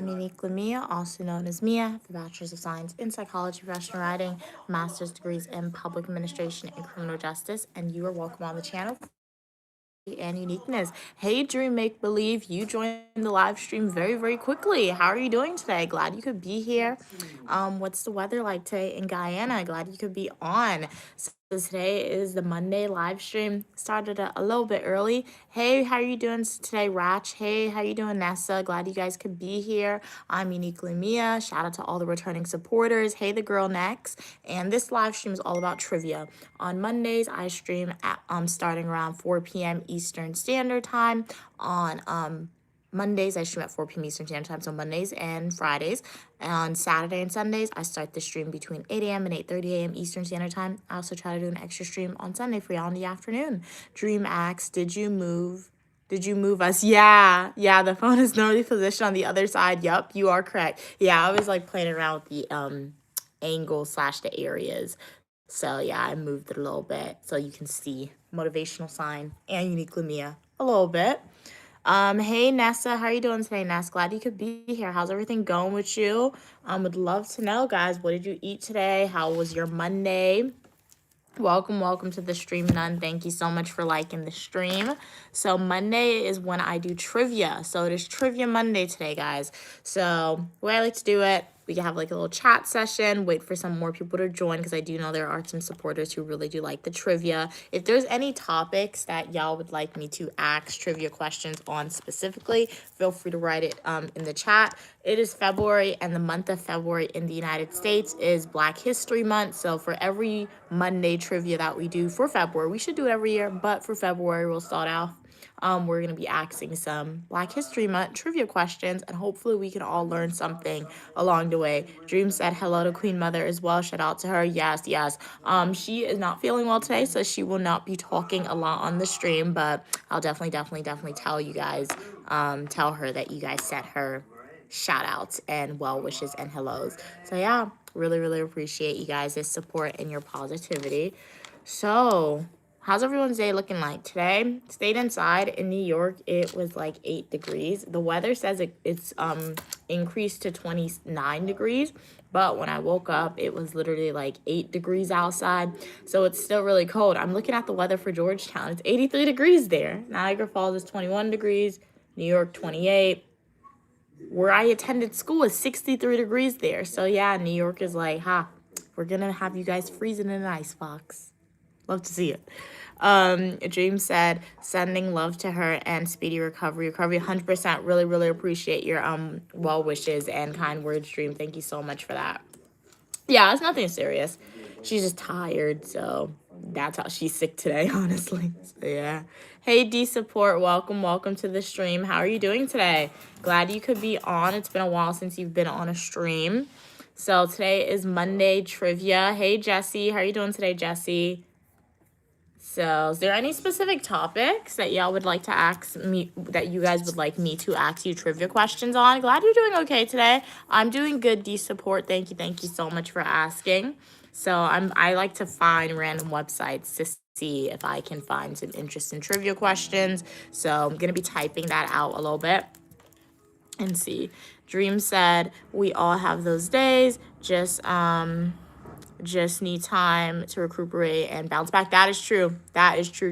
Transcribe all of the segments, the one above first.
Uniquely Mia, also known as Mia. I have a Bachelor's of Science in Psychology, Professional Writing, Master's degrees in Public Administration and Criminal Justice, and you are welcome on the channel and uniqueness. Hey, Dream Make Believe, you joined the live stream very quickly. How are you doing today? Glad you could be here. What's the weather like today in Guyana? Glad you could be on. So today is the Monday live stream. Started a little bit early. Hey, how are you doing today, Ratch? Hey, how you doing, Nessa? Glad you guys could be here. I'm Uniquely Mia. Shout out to all the returning supporters. Hey, the girl next. And this live stream is all about trivia. On Mondays, I stream at starting around 4 p.m. Eastern Standard Time. On Mondays, I stream at 4 p.m. Eastern Standard Time, so Mondays and Fridays. And on Saturday and Sundays, I start the stream between 8 a.m. and 8:30 a.m. Eastern Standard Time. I also try to do an extra stream on Sunday for y'all in the afternoon. Dream asks, did you move us? Yeah, the phone is normally positioned on the other side. Yup, you are correct. Yeah, I was like playing around with the angle / the areas. So yeah, I moved it a little bit so you can see motivational sign and Uniquely Mia a little bit. Hey Nessa, how are you doing today, Ness? Glad you could be here. How's everything going with you? Would love to know, guys. What did you eat today? How was your Monday? Welcome to the stream, None. Thank you so much for liking the stream. So Monday is when I do trivia. So it is Trivia Monday today, guys. So the way I like to do it, we can have like a little chat session, wait for some more people to join because I do know there are some supporters who really do like the trivia. If there's any topics that y'all would like me to ask trivia questions on specifically, feel free to write it in the chat. It is February, and the month of February in the United States is Black History Month. So for every Monday trivia that we do for February, we should do it every year, but for February, we'll start off. We're going to be asking some Black History Month trivia questions, and hopefully we can all learn something along the way. Dream said hello to Queen Mother as well. Shout out to her. Yes. She is not feeling well today, so she will not be talking a lot on the stream, but I'll definitely tell you guys, tell her that you guys sent her shout outs and well wishes and hellos. So yeah, really appreciate you guys' support and your positivity. So how's everyone's day looking like today? Stayed inside in New York. It was like 8 degrees. The weather says it's increased to 29 degrees, but when I woke up it was literally like 8 degrees outside, so it's still really cold. I'm looking at the weather for Georgetown. It's 83 degrees there. Niagara Falls is 21 degrees. New York 28. Where I attended school is 63 degrees there. So yeah, New York is like, we're gonna have you guys freezing in an icebox. Love to see it. Dream said, sending love to her and speedy recovery. 100%. Really appreciate your well wishes and kind words, Dream. Thank you so much for that. Yeah, it's nothing serious. She's just tired, so that's how she's sick today, honestly. So yeah. Hey, D Support, welcome to the stream. How are you doing today? Glad you could be on. It's been a while since you've been on a stream. So today is Monday trivia. Hey, Jesse, how are you doing today, Jesse? So is there any specific topics that y'all would like to ask me, that you guys would like me to ask you trivia questions on? Glad you're doing okay today. I'm doing good, D Support. Thank you so much for asking. So I like to find random websites to see if I can find some interesting trivia questions. So I'm going to be typing that out a little bit and see. Dream said, we all have those days. Just need time to recuperate and bounce back. That is true.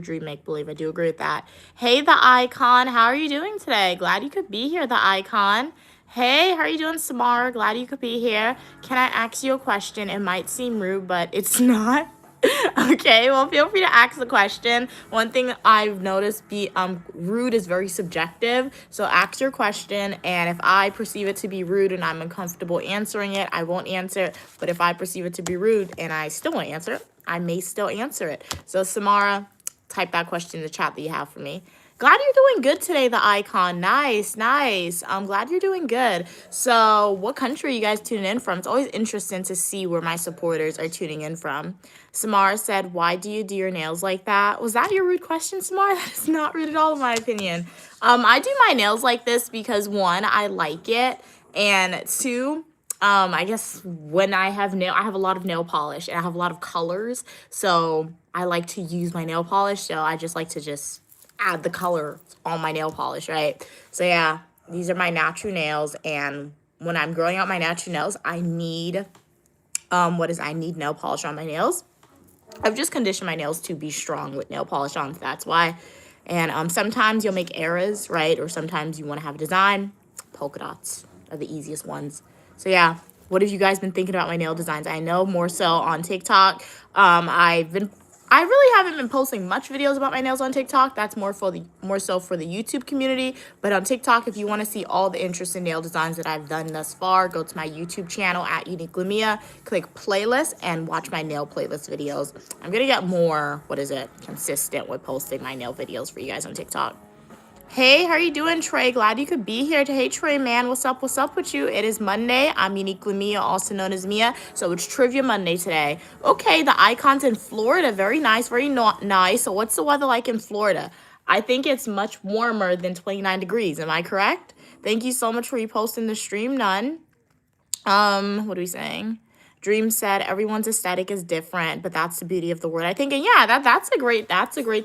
Dream Make Believe. I do agree with that. Hey, the Icon. How are you doing today? Glad you could be here, the Icon. Hey, how are you doing, Samara? Glad you could be here. Can I ask you a question? It might seem rude, but it's not. Okay, well, feel free to ask the question. One thing I've noticed, rude is very subjective. So ask your question, and if I perceive it to be rude and I'm uncomfortable answering it, I won't answer it. But if I perceive it to be rude and I still want to answer it, I may still answer it. So Samara, type that question in the chat that you have for me. Glad you're doing good today, the Icon. Nice. I'm glad you're doing good. So what country are you guys tuning in from? It's always interesting to see where my supporters are tuning in from. Samara said, why do you do your nails like that? Was that your rude question, Samara? That is not rude at all, in my opinion. I do my nails like this because, one, I like it, and two, I guess when I have a lot of nail polish, and I have a lot of colors, so I like to use my nail polish, so I just like to add the color on my nail polish, right? So yeah, these are my natural nails, and when I'm growing out my natural nails, I need, I need nail polish on my nails. I've just conditioned my nails to be strong with nail polish on, so that's why. And sometimes you'll make errors, right? Or sometimes you want to have a design. Polka dots are the easiest ones. So yeah, what have you guys been thinking about my nail designs? I know more so on TikTok. I really haven't been posting much videos about my nails on TikTok. That's more so for the YouTube community. But on TikTok, if you want to see all the interesting nail designs that I've done thus far, go to my YouTube channel at Unique Lumia, click playlist, and watch my nail playlist videos. I'm gonna get more, consistent with posting my nail videos for you guys on TikTok. Hey, how are you doing, Trey? Glad you could be here. Hey, Trey, man, what's up? What's up with you? It is Monday. I'm Uniquely Mia, also known as Mia. So it's Trivia Monday today. Okay, the icons in Florida. Very nice, very nice. So what's the weather like in Florida? I think it's much warmer than 29 degrees. Am I correct? Thank you so much for reposting the stream, None. What are we saying? Dream said everyone's aesthetic is different, but that's the beauty of the word. I think, and yeah, that's a great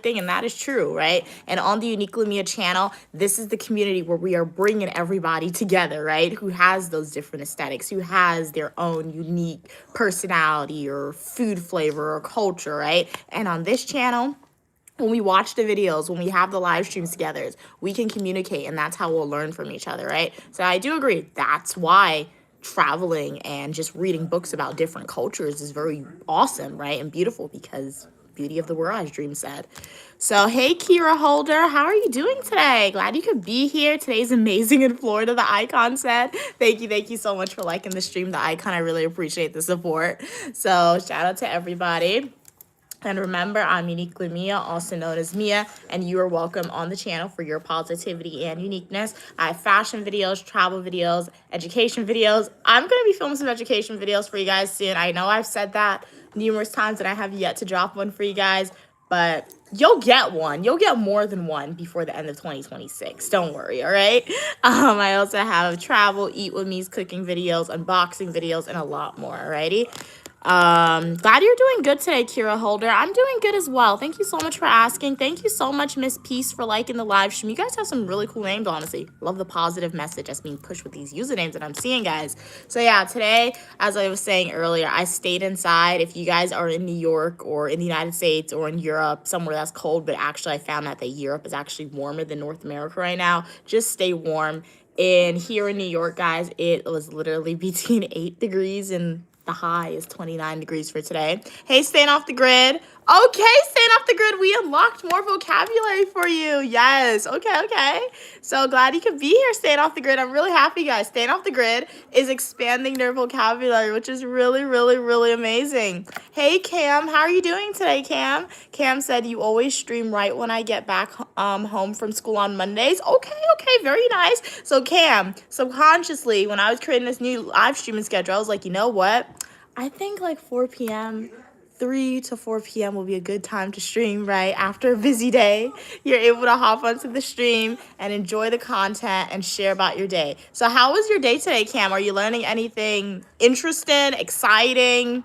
thing, and that is true, right? And on the Unique Lumia channel, this is the community where we are bringing everybody together, right? Who has those different aesthetics, who has their own unique personality or food flavor or culture, right? And on this channel, when we watch the videos, when we have the live streams together, we can communicate, and that's how we'll learn from each other, right? So I do agree. That's why traveling and just reading books about different cultures is very awesome, right? And beautiful, because beauty of the world, as Dream said. So, hey, Kira Holder, how are you doing today? Glad you could be here. Today's amazing in Florida, the icon said. Thank you so much for liking the stream, the icon. I really appreciate the support. So, shout out to everybody. And remember, I'm Uniquely Mia, also known as Mia, and you are welcome on the channel for your positivity and uniqueness. I have fashion videos, travel videos, education videos. I'm going to be filming some education videos for you guys soon. I know I've said that numerous times, and I have yet to drop one for you guys, but you'll get one. You'll get more than one before the end of 2026. Don't worry, all right? I also have travel, eat with me's cooking videos, unboxing videos, and a lot more, alrighty? Glad you're doing good today, Kira Holder. I'm doing good as well. Thank you so much for asking. Thank you so much, Miss Peace, for liking the live stream. You guys have some really cool names, honestly. Love the positive message that's being pushed with these usernames that I'm seeing, guys. So yeah, today, as I was saying earlier, I stayed inside. If you guys are in New York or in the United States or in Europe, somewhere that's cold, but actually I found out that Europe is actually warmer than North America right now, just stay warm. And here in New York, guys, it was literally between 8 degrees and the high is 29 degrees for today. Hey, staying off the grid. Okay, staying off the grid. We unlocked more vocabulary for you. Yes. Okay. So glad you could be here, staying off the grid. I'm really happy, guys. Staying off the grid is expanding their vocabulary, which is really, really, really amazing. Hey, Cam. How are you doing today, Cam? Cam said you always stream right when I get back home from school on Mondays. Okay. Very nice. So, Cam, subconsciously, when I was creating this new live streaming schedule, I was like, you know what? I think like 4 p.m., 3 to 4 p.m. will be a good time to stream, right? After a busy day, you're able to hop onto the stream and enjoy the content and share about your day. So how was your day today, Cam? Are you learning anything interesting, exciting,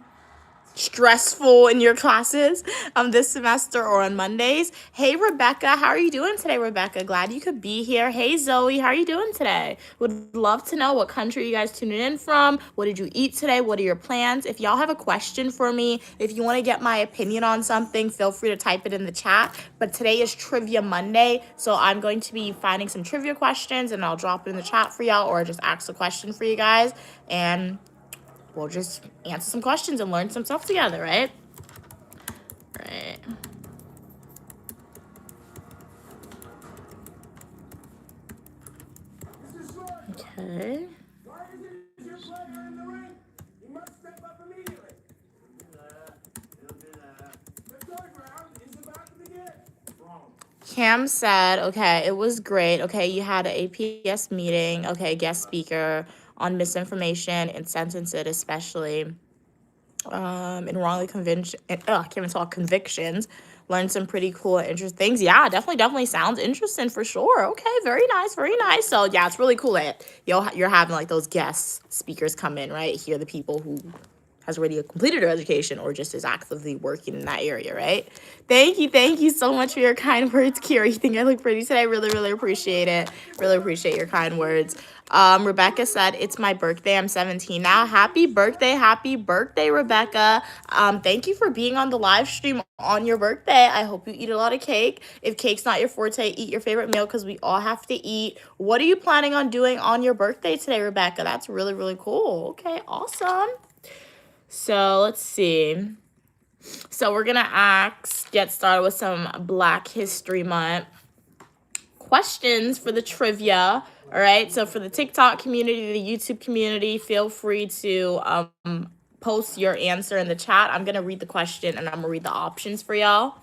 stressful in your classes this semester or on Mondays? Hey, Rebecca, how are you doing today, Rebecca? Glad you could be here. Hey, Zoe, how are you doing today? Would love to know what country you guys tuning in from. What did you eat today? What are your plans? If y'all have a question for me, if you want to get my opinion on something, feel free to type it in the chat. But today is Trivia Monday, so I'm going to be finding some trivia questions, and I'll drop it in the chat for y'all, or just ask a question for you guys, and we'll just answer some questions and learn some stuff together, right? Right. Okay. Cam said, okay, it was great. Okay, you had an APS meeting. Okay, guest speaker on misinformation and sentences, especially in wrongly conviction. I can't even talk convictions. Learned some pretty cool and interesting things. Yeah, definitely sounds interesting for sure. Okay, very nice. So yeah, it's really cool that you're having like those guest speakers come in, right? Hear the people who has already completed her education or just is actively working in that area, right? Thank you so much for your kind words, Kira. You think I look pretty today? I really appreciate it. Really appreciate your kind words. Rebecca said, it's my birthday. I'm 17 now. Happy birthday, Rebecca. Thank you for being on the live stream on your birthday. I hope you eat a lot of cake. If cake's not your forte, eat your favorite meal because we all have to eat. What are you planning on doing on your birthday today, Rebecca? That's really cool. Okay, awesome. So let's see. So we're gonna get started with some Black History Month questions for the trivia. All right, so for the TikTok community, the YouTube community, feel free to post your answer in the chat. I'm gonna read the question and I'm gonna read the options for y'all.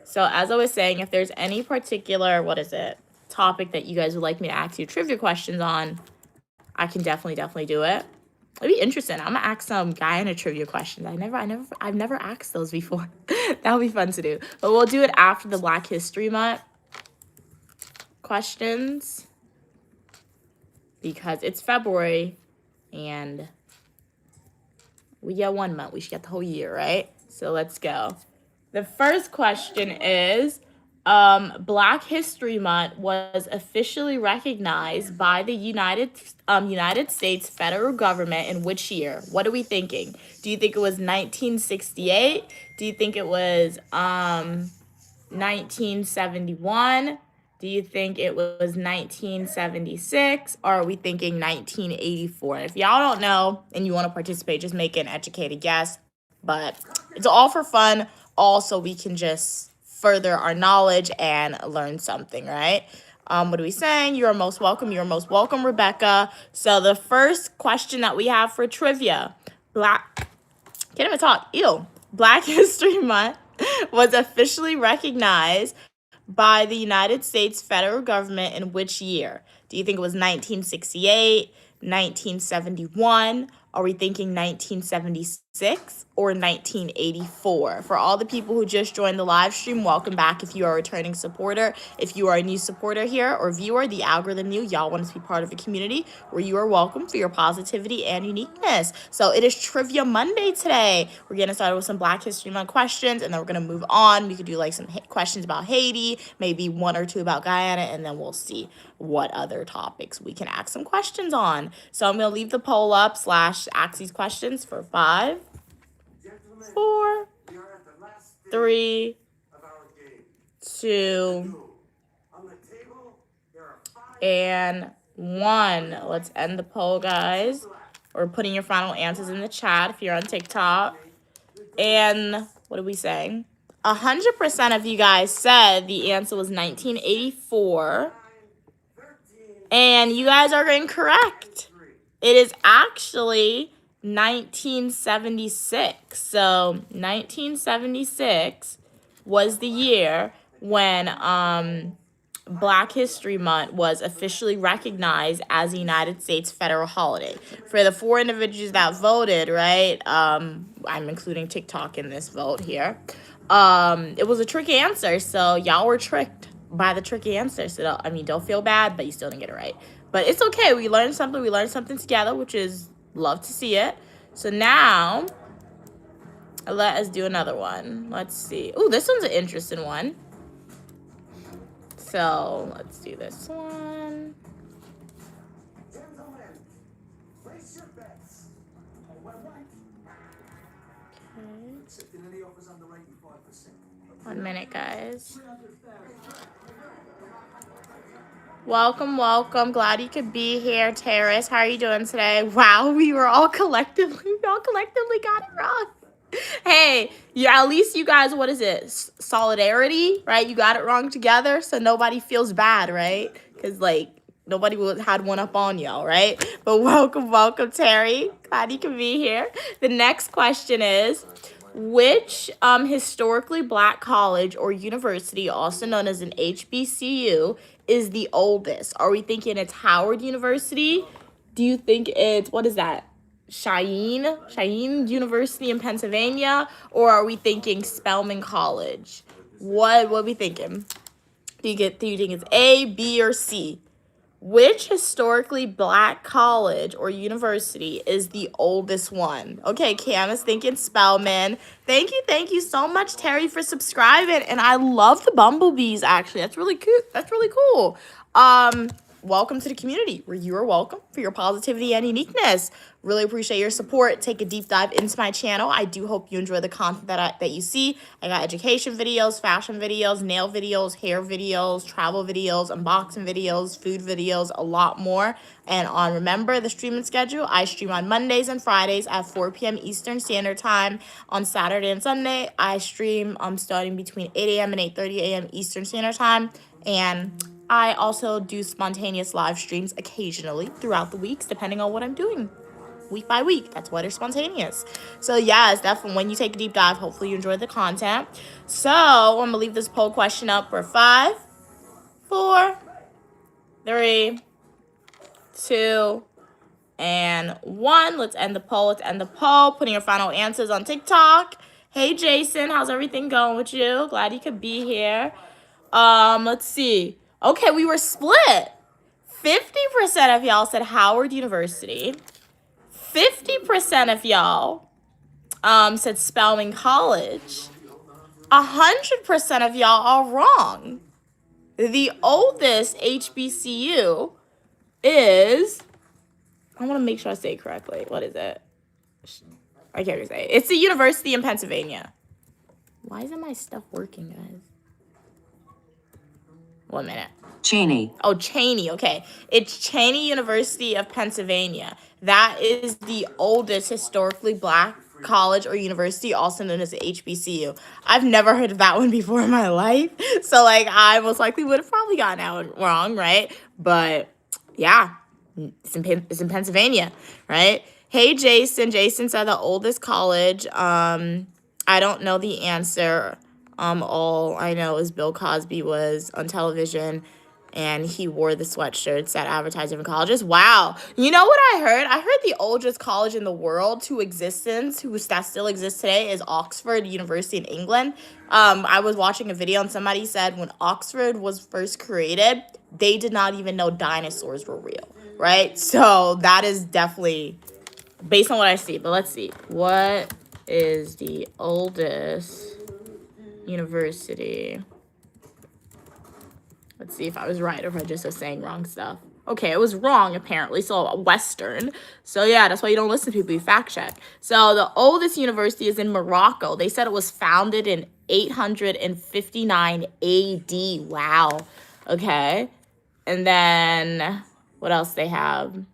So as I was saying, if there's any particular, topic that you guys would like me to ask you trivia questions on, I can definitely do it. It'd be interesting. I'm gonna ask some Guyana trivia questions. I've never asked those before. That would be fun to do. But we'll do it after the Black History Month questions because it's February and we get 1 month. We should get the whole year, right? So let's go. The first question is, Black History Month was officially recognized by the United States federal government in which year? What are we thinking? Do you think it was 1968? Do you think it was 1971? Do you think it was 1976? Or are we thinking 1984? And if y'all don't know and you want to participate, just make an educated guess. But it's all for fun. Also, we can just further our knowledge and learn something, right? What are we saying? You are most welcome. You are most welcome, Rebecca. So the first question that we have for trivia, Black History Month was officially recognized by the United States federal government in which year? Do you think it was 1968, 1971? Are we thinking 1976 or 1984? For all the people who just joined the live stream, welcome back if you are a returning supporter. If you are a new supporter here or viewer, the algorithm knew y'all want to be part of a community where you are welcome for your positivity and uniqueness. So it is Trivia Monday today. We're getting started with some Black History Month questions, and then we're going to move on. We could do like some questions about Haiti, maybe 1 or 2 about Guyana, and then we'll see what other topics we can ask some questions on. So I'm going to leave the poll up / ask these questions for 5, 4, 3, 2, and 1. Let's end the poll, guys. Or putting your final answers in the chat if you're on TikTok. And what are we saying? 100% of you guys said the answer was 1984. And you guys are incorrect. It is actually 1976. So 1976 was the year when Black History Month was officially recognized as a United States federal holiday. For the 4 individuals that voted, right, I'm including TikTok in this vote here, it was a tricky answer, so y'all were tricked by the tricky answer. So, don't feel bad, but you still didn't get it right. But it's okay. We learned something together, which is love to see it. So now, let us do another one. Let's see. Ooh, this one's an interesting one. So let's do this one. Okay. 1 minute, guys. Welcome. Glad you could be here, Terrace. How are you doing today? Wow, we all collectively got it wrong. Hey, at least you guys, what is it? Solidarity, right? You got it wrong together, so nobody feels bad, right? Because, nobody had one up on y'all, right? But welcome, Terry. Glad you can be here. The next question is, which historically Black college or university, also known as an HBCU, is the oldest? Are we thinking it's Howard University? Do you think it's, Cheyenne University in Pennsylvania? Or are we thinking Spelman College? What are we thinking? Do you think it's A, B, or C? Which historically black college or university is the oldest one? Okay, Cam is thinking Spelman. Thank you so much, Terry, for subscribing. And I love the bumblebees, actually. That's really cute. That's really cool. Welcome to the community where you are welcome for your positivity and uniqueness. Really appreciate your support. Take a deep dive into my channel. I do hope you enjoy the content that you see. I got education videos, fashion videos, nail videos, hair videos, travel videos, unboxing videos, food videos, a lot more. And remember the streaming schedule. I stream on Mondays and Fridays at 4 p.m. Eastern Standard Time. On Saturday and Sunday, I stream starting between 8 a.m. and 8:30 a.m. Eastern Standard Time. And I also do spontaneous live streams occasionally throughout the weeks, depending on what I'm doing week by week. That's why they're spontaneous. So yeah, it's definitely when you take a deep dive, hopefully you enjoy the content. So I'm gonna leave this poll question up for 5, 4, 3, 2, and 1. Let's end the poll. Putting your final answers on TikTok. Hey Jason, how's everything going with you? Glad you could be here. Let's see. Okay, we were split. 50% of y'all said Howard University. 50% of y'all said Spelman College. 100% of y'all are wrong. The oldest HBCU is, I want to make sure I say it correctly. What is it? I can't even say it. It's the University in Pennsylvania. Why isn't my stuff working, guys? 1 minute. Cheyney. Oh, Cheyney. Okay. It's Cheyney University of Pennsylvania. That is the oldest historically black college or university, also known as the HBCU. I've never heard of that one before in my life. So, like, I most likely would have probably gotten out wrong, right? But, yeah, it's in Pennsylvania, right? Hey, Jason. Jason said the oldest college. I don't know the answer. All I know is Bill Cosby was on television and he wore the sweatshirts that advertised different colleges. Wow. You know what I heard? I heard the oldest college in the world to existence, that still exists today, is Oxford University in England. I was watching a video and somebody said when Oxford was first created, they did not even know dinosaurs were real, right? So that is definitely based on what I see. But let's see. What is the oldest university? Let's see if I was right or if I just was saying wrong stuff. Okay, it was wrong apparently. So Western. So yeah, that's why you don't listen to people. You fact check. So the oldest university is in Morocco. They said it was founded in 859 AD. Wow. Okay. And then what else they have?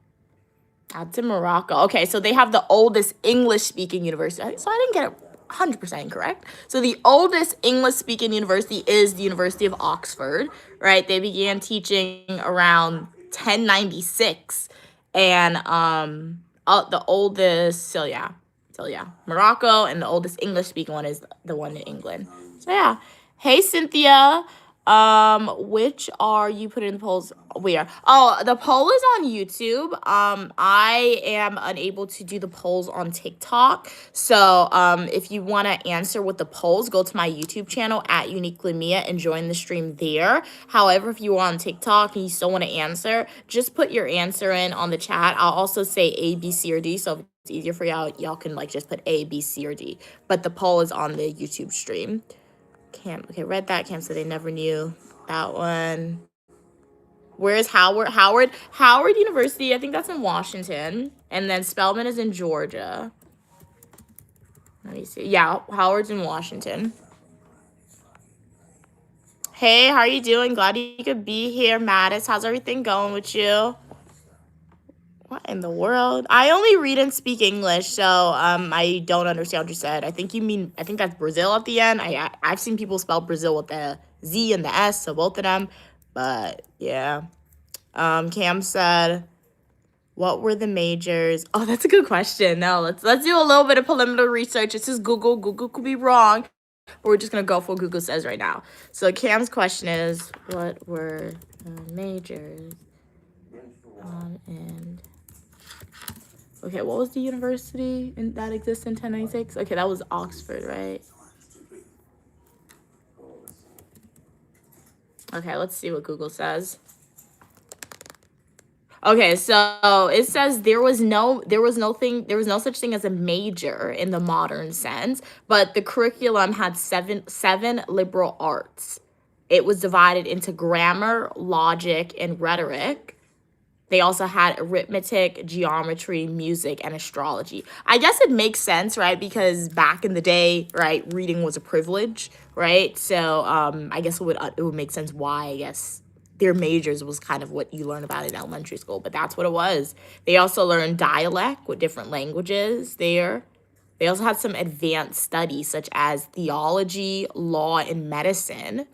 That's in Morocco. Okay, so they have the oldest English-speaking university. So I didn't get it 100% incorrect. So the oldest English-speaking university is the University of Oxford, right? They began teaching around 1096. And the oldest, so yeah, Morocco, and the oldest English-speaking one is the one in England. So yeah. Hey, Cynthia. Which are you putting in the polls? Where? Oh, the poll is on YouTube. I am unable to do the polls on TikTok. So, if you want to answer with the polls, go to my YouTube channel at Uniquely Mia and join the stream there. However, if you are on TikTok and you still want to answer, just put your answer in on the chat. I'll also say A, B, C, or D. So if it's easier for y'all can like just put A, B, C, or D. But the poll is on the YouTube stream. Cam, okay, read that. Cam said they never knew that one. Where's Howard? Howard University, I think that's in Washington. And then Spelman is in Georgia. Let me see. Yeah, Howard's in Washington. Hey, how are you doing? Glad you could be here, Mattis. How's everything going with you? What in the world? I only read and speak English, so I don't understand what you said. I think that's Brazil at the end. I've seen people spell Brazil with the Z and the S, so both of them. But yeah. Cam said, what were the majors? Oh, that's a good question. No, let's do a little bit of preliminary research. This is Google. Google could be wrong, but we're just gonna go for what Google says right now. So Cam's question is, what were the majors and okay, what was the university that exists in 1096? Okay, that was Oxford, right? Okay, let's see what Google says. Okay, so it says there was no such thing as a major in the modern sense, but the curriculum had seven liberal arts. It was divided into grammar, logic, and rhetoric. They also had arithmetic, geometry, music, and astrology. I guess it makes sense, right? Because back in the day, right, reading was a privilege, right? So I guess it would make sense why, I guess, their majors was kind of what you learn about in elementary school, but that's what it was. They also learned dialect with different languages there. They also had some advanced studies such as theology, law, and medicine.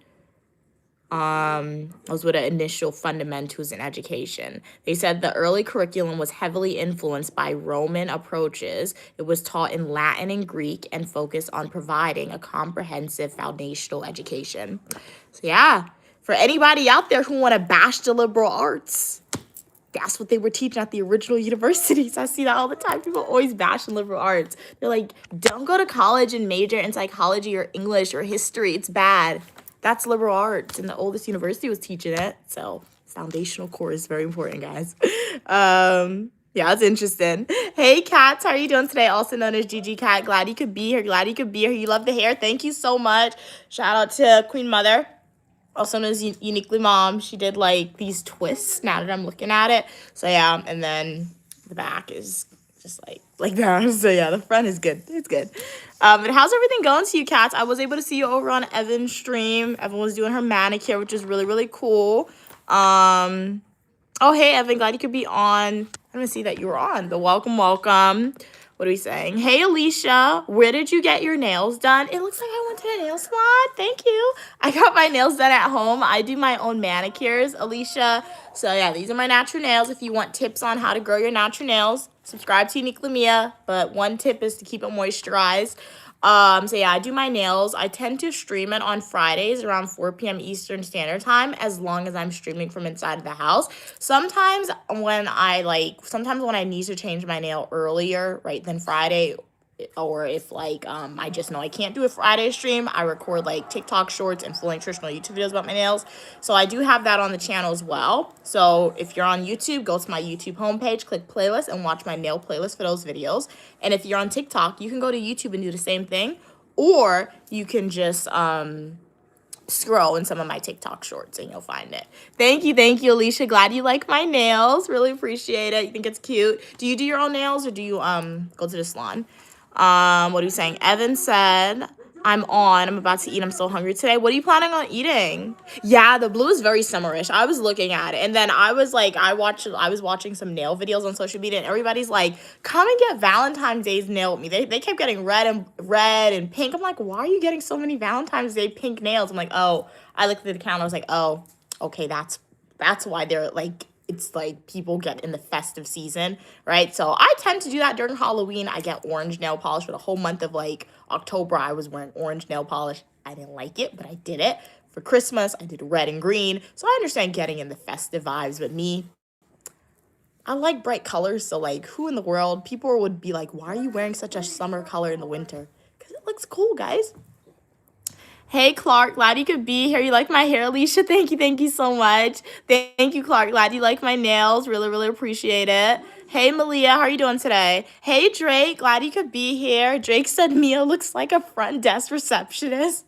Those were the initial fundamentals in education. They said the early curriculum was heavily influenced by Roman approaches. It was taught in Latin and Greek and focused on providing a comprehensive foundational education. So yeah, for anybody out there who want to bash the liberal arts, that's what they were teaching at the original universities. I see that all the time. People always bash the liberal arts. They're like, don't go to college and major in psychology or English or history. It's bad. That's liberal arts, and the oldest university was teaching it. So foundational core is very important, guys. Yeah, it's interesting. Hey, Cats, how are you doing today? Also known as Gigi Cat. Glad you could be here. Glad you could be here. You love the hair. Thank you so much. Shout out to Queen Mother, also known as Uniquely Mom. She did like these twists now that I'm looking at it. So yeah, and then the back is just like that. So yeah, the front is good. It's good. But how's everything going to you, Cats? I was able to see you over on Evan's stream. Evan was doing her manicure, which is really, really cool. Oh, hey, Evan, glad you could be on. I didn't see that you were on, but welcome. What are we saying? Hey, Alicia, where did you get your nails done? It looks like I went to the nail salon. Thank you. I got my nails done at home. I do my own manicures, Alicia. So yeah, these are my natural nails. If you want tips on how to grow your natural nails, subscribe to Uniquely Mia. But one tip is to keep it moisturized. So yeah, I do my nails. I tend to stream it on Fridays around 4 p.m. Eastern Standard Time, as long as I'm streaming from inside of the house. Sometimes when I need to change my nail earlier, right, than Friday, or if I just know I can't do a Friday stream, I record like TikTok shorts and full nutritional YouTube videos about my nails. So I do have that on the channel as well. So if you're on YouTube, go to my YouTube homepage, click playlist, and watch my nail playlist for those videos. And if you're on TikTok, you can go to YouTube and do the same thing, or you can just scroll in some of my TikTok shorts and you'll find it. Thank you, Alicia. Glad you like my nails. Really appreciate it. You think it's cute. Do you do your own nails, or do you go to the salon? What are you saying? Evan said, I'm about to eat. I'm so hungry today. What are you planning on eating? Yeah, the blue is very summerish. I was looking at it, and then I was watching some nail videos on social media, and everybody's like, come and get Valentine's Day's nail with me. They kept getting red and pink. I'm like, why are you getting so many Valentine's Day pink nails? I'm like, oh, I looked at the counter. I was like, oh, okay, that's why they're like, it's like people get in the festive season, right? So I tend to do that during Halloween. I get orange nail polish for the whole month of like October. I was wearing orange nail polish. I didn't like it, but I did it. For Christmas, I did red and green. So I understand getting in the festive vibes, but me, I like bright colors. So like, who in the world, people would be like, why are you wearing such a summer color in the winter? Because it looks cool, guys. Hey, Clark, glad you could be here. You like my hair, Alicia? Thank you so much. Thank you, Clark. Glad you like my nails. Really, really appreciate it. Hey, Malia, how are you doing today? Hey, Drake, glad you could be here. Drake said Mia looks like a front desk receptionist.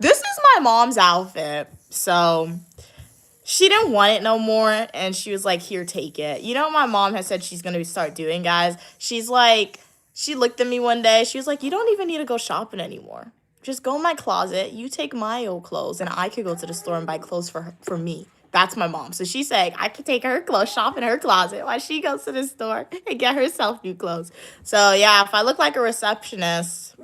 This is my mom's outfit, so she didn't want it no more, and she was like, here, take it. You know what my mom has said she's going to start doing, guys? She's like, she looked at me one day. She was like, you don't even need to go shopping anymore. Just go in my closet. You take my old clothes, and I could go to the store and buy clothes for me. That's my mom. So she's saying I could take her clothes, shop in her closet while she goes to the store and get herself new clothes. So, yeah, if I look like a receptionist,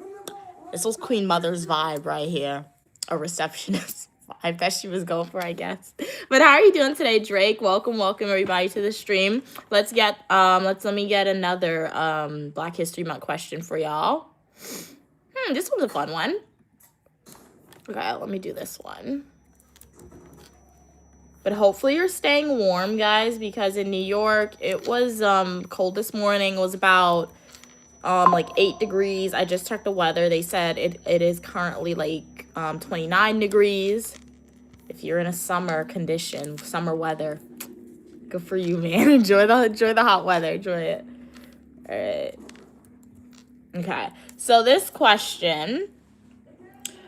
this was Queen Mother's vibe right here. A receptionist. I bet she was going for, I guess. But how are you doing today, Drake? Welcome everybody to the stream. Let me get another Black History Month question for y'all. This one's a fun one. Okay, let me do this one. But hopefully you're staying warm, guys, because in New York, it was cold this morning. It was about like 8 degrees. I just checked the weather. They said it is currently like 29 degrees. If you're in a summer condition, summer weather, Good for you, man. Enjoy the hot weather. Enjoy it. All right. Okay. So this question,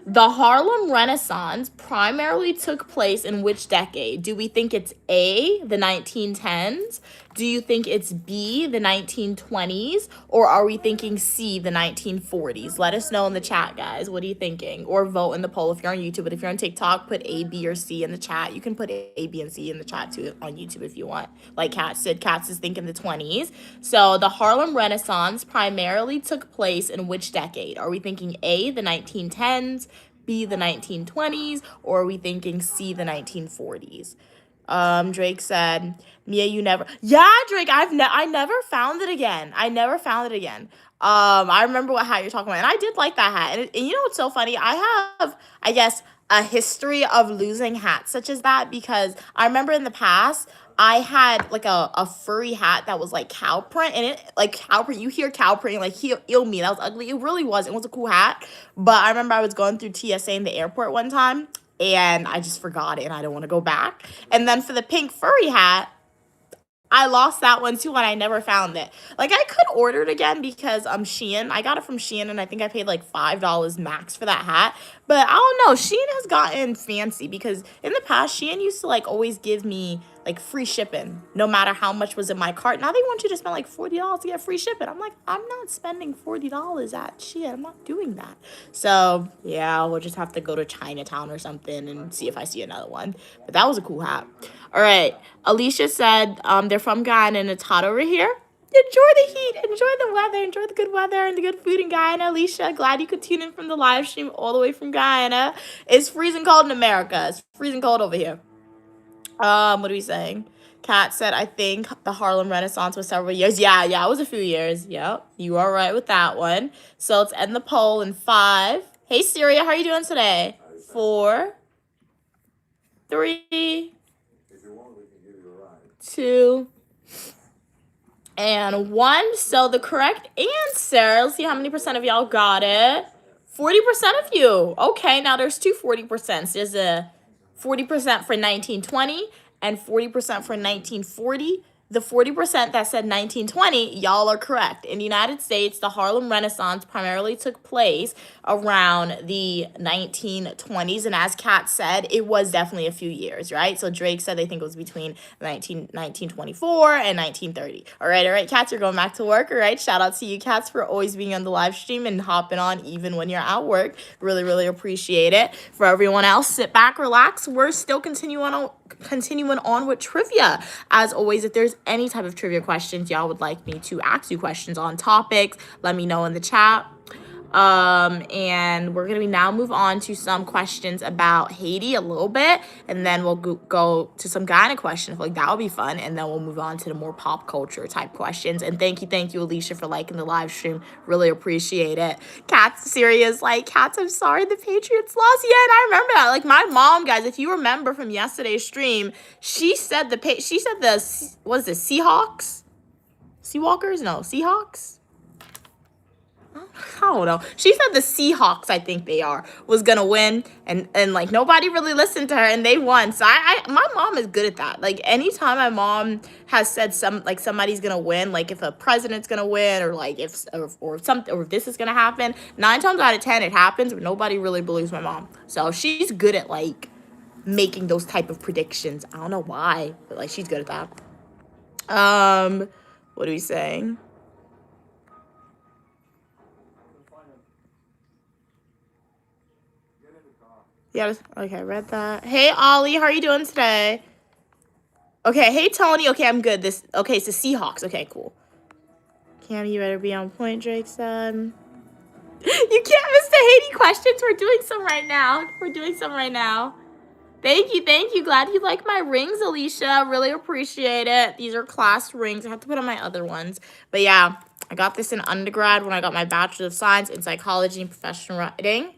the Harlem Renaissance primarily took place in which decade? Do we think it's A, the 1910s? Do you think it's B, the 1920s? Or are we thinking C, the 1940s? Let us know in the chat, guys. What are you thinking? Or vote in the poll if you're on YouTube. But if you're on TikTok, put A, B, or C in the chat. You can put A, B, and C in the chat too on YouTube if you want. Like Kat said, Kat is thinking the 20s. So the Harlem Renaissance primarily took place in which decade? Are we thinking A, the 1910s? B, the 1920s, or are we thinking C, the 1940s? Drake said, Mia, you never. Yeah, Drake, I never found it again. I never found it again. I remember what hat you're talking about, and I did like that hat. And you know what's so funny? I have, I guess, a history of losing hats such as that because I remember in the past I had like a furry hat that was like cow print, and it like cow print. You hear cow print, like heal me. That was ugly. It really was. It was a cool hat, but I remember I was going through TSA in the airport one time, and I just forgot it, and I don't want to go back. And then for the pink furry hat, I lost that one too, and I never found it. Like I could order it again because Shein. I got it from Shein, and I think I paid like $5 max for that hat. But I don't know. Shein has gotten fancy because in the past, Shein used to like always give me like free shipping, no matter how much was in my cart. Now they want you to spend like $40 to get free shipping. I'm like, I'm not spending $40 at Shein. I'm not doing that. So yeah, we'll just have to go to Chinatown or something and see if I see another one. But that was a cool hat. All right. Alicia said they're from Guyana and it's hot over here. Enjoy the heat, enjoy the weather, enjoy the good weather and the good food in Guyana. Alicia, glad you could tune in from the live stream all the way from Guyana. It's freezing cold in America. It's freezing cold over here. What are we saying? Kat said, I think the Harlem Renaissance was several years. Yeah, it was a few years. Yep, you are right with that one. So let's end the poll in 5. Hey, Syria, how are you doing today? 4, 3, 2, and 1. So the correct answer, let's see how many percent of y'all got it. 40% of you. Okay, now there's two 40%. There's a 40% for 1920 and 40% for 1940. The 40% that said 1920, y'all are correct. In the United States, the Harlem Renaissance primarily took place around the 1920s. And as Kat said, it was definitely a few years, right? So Drake said they think it was between 1924 and 1930. All right, Cats, you're going back to work. All right, shout out to you, Cats, for always being on the live stream and hopping on even when you're at work. Really, really appreciate it. For everyone else, sit back, relax. We're still continuing on with trivia. As always, if there's any type of trivia questions y'all would like me to ask you questions on topics, let me know in the chat. And we're gonna now move on to some questions about Haiti a little bit, and then we'll go to some Guyana questions. Like that will be fun, and then we'll move on to the more pop culture type questions. And thank you, Alicia, for liking the live stream. Really appreciate it. Kat's serious, like Kat's. I'm sorry the Patriots lost. Yeah, and I remember that. Like my mom, guys, if you remember from yesterday's stream, she said the what is it, Seahawks, Seawalkers? No, Seahawks. I don't know. She said the Seahawks, I think they was gonna win, and like nobody really listened to her, and they won. So my mom is good at that. Like anytime my mom has said somebody's gonna win, like if a president's gonna win, or like if this is gonna happen, 9 times out of 10 it happens, but nobody really believes my mom. So she's good at like making those type of predictions. I don't know why, but like she's good at that. What are we saying? Yeah, okay, read that. Hey, Ollie, how are you doing today? Okay, hey, Tony. Okay, I'm good. It's the Seahawks. Okay, cool. Cam, you better be on point, Drake said. You can't miss the Haiti questions. We're doing some right now. Thank you. Glad you like my rings, Alicia. Really appreciate it. These are class rings. I have to put on my other ones. But yeah, I got this in undergrad when I got my Bachelor of Science in Psychology and Professional Writing.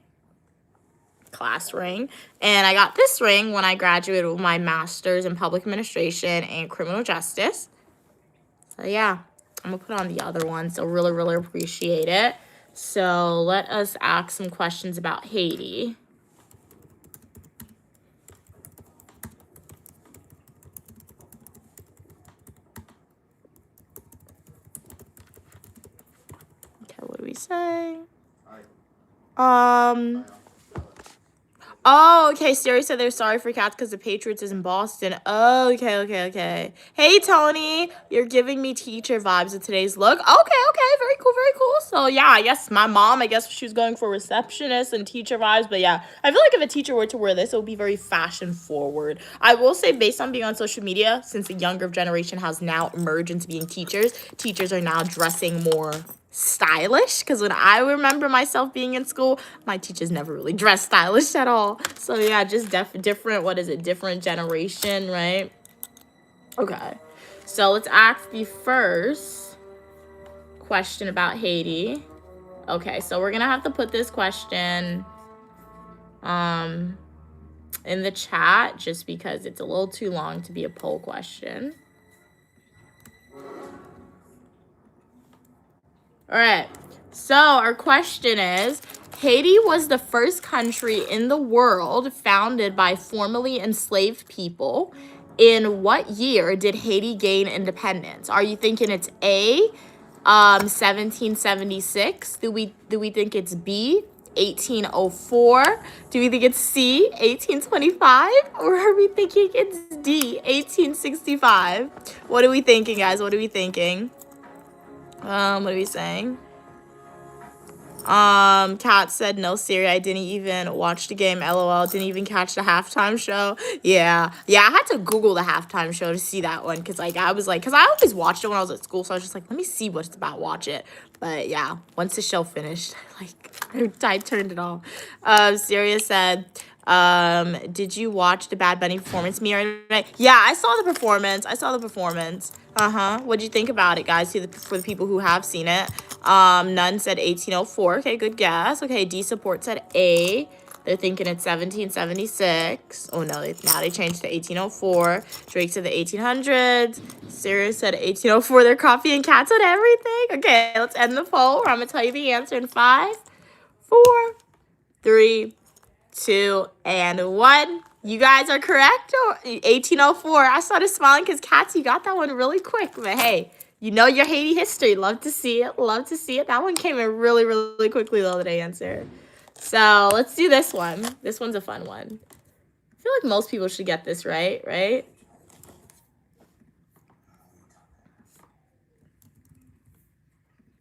Class ring, and I got this ring when I graduated with my master's in public administration and criminal justice. So yeah, I'm gonna put on the other one. So really appreciate it. So let us ask some questions about Haiti. saying? Oh, okay. Siri said they're sorry for cats because the Patriots is in Boston. Oh, okay. Hey, Tony, you're giving me teacher vibes with today's look. Okay. Very cool. So, yeah, I guess my mom, she was going for receptionist and teacher vibes. But, yeah, I feel like if a teacher were to wear this, it would be very fashion forward. I will say, based on being on social media, since the younger generation has now emerged into being teachers are now dressing more stylish, because when I remember myself being in school, my teachers never really dressed stylish at all. So yeah, just different generation, right? Okay, so let's ask the first question about Haiti. Okay, so we're gonna have to put this question in the chat just because it's a little too long to be a poll question. All right. So our question is, Haiti was the first country in the world founded by formerly enslaved people. In what year did Haiti gain independence? Are you thinking it's A, 1776? Do we think it's B, 1804? Do we think it's C, 1825? Or are we thinking it's D, 1865? What are we thinking, guys? What are we thinking? What are we saying? Kat said, no, Siri, I didn't even watch the game. LOL, didn't even catch the halftime show. Yeah, I had to Google the halftime show to see that one, because, I always watched it when I was at school, so I was just like, let me see what it's about, watch it. But, yeah, once the show finished, I turned it off. Siri said, did you watch the Bad Bunny performance? Yeah, I saw the performance. What'd you think about it, guys? For the people who have seen it. None said 1804. Okay, good guess. Okay, D Support said A. They're thinking it's 1776. Oh, no, now they changed to 1804. Drake said the 1800s. Sirius said 1804. They're copying cats on everything. Okay, let's end the poll. I'm going to tell you the answer in 5, 4, 3, 2, and 1. You guys are correct. 1804. I started smiling because Cats, you got that one really quick. But hey, you know your Haiti history. Love to see it. That one came in really, really quickly though, the answer. So let's do this one. This one's a fun one. I feel like most people should get this right?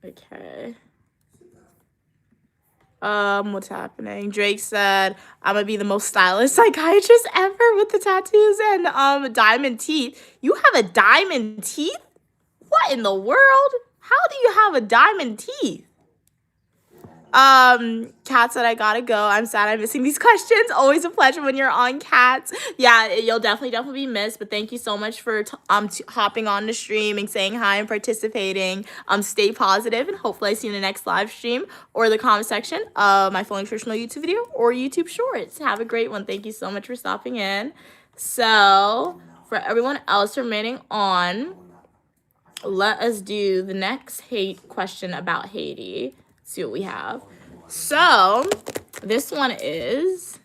Okay. What's happening? Drake said, I'm gonna be the most stylish psychiatrist ever with the tattoos and diamond teeth. You have a diamond teeth? What in the world? How do you have a diamond teeth? Kat said, I gotta go. I'm sad I'm missing these questions. Always a pleasure when you're on, Cats. Yeah, you'll definitely be missed, but thank you so much for hopping on the stream and saying hi and participating. Stay positive, and hopefully I see you in the next live stream or the comment section of my Full Nutritional YouTube video or YouTube Shorts. Have a great one. Thank you so much for stopping in. So, for everyone else remaining on, let us do the next question about Haiti. See what we have. So this one is,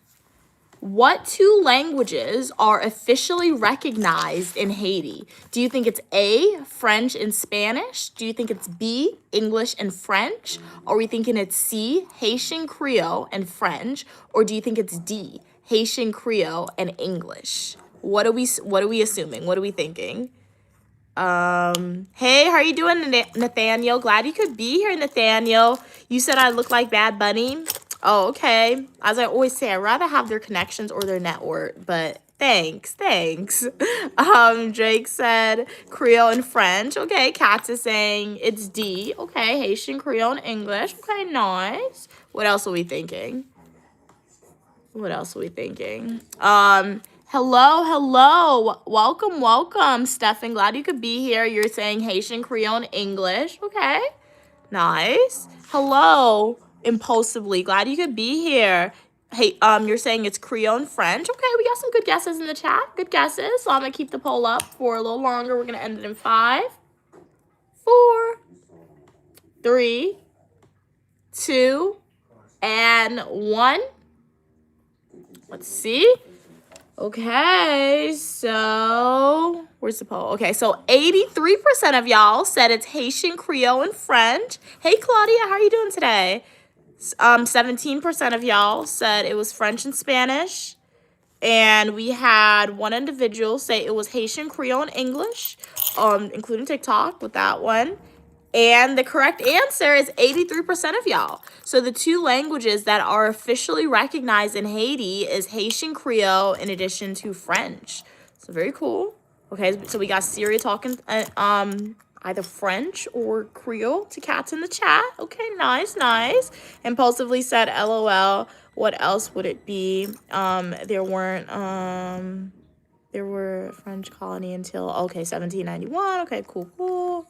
what 2 languages are officially recognized in Haiti? Do you think it's A, French and Spanish? Do you think it's B, English and French? Are we thinking it's C, Haitian Creole and French? Or do you think it's D, Haitian Creole and English? What are we assuming? What are we thinking? Hey, how are you doing, Nathaniel? Glad you could be here, Nathaniel. You said I look like Bad Bunny. Oh, okay. As I always say, I'd rather have their connections or their network, but thanks. Drake said Creole and French. Okay, Katz is saying it's D. Okay, Haitian, Creole, and English. Okay, nice. What else are we thinking? Hello. Welcome, Stefan. Glad you could be here. You're saying Haitian, Creole, and English. Okay, nice. Hello, Impulsively. Glad you could be here. Hey, you're saying it's Creole and French. Okay, we got some good guesses in the chat. Good guesses. So I'm gonna keep the poll up for a little longer. We're gonna end it in 5, 4, 3, 2, and 1. Let's see. Okay, so where's the poll? Okay, so 83% of y'all said it's Haitian, Creole, and French. Hey, Claudia, how are you doing today? 17% of y'all said it was French and Spanish. And we had one individual say it was Haitian, Creole, and English, including TikTok with that one. And the correct answer is 83% of y'all. So the two languages that are officially recognized in Haiti is Haitian Creole in addition to French. So very cool. Okay, so we got Syria talking either French or Creole to cats in the chat. Okay, nice, nice. Impulsively said LOL. What else would it be? There were a French colony until, okay, 1791. Okay, cool, cool.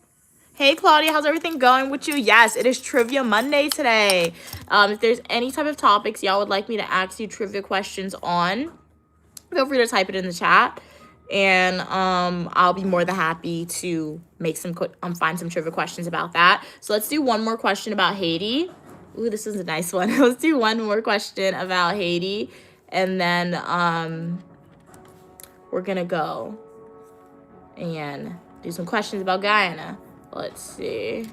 Hey, Claudia, how's everything going with you? Yes, it is Trivia Monday today. If there's any type of topics y'all would like me to ask you trivia questions on, feel free to type it in the chat. And I'll be more than happy to make find some trivia questions about that. So let's do one more question about Haiti. Ooh, this is a nice one. Let's do one more question about Haiti. And then we're going to go and do some questions about Guyana. Let's see.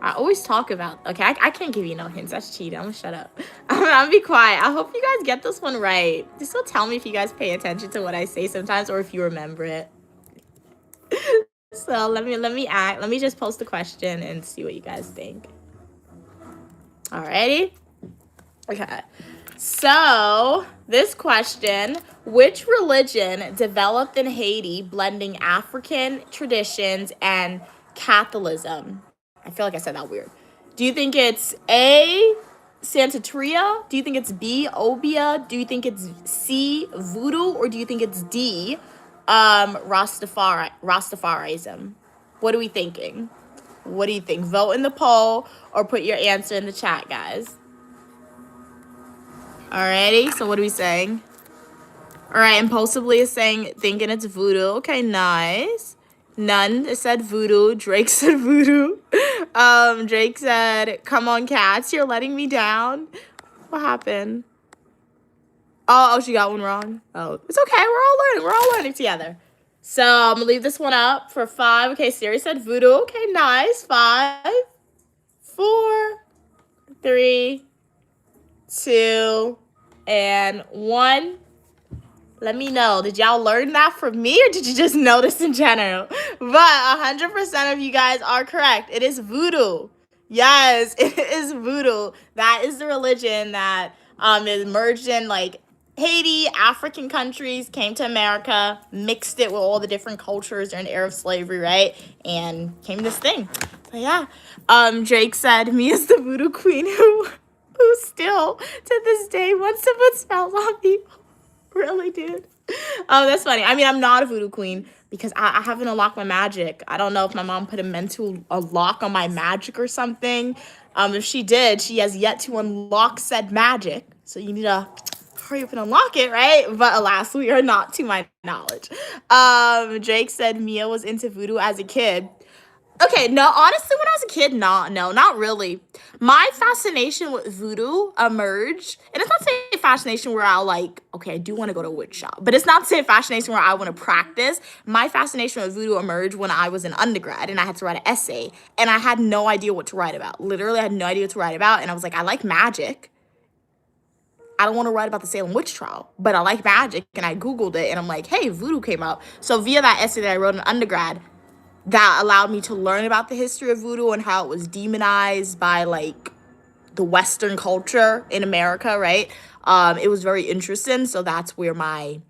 I always talk about, okay, I can't give you no hints. That's cheating. I'm gonna shut up. I'm gonna be quiet. I hope you guys get this one right. Just go tell me if you guys pay attention to what I say sometimes or if you remember it. So let me just post the question and see what you guys think. Alrighty? Okay. So this question, which religion developed in Haiti blending African traditions and Catholicism? I feel like I said that weird. Do you think it's A, Santeria? Do you think it's B, Obia? Do you think it's C, Voodoo? Or do you think it's D, Rastafarism? What are we thinking? What do you think? Vote in the poll or put your answer in the chat, guys. Alrighty, so what are we saying? Alright, impulsively is saying, thinking it's Voodoo. Okay, nice. None said Voodoo. Drake said Voodoo. Drake said, come on, cats, you're letting me down. What happened? Oh, she got one wrong. Oh, it's okay. We're all learning together. So I'm gonna leave this one up for 5. Okay, Siri said Voodoo. Okay, nice. 5, 4, 3, 2, and 1. Let me know. Did y'all learn that from me or did you just know this in general? But 100% of you guys are correct. It is Voodoo. Yes, it is Voodoo. That is the religion that is merged in like Haiti, African countries, came to America, mixed it with all the different cultures during the era of slavery, right? And came this thing. So yeah. Drake said, me is the Voodoo queen who still to this day wants to put spells on people. Really, dude? Oh, that's funny. I mean, I'm not a voodoo queen because I haven't unlocked my magic. I don't know if my mom put a lock on my magic or something. If she did, she has yet to unlock said magic. So you need to hurry up and unlock it, right? But alas, we are not, to my knowledge. Drake said Mia was into voodoo as a kid. Okay, no, honestly, when I was a kid, no, not really. My fascination with voodoo emerged, and it's not saying fascination where I'll like, okay, I do want to go to a witch shop, but it's not saying fascination where I want to practice. My fascination with voodoo emerged when I was an undergrad and I had to write an essay, and I had no idea what to write about. Literally, I had no idea what to write about, and I was like, I like magic. I don't want to write about the Salem witch trial, but I like magic, and I Googled it, and I'm like, hey, voodoo came up. So via that essay that I wrote in undergrad, that allowed me to learn about the history of voodoo and how it was demonized by like the Western culture in America, right? It was very interesting. So that's where my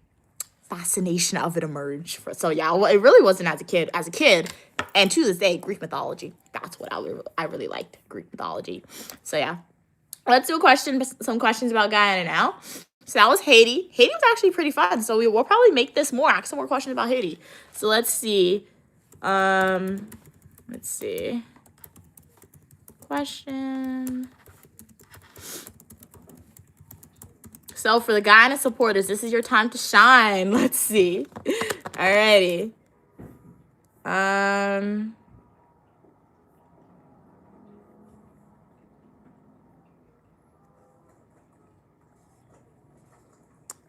fascination of it emerged. So yeah, well, it really wasn't as a kid. As a kid, and to this day, Greek mythology. That's what I really liked, Greek mythology. So yeah, let's do some questions about Guyana now. So that was Haiti. Haiti was actually pretty fun. So we'll probably make this more. Ask some more questions about Haiti. So let's see. Let's see. Question. So for the Guyana supporters, this is your time to shine. Let's see. Alrighty.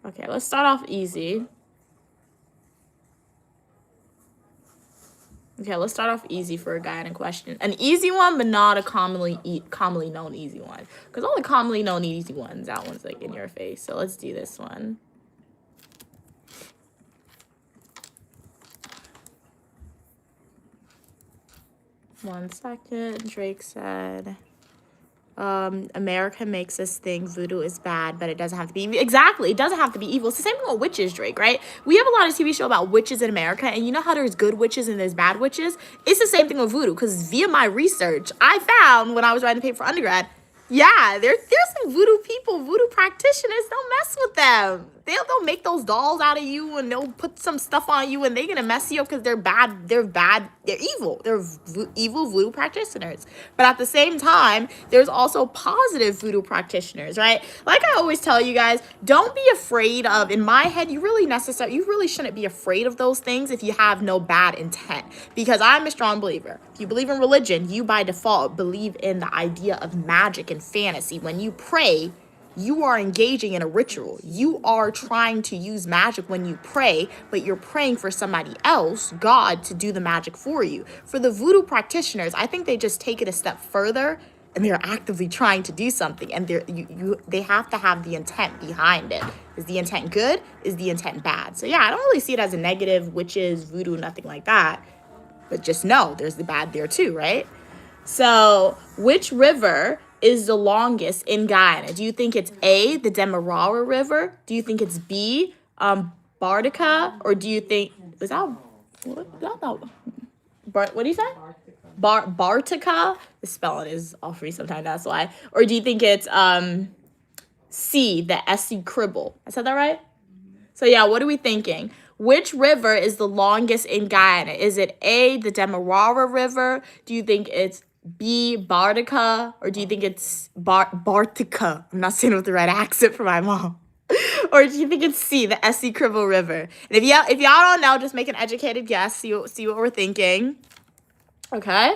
Okay, let's start off easy. Okay, let's start off easy for a guy in a question. An easy one, but not a commonly known easy one. Because all the commonly known easy ones, that one's like in your face. So let's do this one. One second. Drake said, America makes us think voodoo is bad, but it doesn't have to be. Exactly. It doesn't have to be evil. It's the same thing with witches, Drake, right? We have a lot of TV show about witches in America, and you know how there's good witches and there's bad witches? It's the same thing with voodoo, because via my research, I found when I was writing the paper for undergrad, yeah, there's some voodoo people, voodoo practitioners. Don't mess with them. They'll make those dolls out of you, and they'll put some stuff on you, and they're gonna mess you up because they're bad. They're bad. They're evil. They're evil voodoo practitioners. But at the same time, there's also positive voodoo practitioners, right? Like I always tell you guys, don't be afraid of. In my head, you really shouldn't be afraid of those things if you have no bad intent. Because I'm a strong believer. If you believe in religion, you by default believe in the idea of magic and fantasy. When you pray, you are engaging in a ritual. You are trying to use magic when you pray, but you're praying for somebody else, God, to do the magic for you. For the voodoo practitioners, I think they just take it a step further, and they're actively trying to do something, and they have to have the intent behind it. Is the intent good? Is the intent bad? So yeah, I don't really see it as a negative, witches, voodoo, nothing like that. But just know there's the bad there too, right? So which river is the longest in Guyana? Do you think it's A, the Demerara River? Do you think it's B, Bartica? Or do you think, what do you say? Bartica? The spelling is all free sometimes, that's why. Or do you think it's C, the Essie Cribble? I said that right? So yeah, what are we thinking? Which river is the longest in Guyana? Is it A, the Demerara River? Do you think it's B, Bartica? Or do you think it's Bartica? I'm not saying it with the right accent for my mom. Or do you think it's C, the Essie Cribble River? And if y'all don't know, just make an educated guess. See what we're thinking. Okay.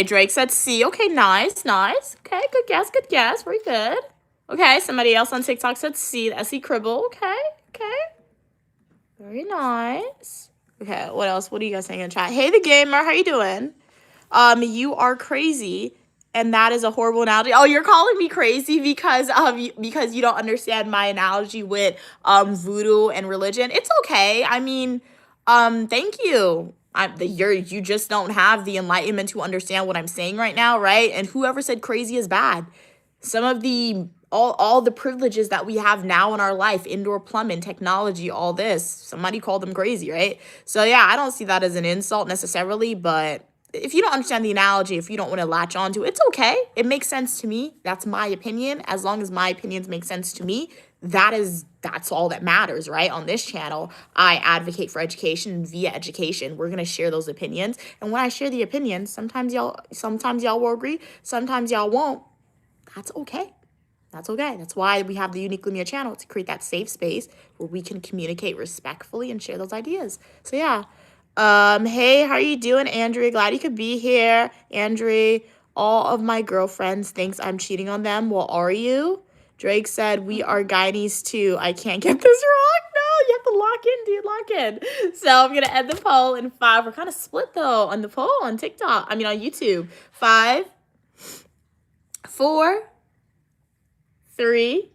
Drake said C. Okay, nice. Okay, good guess. Very good. Okay, somebody else on TikTok said C, the Essie Cribble. Okay. Very nice. Okay, what else? What are you guys saying in the chat? Hey, the gamer, how you doing? You are crazy, and that is a horrible analogy. Oh, you're calling me crazy because you don't understand my analogy with voodoo and religion. It's okay. I mean, thank you. You just don't have the enlightenment to understand what I'm saying right now, right? And whoever said crazy is bad. Some of the all the privileges that we have now in our life, indoor plumbing, technology, all this, somebody called them crazy, right? So yeah, I don't see that as an insult necessarily, but if you don't understand the analogy, if you don't want to latch onto it, it's okay. It makes sense to me. That's my opinion. As long as my opinions make sense to me, that's all that matters, right? On this channel, I advocate for education, and via education, we're gonna share those opinions. And when I share the opinions, sometimes y'all will agree, sometimes y'all won't. That's okay. That's why we have the Unique Lumia channel, to create that safe space where we can communicate respectfully and share those ideas. So yeah. Hey, how are you doing, Andrea? Glad you could be here. Andrea, all of my girlfriends thinks I'm cheating on them. Well, are you? Drake said, we are Guyanese too. I can't get this wrong. No, you have to lock in, dude. Lock in. So I'm going to end the poll in 5. We're kind of split, though, on the poll on TikTok. I mean, on YouTube. 5, 4, 3,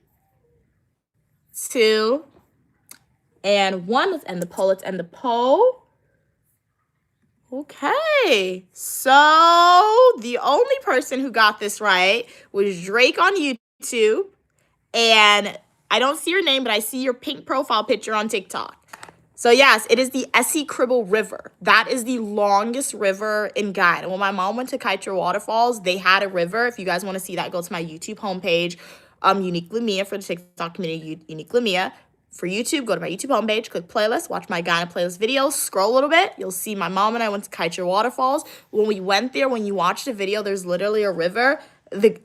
2, and 1. Let's end the poll. Okay. So the only person who got this right was Drake on YouTube. And I don't see your name, but I see your pink profile picture on TikTok. So yes, it is the Essie Cribble River. That is the longest river in Guyana. When my mom went to Kaieteur Waterfalls, they had a river. If you guys want to see that, go to my YouTube homepage, Unique Lumia. For the TikTok community, Unique Lumia. For YouTube, go to my YouTube homepage, click playlist, watch my Guyana playlist videos, scroll a little bit. You'll see my mom and I went to Kaieteur Waterfalls. When we went there, when you watch the video, there's literally a river. We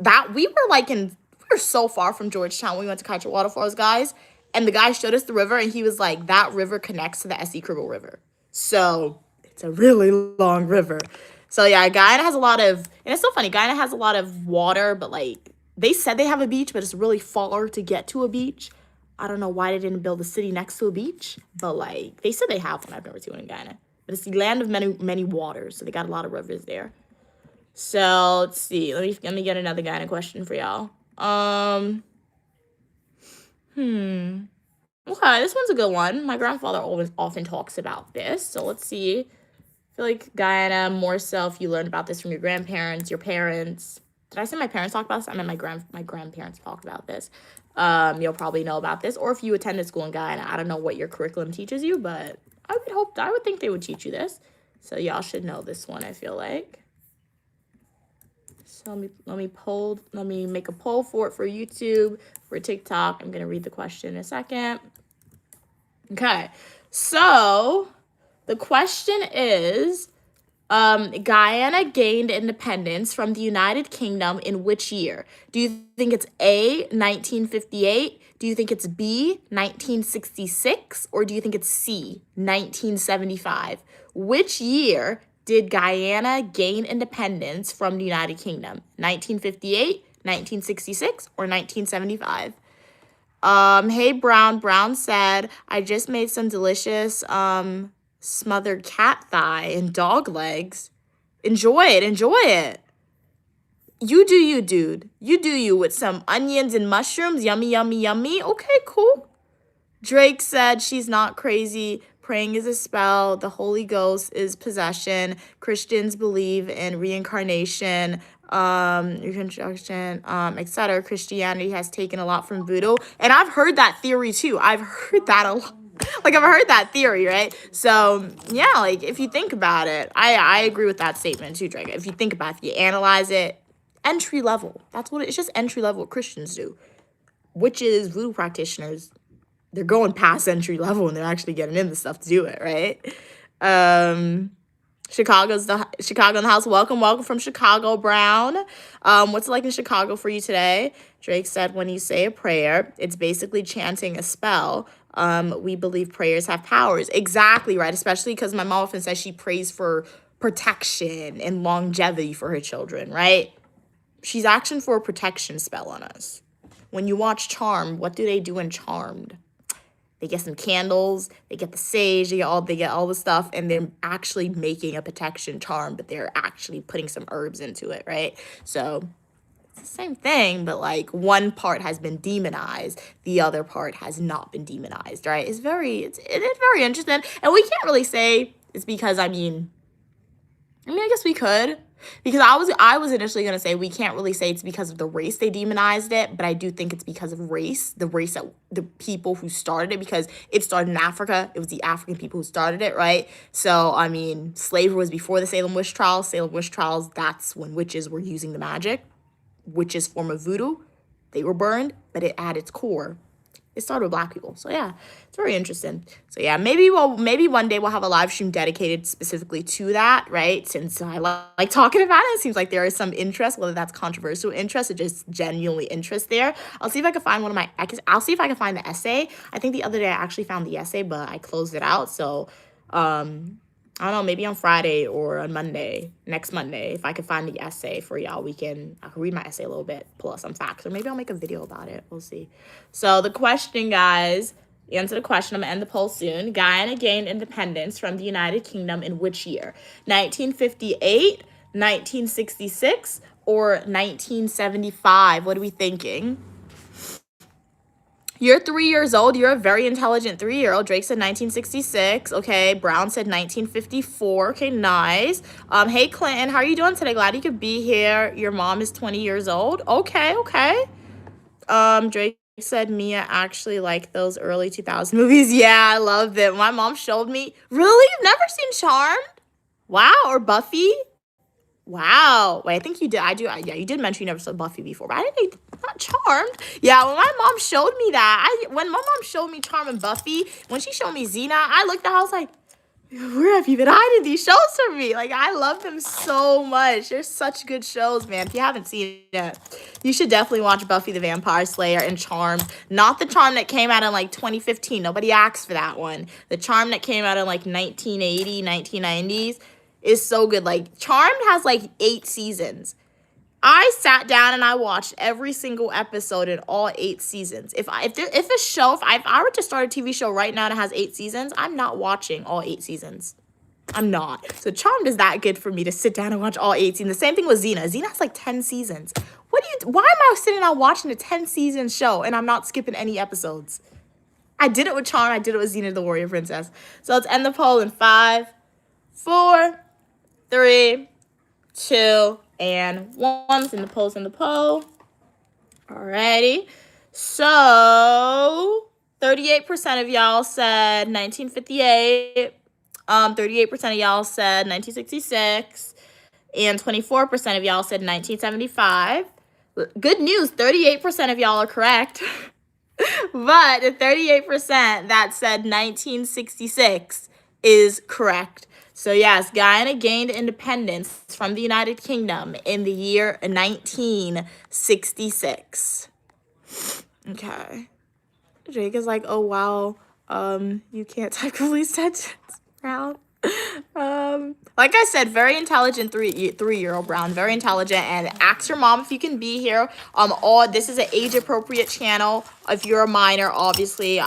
were so far from Georgetown when we went to Kaieteur Waterfalls, guys. And the guy showed us the river, and he was like, that river connects to the Essie Cribble River. So it's a really long river. So yeah, Guyana has a lot of, and it's so funny, Guyana has a lot of water, but like they said they have a beach, but it's really far to get to a beach. I don't know why they didn't build a city next to a beach, but like they said they have one. I've never seen one in Guyana, but it's the land of many waters, so they got a lot of rivers there. So let's see. Let me get another Guyana question for y'all. Okay, this one's a good one. My grandfather always often talks about this, so let's see. I feel like Guyana, more so if you learned about this from your grandparents, your parents. Did I say my parents talked about this? I mean, my grandparents talked about this. You'll probably know about this. Or if you attended school in Guyana, I don't know what your curriculum teaches you, but I would think they would teach you this. So y'all should know this one, I feel like. So let me make a poll for it for YouTube, for TikTok. I'm gonna read the question in a second. Okay, so the question is, Guyana gained independence from the United Kingdom in which year? Do you think it's A, 1958? Do you think it's B, 1966? Or do you think it's C, 1975? Which year did Guyana gain independence from the United Kingdom? 1958, 1966, or 1975? Hey, Brown said, I just made some delicious, smothered cat thigh and dog legs. Enjoy it. You do you, dude. You do you with some onions and mushrooms. Yummy. Okay, cool. Drake said she's not crazy. Praying is a spell. The Holy Ghost is possession. Christians believe in reincarnation, reconstruction, etc. Christianity has taken a lot from voodoo. And I've heard that theory too. I've heard that a lot. Like, I've heard that theory, right? So, yeah, like, if you think about it, I agree with that statement too, Drake. If you think about it, if you analyze it, entry level. That's what it's just entry level what Christians do. Witches, voodoo practitioners, they're going past entry level and they're actually getting into stuff to do it, right? Chicago in the house. Welcome from Chicago, Brown. What's it like in Chicago for you today? Drake said, when you say a prayer, it's basically chanting a spell. We believe prayers have powers. Exactly, right? Especially because my mom often says she prays for protection and longevity for her children, right? She's asking for a protection spell on us. When you watch Charmed, what do they do in Charmed? They get some candles, they get the sage, they get all the stuff, and they're actually making a protection charm, but they're actually putting some herbs into it, right? So it's the same thing, but like one part has been demonized, the other part has not been demonized, right? It is very interesting. And we can't really say it's because, I guess we could. Because I was initially going to say we can't really say it's because of the race they demonized it, but I do think it's because of race, the people who started it, because it started in Africa. It was the African people who started it, right? So, slavery was before the Salem witch trials. Salem witch trials, that's when witches were using the magic. Witches' form of voodoo. They were burned, but it at its core, it started with Black people. So yeah, it's very interesting. So yeah, maybe one day we'll have a live stream dedicated specifically to that, right? Since I like talking about it, it seems like there is some interest, whether that's controversial interest or just genuinely interest there. I'll see if I can find I'll see if I can find the essay. I think the other day I actually found the essay, but I closed it out. So, I don't know, maybe on Friday or on next Monday, if I could find the essay for y'all, I can read my essay a little bit, pull out some facts, or maybe I'll make a video about it. We'll see. So the question, guys, answer the question. I'm going to end the poll soon. Guyana gained independence from the United Kingdom in which year? 1958, 1966, or 1975? What are we thinking? You're 3 years old. You're a very intelligent 3-year-old. Drake said 1966. Okay. Brown said 1954. Okay, nice. Hey, Clinton, how are you doing today? Glad you could be here. Your mom is 20 years old. Okay. Drake said Mia actually liked those early 2000 movies. Yeah, I love them. My mom showed me. Really? You've never seen Charmed? Wow. Or Buffy? Wow. Wait, I think you did. Yeah, you did mention you never saw Buffy before, but I didn't not Charmed. Yeah, when my mom showed me that, when my mom showed me Charmed and Buffy, when she showed me Xena, I looked at her, I was like, where have you been hiding these shows from me? Like, I love them so much. They're such good shows, man. If you haven't seen it, you should definitely watch Buffy the Vampire Slayer and Charmed. Not the Charmed that came out in, 2015. Nobody asked for that one. The Charmed that came out in, 1980, 1990s is so good. Charmed has, 8 seasons. I sat down and I watched every single episode in all 8 seasons. If I were to start a TV show right now that has 8 seasons, I'm not watching all 8 seasons. I'm not. So Charmed is that good for me to sit down and watch all 8 seasons. The same thing with Xena. Xena has like 10 seasons. Why am I sitting down watching a 10-season show and I'm not skipping any episodes? I did it with Charmed. I did it with Xena the Warrior Princess. So let's end the poll in 5, 4, 3, 2, and 1. Let's end the polls in the poll. Alrighty. So 38% of y'all said 1958. 38% of y'all said 1966. And 24% of y'all said 1975. Good news, 38% of y'all are correct. But the 38% that said 1966 is correct. So yes, Guyana gained independence from the United Kingdom in the year 1966. Okay. Jake is like, oh wow, you can't type complete sentence, Brown. Like I said, very intelligent three-year-old Brown, very intelligent. And ask your mom if you can be here. This is an age-appropriate channel. If you're a minor, obviously,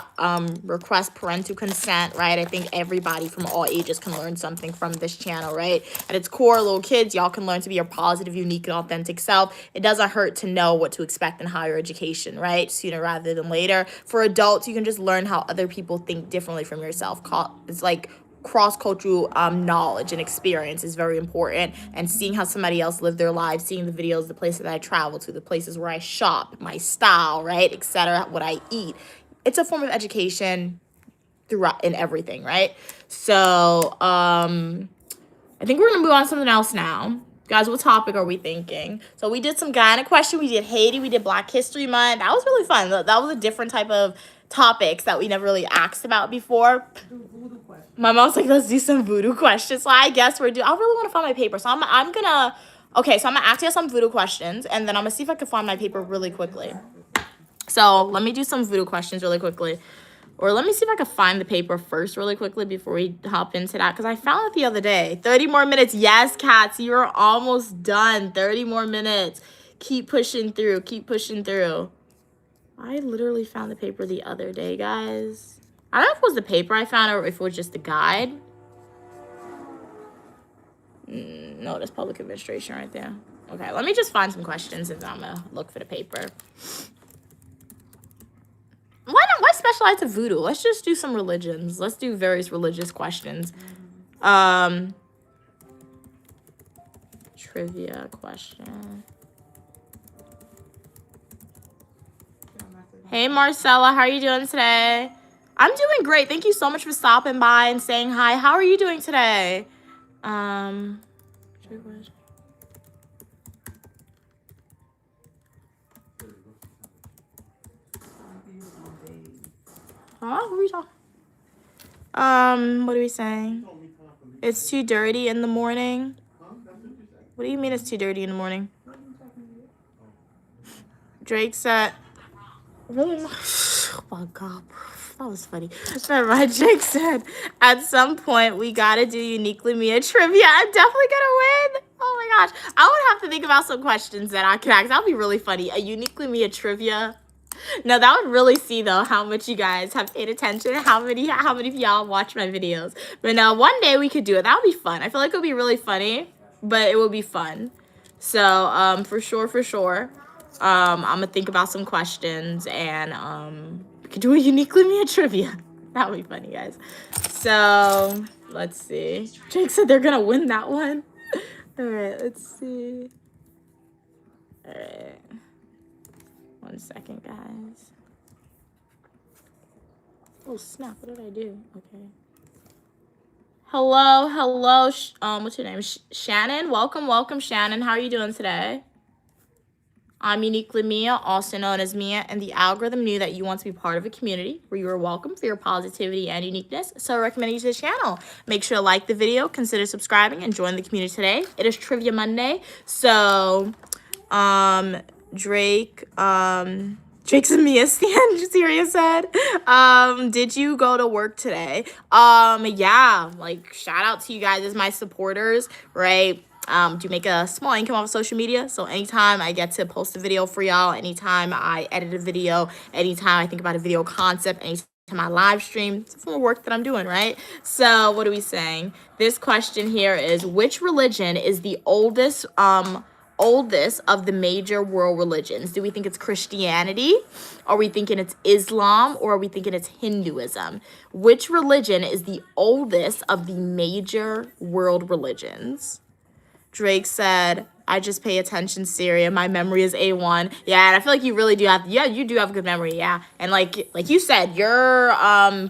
request parental consent, right? I think everybody from all ages can learn something from this channel, right? At its core, little kids, y'all can learn to be your positive, unique, and authentic self. It doesn't hurt to know what to expect in higher education, right? Sooner rather than later. For adults, you can just learn how other people think differently from yourself. It's like cross-cultural knowledge and experience is very important, and seeing how somebody else lived their lives, seeing the videos, the places that I travel to, the places where I shop, my style, right, etc., what I eat. It's a form of education throughout in everything, right? So I think we're gonna move on to something else now. Guys, what topic are we thinking? So we did some Guyana question, we did Haiti, we did Black History Month. That was really fun. That was a different type of topics that we never really asked about before. My mom's like, let's do some voodoo questions. So I guess I really want to find my paper. So I'm gonna ask you some voodoo questions, and then I'm gonna see if I can find my paper really quickly. So let me do some voodoo questions really quickly. Or let me see if I can find the paper first really quickly before we hop into that, because I found it the other day. 30 more minutes. Yes, Cats, you're almost done. 30 more minutes. Keep pushing through. Keep pushing through. I literally found the paper the other day, guys. I don't know if it was the paper I found or if it was just the guide. No, that's public administration right there. Okay, let me just find some questions and I'm gonna look for the paper. Why specialize in voodoo? Let's just do some religions. Let's do various religious questions. Trivia question. Hey, Marcella, how are you doing today? I'm doing great. Thank you so much for stopping by and saying hi. How are you doing today? Huh? What are we talking? What are we saying? It's too dirty in the morning. What do you mean it's too dirty in the morning? Drake said, really? Oh my God. That was funny. Never mind. Jake said, at some point, we gotta do Uniquely Mia trivia. I'm definitely gonna win. Oh my gosh. I would have to think about some questions that I could ask. That would be really funny. A Uniquely Mia trivia. No, that would really see, though, how much you guys have paid attention, how many of y'all watch my videos. But no, one day we could do it. That would be fun. I feel like it would be really funny, but it would be fun. So, for sure. I'm gonna think about some questions and, we could do a Uniquely Mia trivia. That would be funny, guys. So, let's see. Jake said they're gonna win that one. All right, let's see. All right. 1 second, guys. Oh, snap. What did I do? Okay. Hello. What's your name? Shannon. Welcome, Shannon. How are you doing today? I'm Uniquely Mia, also known as Mia, and the algorithm knew that you want to be part of a community where you are welcome for your positivity and uniqueness, so I recommend you to the channel. Make sure to like the video, consider subscribing, and join the community today. It is Trivia Monday, so, Drake's and Mia stand, Syria said. Did you go to work today? Yeah, like, shout out to you guys as my supporters, right? do make a small income off of social media. So anytime I get to post a video for y'all, anytime I edit a video, anytime I think about a video concept, anytime I live stream, it's a form of work that I'm doing, right? So what are we saying? This question here is, which religion is the oldest of the major world religions? Do we think it's Christianity? Are we thinking it's Islam? Or are we thinking it's Hinduism? Which religion is the oldest of the major world religions? Drake said, I just pay attention, Syria. My memory is A1. Yeah, and I feel like you really do have, yeah, you do have good memory, yeah. And like you said, you're,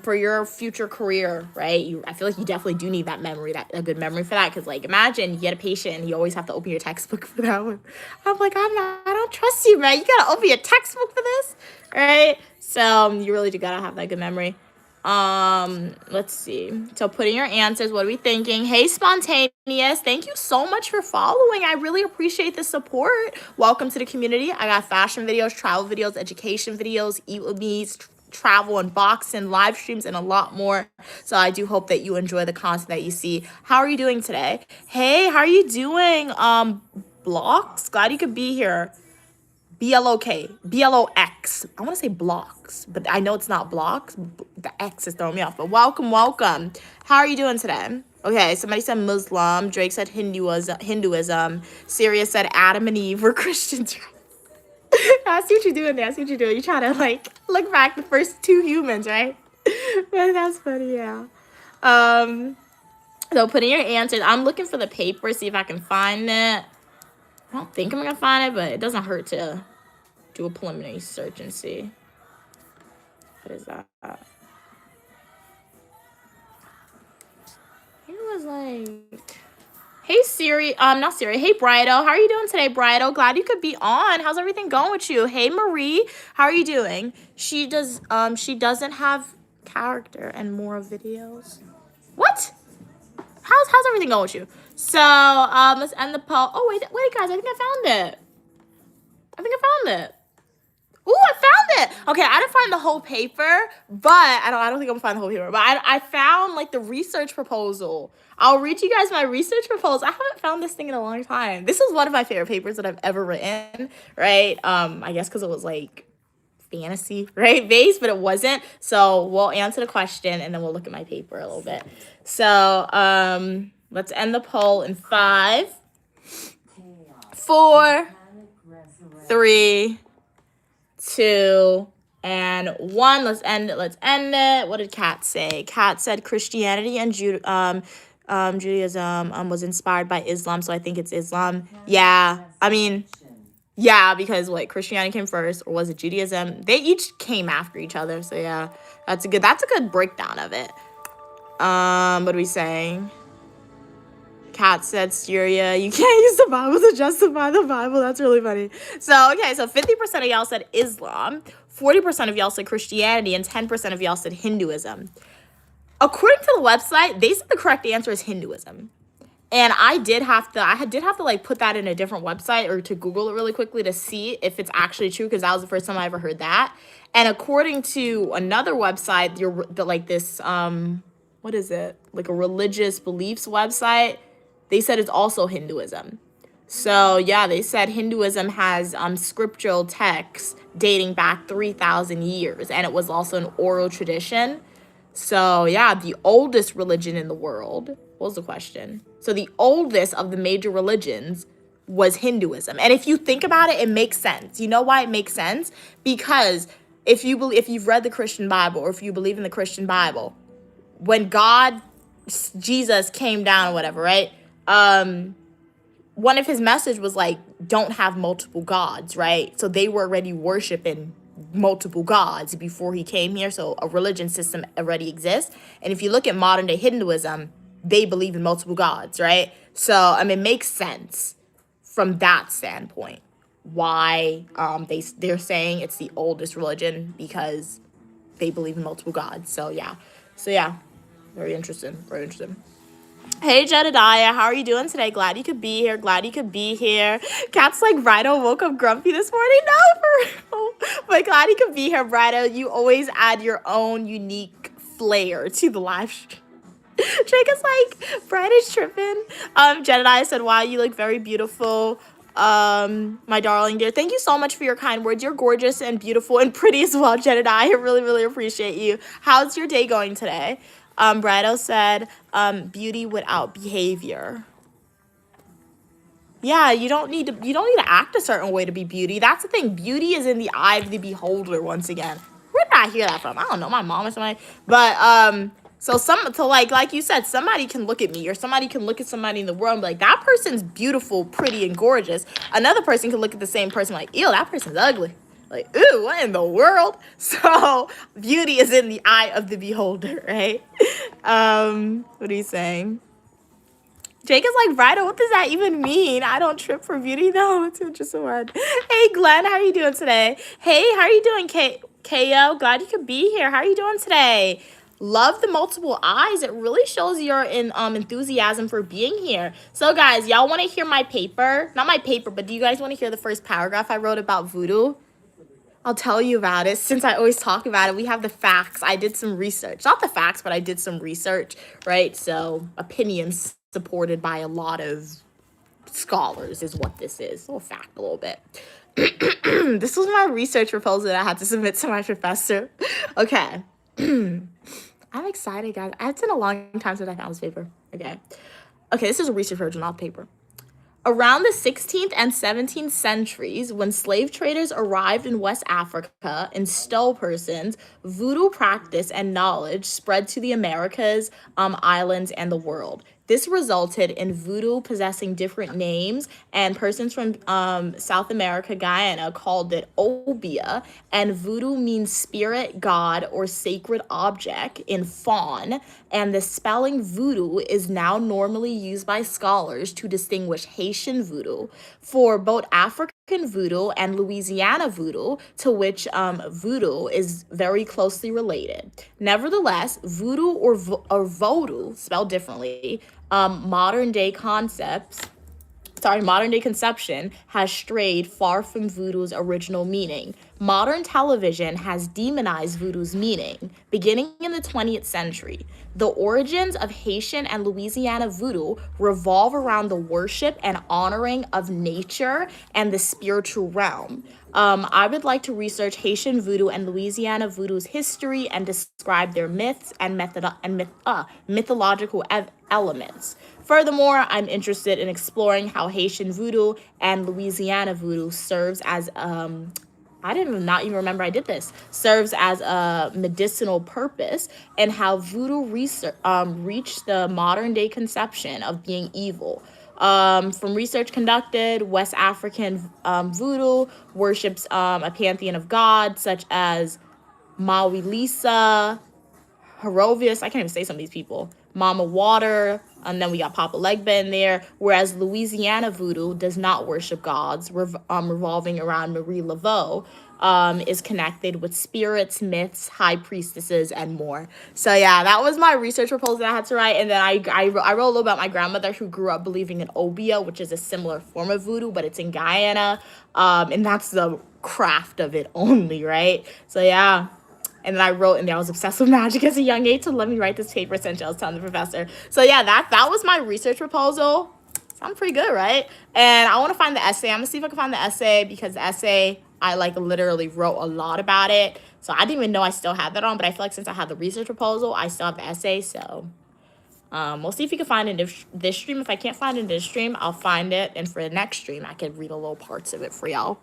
for your future career, right? I feel like you definitely do need that memory, a good memory for that. Because like, imagine you get a patient and you always have to open your textbook for that one. I'm like, I don't trust you, man. You gotta open your textbook for this, right? So you really do gotta have that good memory. Let's see. So put in your answers. What are we thinking? Hey, Spontaneous. Thank you so much for following. I really appreciate the support. Welcome to the community. I got fashion videos, travel videos, education videos, eat with me, travel, unboxing, live streams, and a lot more. So I do hope that you enjoy the content that you see. How are you doing today? Hey, how are you doing? Blocks? Glad you could be here. BLOK, BLOX. I want to say blocks, but I know it's not blocks. The X is throwing me off. But welcome. How are you doing today? Okay, somebody said Muslim. Drake said Hinduism. Sirius said Adam and Eve were Christians. I see what you're doing there. You're trying to like look back the first two humans, right? But that's funny, yeah. So put in your answers. I'm looking for the paper, see if I can find it. I don't think I'm gonna find it, but it doesn't hurt to do a preliminary search and see. What is that? It was like, hey Siri, not Siri. Hey Brido, how are you doing today, Brido? Glad you could be on. How's everything going with you? Hey Marie, how are you doing? She doesn't have character and more videos. What? How's everything going with you? So let's end the poll. Oh wait guys, I think I found it. Ooh, I found it. Okay, I didn't find the whole paper, but I don't think I'm gonna find the whole paper. But I found like the research proposal. I'll read you guys my research proposal. I haven't found this thing in a long time. This is one of my favorite papers that I've ever written, right? I guess because it was like fantasy, right, based, but it wasn't. So we'll answer the question and then we'll look at my paper a little bit. So let's end the poll in 5, 4, 3, 2, and 1. Let's end it. What did Kat say? Kat said Christianity and Judaism was inspired by Islam, so I think it's Islam. Yeah, I mean, yeah, because what, Christianity came first, or was it Judaism? They each came after each other, so yeah, that's a good breakdown of it. What are we saying? Kat said, Syria, you can't use the Bible to justify the Bible. That's really funny. So, okay, so 50% of y'all said Islam, 40% of y'all said Christianity, and 10% of y'all said Hinduism. According to the website, they said the correct answer is Hinduism. And I did have to like put that in a different website or to Google it really quickly to see if it's actually true, because that was the first time I ever heard that. And according to another website, like this, what is it? Like a religious beliefs website, they said it's also Hinduism. So yeah, they said Hinduism has scriptural texts dating back 3,000 years, and it was also an oral tradition. So yeah, the oldest religion in the world. What was the question? So the oldest of the major religions was Hinduism. And if you think about it, it makes sense. You know why it makes sense? Because if you've read the Christian Bible, or if you believe in the Christian Bible, when Jesus came down or whatever, right? One of his message was like, don't have multiple gods, right? So they were already worshiping multiple gods before he came here. So a religion system already exists. And if you look at modern day Hinduism, they believe in multiple gods, right? So, I mean, it makes sense from that standpoint why they're saying it's the oldest religion, because they believe in multiple gods. So yeah, very interesting. Hey Jedediah, how are you doing today? Glad you could be here. Cat's like, Brido woke up grumpy this morning. No, for real. But glad you could be here, Brido. You always add your own unique flair to the live stream. Drake is like, Brian is tripping. Jedediah said, wow, you look very beautiful. My darling dear, thank you so much for your kind words. You're gorgeous and beautiful and pretty as well, Jedediah. I really, really appreciate you. How's your day going today? Brado said, beauty without behavior. Yeah, you don't need to act a certain way to be beauty. That's the thing. Beauty is in the eye of the beholder once again. Where did I hear that from? I don't know, my mom or somebody. But so like you said, somebody can look at me or somebody can look at somebody in the world and be like, that person's beautiful, pretty, and gorgeous. Another person can look at the same person like, ew, that person's ugly. Like, ooh, what in the world? So beauty is in the eye of the beholder, right? What are you saying? Jake is like, Brido, what does that even mean? I don't trip for beauty, though. It's just a word. Hey, Glenn, how are you doing today? Hey, how are you doing, Ko? Glad you could be here. How are you doing today? Love the multiple eyes. It really shows your enthusiasm for being here. So, guys, y'all want to hear my paper? Not my paper, but do you guys want to hear the first paragraph I wrote about voodoo? I'll tell you about it. Since I always talk about it, we have the facts. I did some research. Not the facts, but I did some research, right? So opinions supported by a lot of scholars is what this is. A little fact, a little bit. This was my research proposal that I had to submit to my professor. Okay. I'm excited, guys. It's been a long time since I found this paper. Okay, this is a research version, not paper. Around the 16th and 17th centuries, when slave traders arrived in West Africa and stole persons, voodoo practice and knowledge spread to the Americas, islands, and the world. This resulted in voodoo possessing different names, and persons from South America, Guyana, called it obia, and voodoo means spirit, god, or sacred object in Fon, and the spelling voodoo is now normally used by scholars to distinguish Haitian voodoo for both African voodoo and Louisiana voodoo, to which voodoo is very closely related. Nevertheless, voodoo or vodou, spelled differently, modern day conception has strayed far from voodoo's original meaning. Modern television has demonized voodoo's meaning, beginning in the 20th century. The origins of Haitian and Louisiana voodoo revolve around the worship and honoring of nature and the spiritual realm. I would like to research Haitian voodoo and Louisiana voodoo's history and describe their myths and mythological elements. Furthermore, I'm interested in exploring how Haitian voodoo and Louisiana voodoo serves as I didn't not even remember I did this. Serves as a medicinal purpose, and how voodoo reached the modern day conception of being evil. From research conducted, West African voodoo worships a pantheon of gods such as Maui Lisa, Herovius, I can't even say some of these people, Mama Water, and then we got Papa Legba in there, whereas Louisiana voodoo does not worship gods, revolving around Marie Laveau, is connected with spirits, myths, high priestesses, and more. So yeah, that was my research proposal that I had to write, and then I wrote a little about my grandmother who grew up believing in obia, which is a similar form of voodoo, but it's in Guyana, and that's the craft of it only, right? So yeah. And then I wrote in there, I was obsessed with magic as a young age, so let me write this paper, essentially. I was telling the professor. So yeah, that was my research proposal. Sounds pretty good, right? And I want to find the essay. I'm going to see if I can find the essay, because the essay, I literally wrote a lot about it. So I didn't even know I still had that on, but I feel like since I had the research proposal, I still have the essay. So we'll see if you can find it in this stream. If I can't find it in this stream, I'll find it. And for the next stream, I can read a little parts of it for y'all.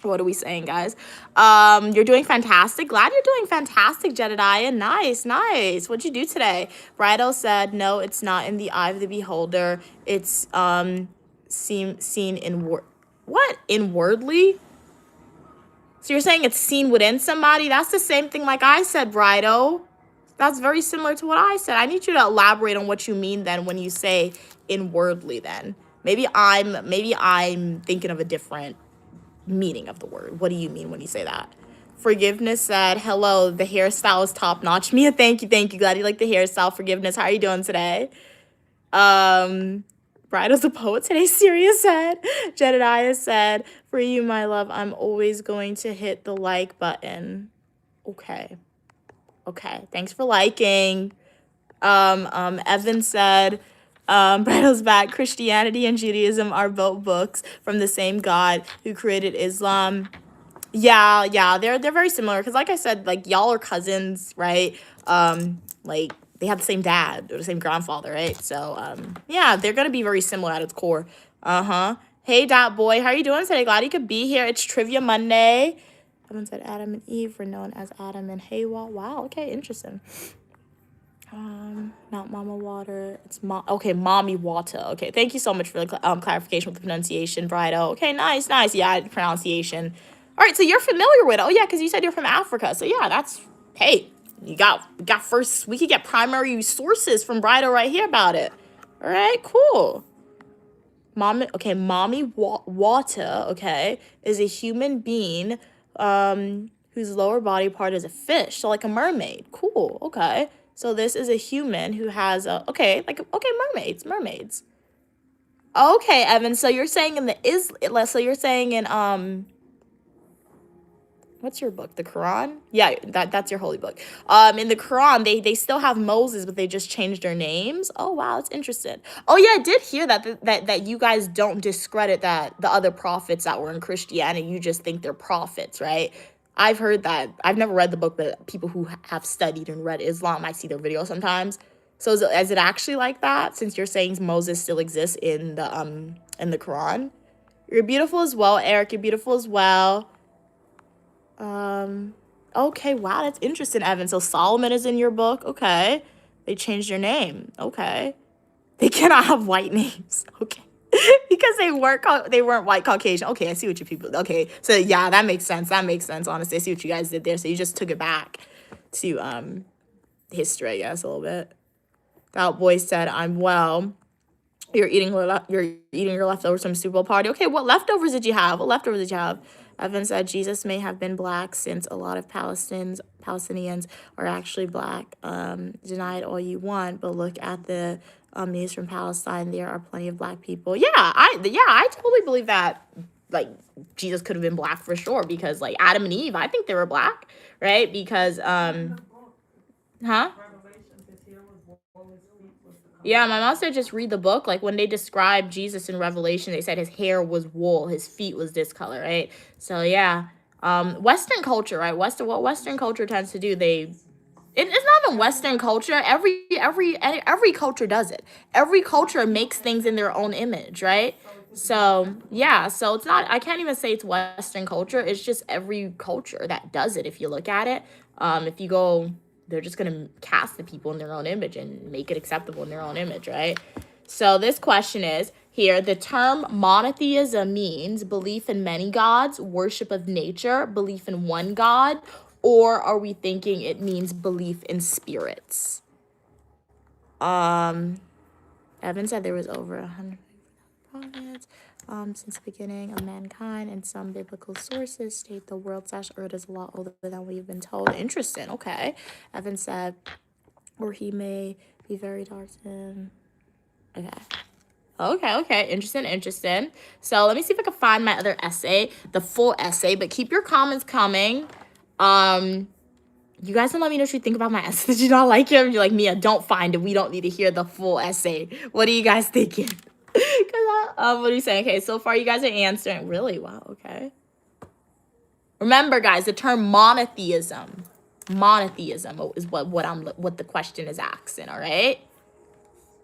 What are we saying, guys? You're doing fantastic. Glad you're doing fantastic, Jedediah. Nice. What'd you do today? Bridal said, no, it's not in the eye of the beholder. It's seen inwardly? So you're saying it's seen within somebody? That's the same thing like I said, Bridal. That's very similar to what I said. I need you to elaborate on what you mean then when you say inwardly then. Maybe I'm thinking of a different meaning of the word. What do you mean when you say that? Forgiveness said, hello, the hairstyle is top notch. Mia, thank you. Glad you like the hairstyle. Forgiveness, how are you doing today? Bridal's a poet today. Sirius said. Jedediah said, for you, my love, I'm always going to hit the like button. Okay. Thanks for liking. Evan said, Bridal's back. Christianity and Judaism are both books from the same God who created Islam. Yeah, they're very similar because, like I said, like y'all are cousins, right? Like they have the same dad or the same grandfather, right? So, yeah, they're gonna be very similar at its core. Hey, Dot Boy, how are you doing today? Glad you could be here. It's Trivia Monday. Someone said Adam and Eve were known as Adam and Hawa. Wow, okay, interesting. Not Mama Water. It's okay, Mommy Water. Okay, thank you so much for the clarification with the pronunciation, Brido. Okay, nice. Yeah, pronunciation. All right, so you're familiar with it. Oh yeah, because you said you're from Africa. So yeah, that's hey, we got first. We could get primary sources from Brido right here about it. All right, cool. Mommy Water. Okay, is a human being, whose lower body part is a fish, so like a mermaid. Cool. Okay. So this is a human who has mermaids. Okay, Evan. So you're saying what's your book? The Quran? Yeah, that's your holy book. In the Quran, they still have Moses, but they just changed their names. Oh wow, that's interesting. Oh yeah, I did hear that you guys don't discredit that the other prophets that were in Christianity. You just think they're prophets, right? I've heard that. I've never read the book, but people who have studied and read Islam, I see their videos sometimes. So is it actually like that? Since you're saying Moses still exists in the Quran, you're beautiful as well, Eric. You're beautiful as well. Okay, wow, that's interesting, Evan. So Solomon is in your book. Okay, they changed your name. Okay, they cannot have white names. Okay. Because they weren't white Caucasian. Okay, I see what you people. Okay, so yeah, that makes sense. Honestly, I see what you guys did there. So you just took it back to history, I guess, a little bit. That boy said, "I'm well." You're eating your leftovers from Super Bowl party. Okay, what leftovers did you have? Evan said Jesus may have been black since a lot of Palestinians are actually black. Deny it all you want, but look at the news from Palestine. There are plenty of black people. Yeah, I totally believe that. Like Jesus could have been black for sure because like Adam and Eve, I think they were black, right? Because Yeah, my mom said just read the book. Like when they described Jesus in Revelation, they said his hair was wool, his feet was this color, right? So yeah, Western culture, right? What Western culture tends to do, it's not even Western culture. Every culture does it. Every culture makes things in their own image, right? So yeah, so it's not. I can't even say it's Western culture. It's just every culture that does it. If you look at it, if you go, they're just gonna cast the people in their own image and make it acceptable in their own image, right? So this question is here: the term monotheism means belief in many gods, worship of nature, belief in one God, or are we thinking it means belief in spirits? Evan said there was over 100 prophets since the beginning of mankind, and some biblical sources state the world/earth is a lot older than we've been told. Interesting. Okay. Evan said, or he may be very dark and Okay. Interesting. So let me see if I can find my other essay, the full essay, but keep your comments coming. You guys can let me know what you think about my essay. Did you not like it? You're like, Mia, don't find it. We don't need to hear the full essay. What are you guys thinking? What are you saying? Okay, so far you guys are answering. Really? Wow, okay. Remember, guys, the term monotheism is what the question is asking, all right?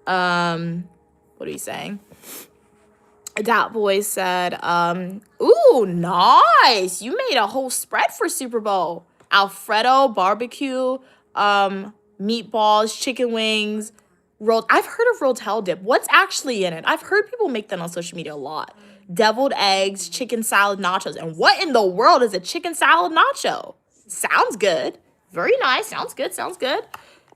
What are you saying? That boy said, ooh, nice. You made a whole spread for Super Bowl. Alfredo, barbecue, meatballs, chicken wings, I've heard of Rotel dip. What's actually in it? I've heard people make that on social media a lot. Deviled eggs, chicken salad nachos. And what in the world is a chicken salad nacho? Sounds good. Very nice. Sounds good.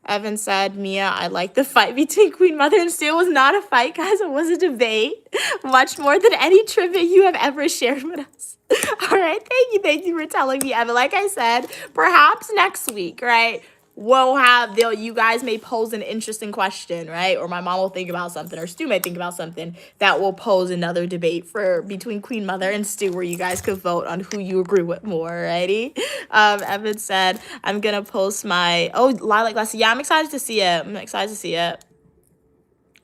Evan said, Mia, I like the fight between Queen Mother and Stu. Was not a fight, guys. It was a debate. Much more than any trivia you have ever shared with us. All right. Thank you for telling me, Evan. Like I said, perhaps next week, right? you guys may pose an interesting question, right? Or my mom will think about something, or Stu may think about something that will pose another debate between Queen Mother and Stu, where you guys could vote on who you agree with more. Righty. Evan said, I'm gonna post my lilac glass. Yeah, I'm excited to see it.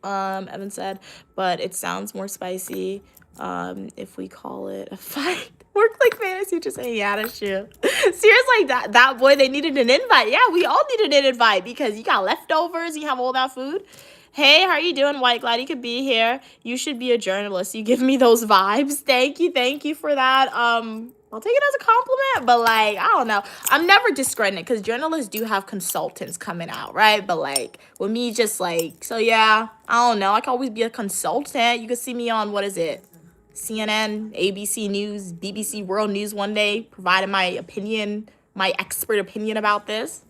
Evan said, but it sounds more spicy if we call it a fight. Work like fantasy, just saying, yeah, that's true. Seriously, that boy, they needed an invite. Yeah, we all needed an invite because you got leftovers, you have all that food. Hey, how are you doing, White? Glad you could be here. You should be a journalist. You give me those vibes. Thank you for that. I'll take it as a compliment, but like, I don't know. I'm never discrediting it because journalists do have consultants coming out, right? But like, with me, just like, so yeah, I don't know. I can always be a consultant. You can see me on, what is it? CNN, ABC News, BBC World News one day, providing my opinion, my expert opinion about this.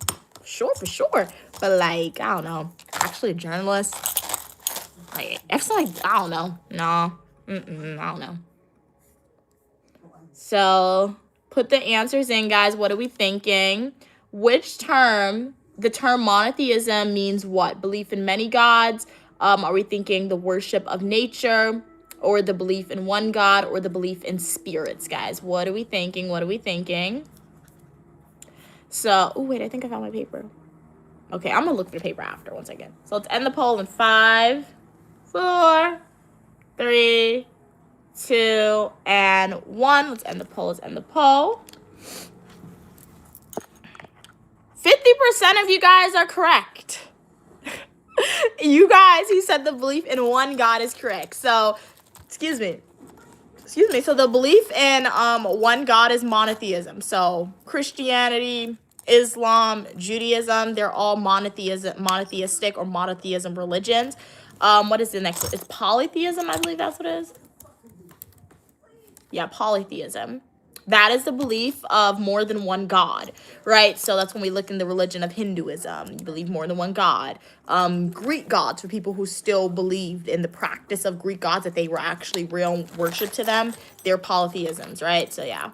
Sure, for sure. But like, I don't know. Actually, a journalist. Like, it's like, I don't know. No. I don't know. So put the answers in, guys. What are we thinking? The term monotheism means what? Belief in many gods? Are we thinking the worship of nature, or the belief in one God, or the belief in spirits, guys? What are we thinking? So, oh, wait, I think I found my paper. Okay, I'm going to look for the paper after. 1 second. So let's end the poll in 5, 4, 3, 2, and 1. Let's end the poll. 50% of you guys are correct. You guys who said the belief in one God is correct. So, excuse me. So the belief in one God is monotheism. So Christianity, Islam, Judaism, they're all monotheistic or monotheism religions. What is the next one? It's polytheism, I believe that's what it is. Yeah, polytheism. That is the belief of more than one God, right? So that's when we look in the religion of Hinduism. You believe more than one God. Greek gods, for people who still believed in the practice of Greek gods, that they were actually real worship to them. They're polytheisms, right? So yeah.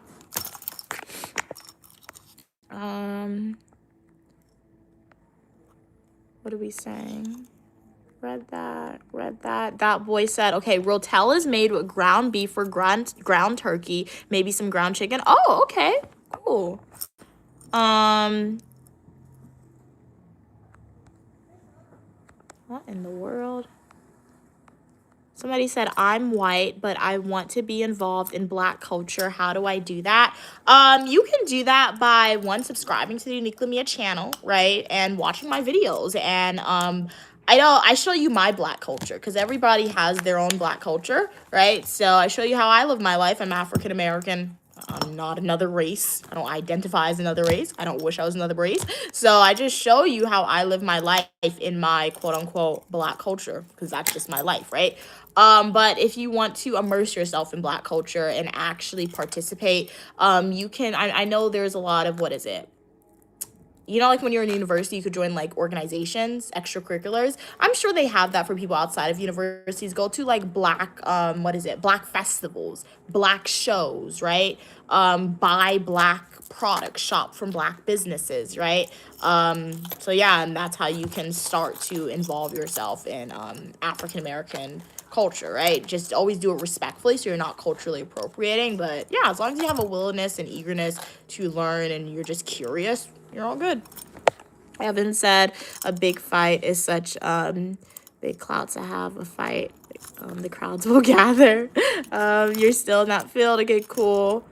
What are we saying? Read that. That boy said, okay, Rotel is made with ground beef or ground turkey, maybe some ground chicken. Oh, okay, cool. What in the world? Somebody said, I'm white, but I want to be involved in Black culture. How do I do that? You can do that by, subscribing to the Uniquely Mia channel, right? And watching my videos. And I show you my Black culture, because everybody has their own Black culture, right? So I show you how I live my life. I'm African American. I'm not another race. I don't identify as another race. I don't wish I was another race. So I just show you how I live my life in my quote-unquote Black culture, because that's just my life, right? But if you want to immerse yourself in Black culture and actually participate, you can. I know there's a lot of, what is it? You know, like when you're in university, you could join like organizations, extracurriculars. I'm sure they have that for people outside of universities. Go to like Black festivals, Black shows, right? Buy Black products, shop from Black businesses, right? So yeah, and that's how you can start to involve yourself in African American culture, right? Just always do it respectfully so you're not culturally appropriating. But yeah, as long as you have a willingness and eagerness to learn and you're just curious, you're all good. Evan said a big fight is such big clout to have a fight. The crowds will gather. You're still in that field. Okay, cool.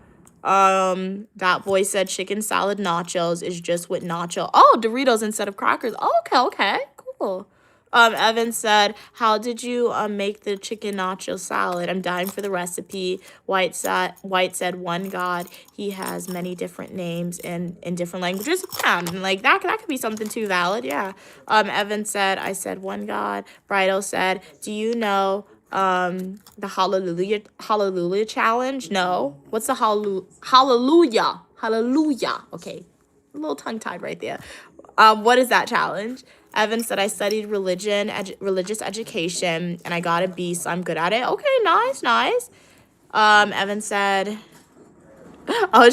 That boy said chicken salad nachos is just with nacho. Oh, Doritos instead of crackers. Oh, okay, cool. Evan said, how did you make the chicken nacho salad? I'm dying for the recipe. White said, one God. He has many different names in different languages. Yeah, like that could be something too valid. Yeah. Evan said, I said one God. Bridal said, do you know the Hallelujah challenge? No. What's the Hallelujah? Okay. A little tongue-tied right there. What is that challenge? Evan said, I studied religious education, and I got a B, so I'm good at it. Okay, nice. Evan said, Oh,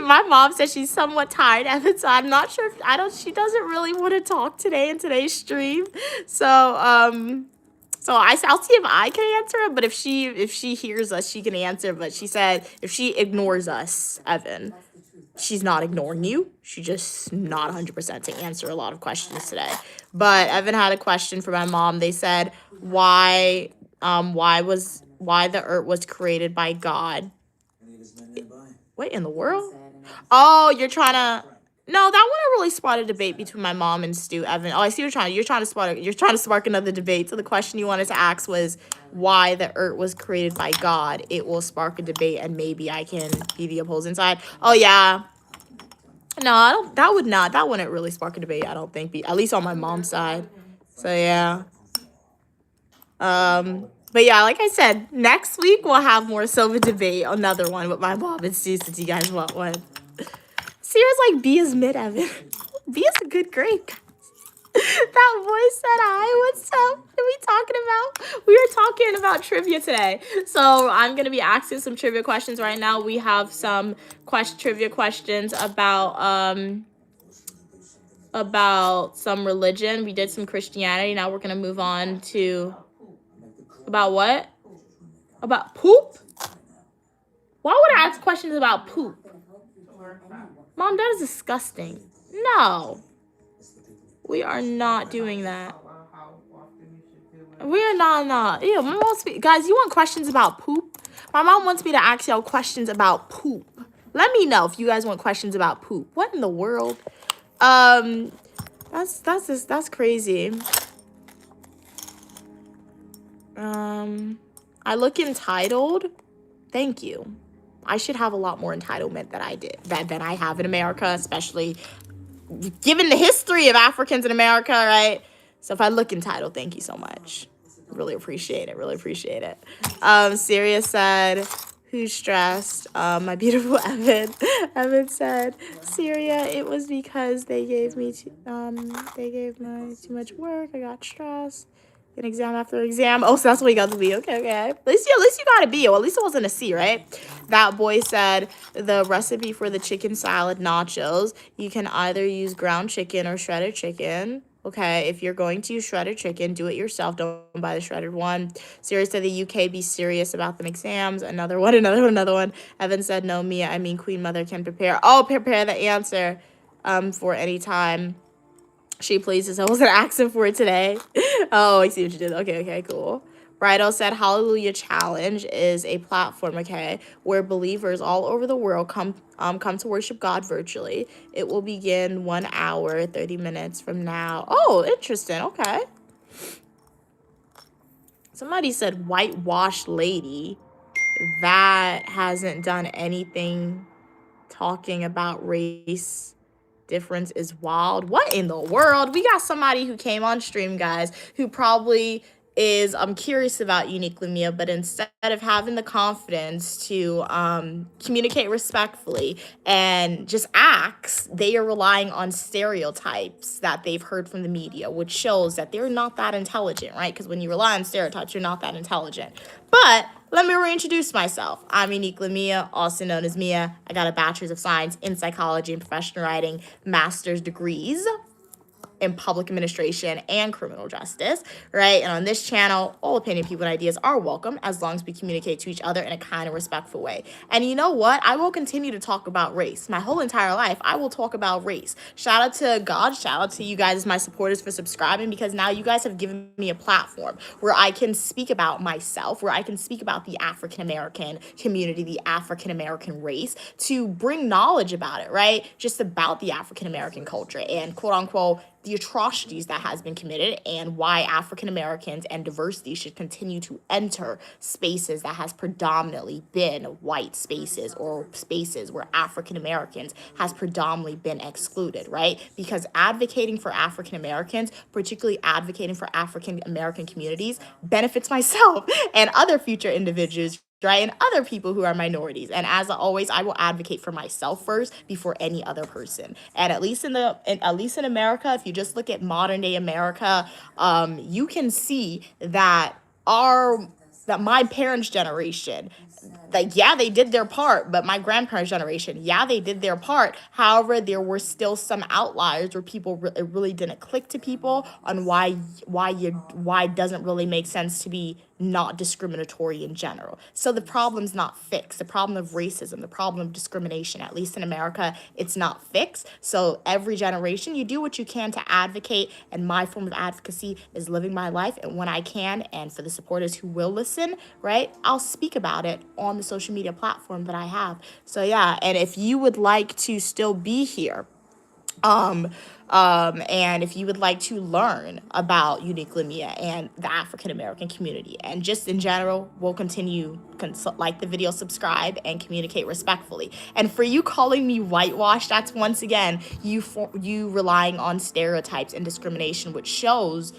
my mom said she's somewhat tired, Evan, so I'm not sure if, she doesn't really want to talk today in today's stream. So I'll see if I can answer it, but if she hears us, she can answer. But she said if she ignores us, Evan, she's not ignoring you. She's just not 100% to answer a lot of questions today. But Evan had a question for my mom. They said why the earth was created by God. What in the world? Oh, you're trying to. No, that wouldn't really spark a debate between my mom and Stu, Evan. Oh, I see you're trying to spark another debate. So the question you wanted to ask was why the earth was created by God. It will spark a debate, and maybe I can be the opposing side. Oh yeah. No, I don't. That wouldn't really spark a debate. I don't think. At least on my mom's side. So yeah. But yeah, like I said, next week we'll have more so of a debate, another one with my mom and Stu, since you guys want one. Sierra's like, B is mid, Evan. B is a good grade, guys. That boy said hi. What's up? What are we talking about? We were talking about trivia today. So I'm going to be asking some trivia questions right now. We have some trivia questions about some religion. We did some Christianity. Now we're going to move on to... About what? About poop? Why would I ask questions about poop? Mom, that is disgusting. No. We are not doing that. We are not. Yeah, my mom wants me, guys, you want questions about poop? My mom wants me to ask y'all questions about poop. Let me know if you guys want questions about poop. What in the world? That's crazy. I look entitled. Thank you. I should have a lot more entitlement than I have in America, especially given the history of Africans in America, right? So if I look entitled, thank you so much. Really appreciate it. Syria said, who's stressed? My beautiful Evan. Evan said, Syria, it was because they gave me too much work. I got stressed. An exam after exam. Oh, so that's what he got to be. Okay. At least you got a B. Well, at least it wasn't a C, right? That boy said the recipe for the chicken salad nachos, you can either use ground chicken or shredded chicken. Okay, if you're going to use shredded chicken, do it yourself. Don't buy the shredded one. Siri said the UK be serious about them exams. Another one. Evan said, no, Mia, I mean Queen Mother can prepare. Oh, prepare the answer for any time she pleases. I wasn't asking for it today. Oh, I see what you did. Okay, cool. Bridal said, Hallelujah Challenge is a platform, okay, where believers all over the world come to worship God virtually. It will begin 1 hour, 30 minutes from now. Oh, interesting. Okay. Somebody said whitewashed lady. That hasn't done anything talking about race. Difference is wild. What in the world? We got somebody who came on stream, guys, who probably is curious about Unique Lumia, but instead of having the confidence to communicate respectfully and just acts, they are relying on stereotypes that they've heard from the media, which shows that they're not that intelligent, right? Because when you rely on stereotypes, you're not that intelligent. But let me reintroduce myself. I'm Unique Lumia, also known as Mia. I got a bachelor's of science in psychology and professional writing, master's degrees in public administration and criminal justice, right? And on this channel, all opinion, people, and ideas are welcome as long as we communicate to each other in a kind and respectful way. And you know what? I will continue to talk about race. My whole entire life, I will talk about race. Shout out to God. Shout out to you guys, my supporters, for subscribing, because now you guys have given me a platform where I can speak about myself, where I can speak about the African-American community, the African-American race, to bring knowledge about it, right? Just about the African-American culture and quote-unquote the atrocities that has been committed and why African Americans and diversity should continue to enter spaces that has predominantly been white spaces or spaces where African Americans has predominantly been excluded, right? Because advocating for African Americans, particularly advocating for African American communities, benefits myself and other future individuals, right, and other people who are minorities. And as always, I will advocate for myself first before any other person. And at least in America, if you just look at modern day America, you can see that our that my parents' generation, like, yeah, they did their part, but my grandparents' generation, yeah, they did their part. However, there were still some outliers where it really didn't click to people on why it doesn't really make sense to be not discriminatory in general. So the problem's not fixed. The problem of racism, the problem of discrimination, at least in America, it's not fixed. So every generation, you do what you can to advocate, and my form of advocacy is living my life. And when I can, and for the supporters who will listen, right, I'll speak about it on the social media platform that I have. So yeah, and if you would like to still be here, and if you would like to learn about Uniquely Mia and the African American community, and just in general, we'll continue like the video, subscribe, and communicate respectfully. And for you calling me whitewashed, that's once again you relying on stereotypes and discrimination, which shows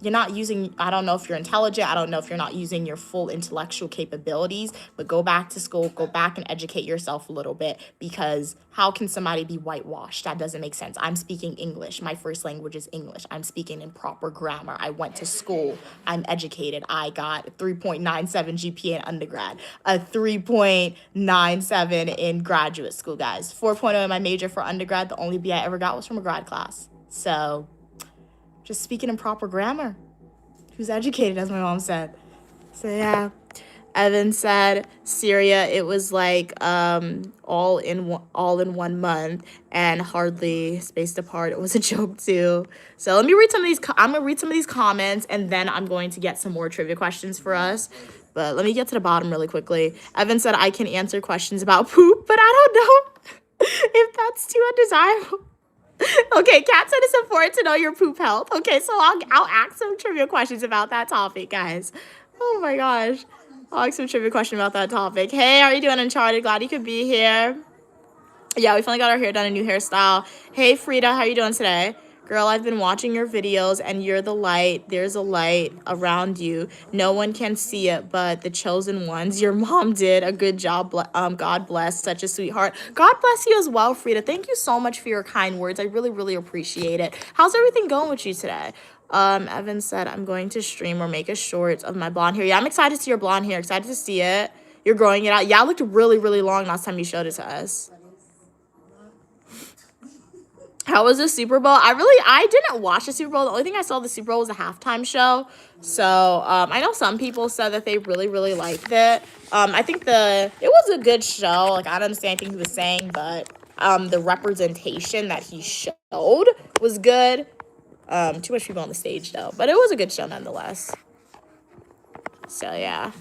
you're not using, I don't know if you're intelligent, I don't know if you're not using your full intellectual capabilities, but go back to school, go back and educate yourself a little bit, because how can somebody be whitewashed? That doesn't make sense. I'm speaking English. My first language is English. I'm speaking in proper grammar. I went to school. I'm educated. I got a 3.97 GPA in undergrad, a 3.97 in graduate school, guys. 4.0 in my major for undergrad. The only B I ever got was from a grad class. So just speaking in proper grammar. Who's educated, as my mom said. So yeah. Evan said Syria, it was like all in one month and hardly spaced apart. It was a joke too. So let me read some of these. I'm gonna read some of these comments, and then I'm going to get some more trivia questions for us. But let me get to the bottom really quickly. Evan said I can answer questions about poop, but I don't know if that's too undesirable. Okay, Kat said it's important to know your poop health. Okay, so I'll ask some trivia questions about that topic, guys. Oh my gosh. I'll ask some trivia question about that topic. Hey, how are you doing, Uncharted? Glad you could be here. Yeah, we finally got our hair done, a new hairstyle. Hey, Frida, how are you doing today? Girl, I've been watching your videos, and you're the light. There's a light around you. No one can see it but the chosen ones. Your mom did a good job. God bless. Such a sweetheart. God bless you as well, Frida. Thank you so much for your kind words. I really, really appreciate it. How's everything going with you today? Evan said, I'm going to stream or make a short of my blonde hair. Yeah, I'm excited to see your blonde hair. Excited to see it. You're growing it out. Yeah, it looked really, really long last time you showed it to us. How was the Super Bowl? I didn't watch the Super Bowl. The only thing I saw the Super Bowl was a halftime show. So I know some people said that they really, really liked it. I think it was a good show. Like, I don't understand anything he was saying, but the representation that he showed was good. Too much people on the stage though, but it was a good show nonetheless. So yeah.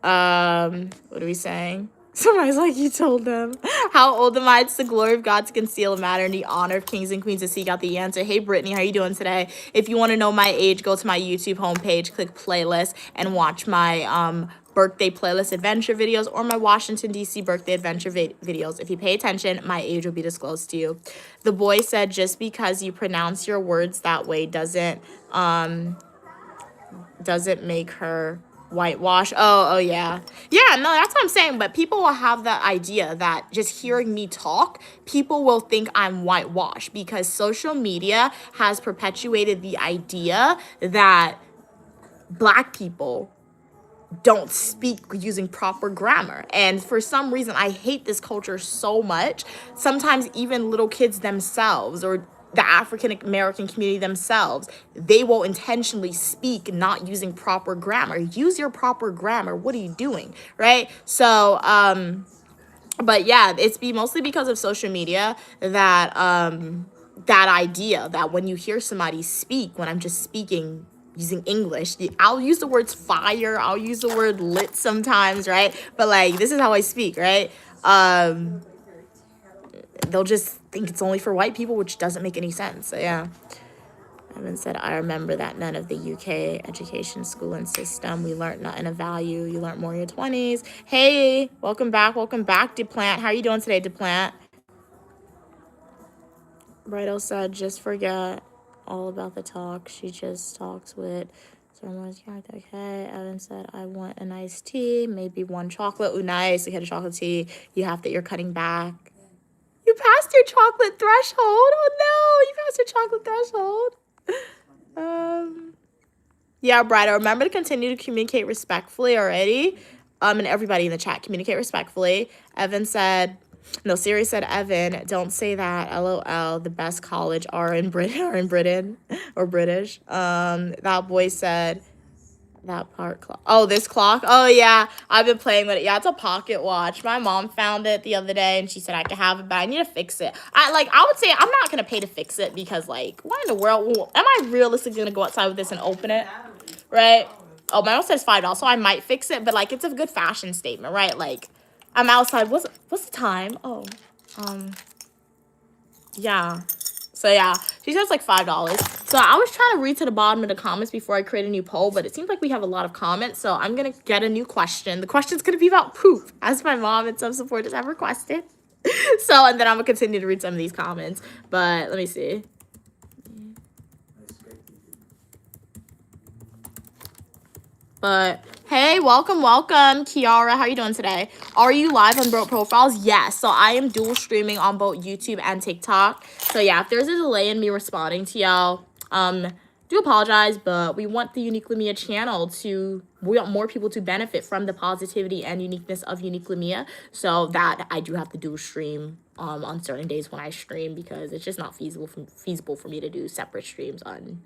What are we saying? Somebody's like, you told them. How old am I? It's the glory of God to conceal a matter and the honor of kings and queens to seek out the answer. Hey, Brittany, how you doing today? If you want to know my age, go to my YouTube homepage, click playlist, and watch my birthday playlist adventure videos or my Washington, D.C. birthday adventure videos. If you pay attention, my age will be disclosed to you. The boy said, just because you pronounce your words that way doesn't make her whitewash. Oh yeah. Yeah, no, that's what I'm saying. But people will have that idea that just hearing me talk, people will think I'm whitewashed, because social media has perpetuated the idea that Black people don't speak using proper grammar. And for some reason, I hate this culture so much. Sometimes even little kids themselves, or the African American community themselves, they will intentionally speak not using proper grammar. Use your proper grammar. What are you doing? Right? So, but yeah, it's mostly because of social media that that idea that when you hear somebody speak, when I'm just speaking using English, I'll use the words fire, I'll use the word lit sometimes, right? But like, this is how I speak, right? They'll just think it's only for white people, which doesn't make any sense. So yeah. Evan said, I remember that none of the UK education schooling system. We learned nothing of value. You learned more in your 20s. Hey, welcome back, DePlant. How are you doing today, DePlant? Bridal said, just forget all about the talk. She just talks with someone's character. Okay. Evan said, I want a nice tea, maybe one chocolate. Ooh, nice. We had a chocolate tea. You have that you're cutting back. You passed your chocolate threshold. Oh no, you passed your chocolate threshold. Yeah, Brighter, remember to continue to communicate respectfully already. And everybody in the chat, communicate respectfully. Evan said, no, Siri said, Evan, don't say that. LOL. The best college are in Britain or British. That boy said, that part clock. Oh, this clock. Oh yeah, I've been playing with it. Yeah, it's a pocket watch. My mom found it the other day, and she said I could have it, but I need to fix it. I would say I'm not gonna pay to fix it because like, why in the world am I realistically gonna go outside with this and open it, right? Oh, my mom says $5, so I might fix it, but like it's a good fashion statement, right? Like, I'm outside. What's the time? Oh, yeah. So yeah, she says like $5. So I was trying to read to the bottom of the comments before I create a new poll, but it seems like we have a lot of comments. So I'm gonna get a new question. The question's gonna be about poop, as my mom and some supporters have requested. So, and then I'm gonna continue to read some of these comments. But let me see. But hey, welcome, Kiara. How are you doing today? Are you live on both profiles? Yes. So I am dual streaming on both YouTube and TikTok. So yeah, if there's a delay in me responding to y'all, do apologize, but we want the Uniquely Mia channel we want more people to benefit from the positivity and uniqueness of Uniquely Mia. So that I do have to dual stream on certain days when I stream because it's just not feasible for me to do separate streams on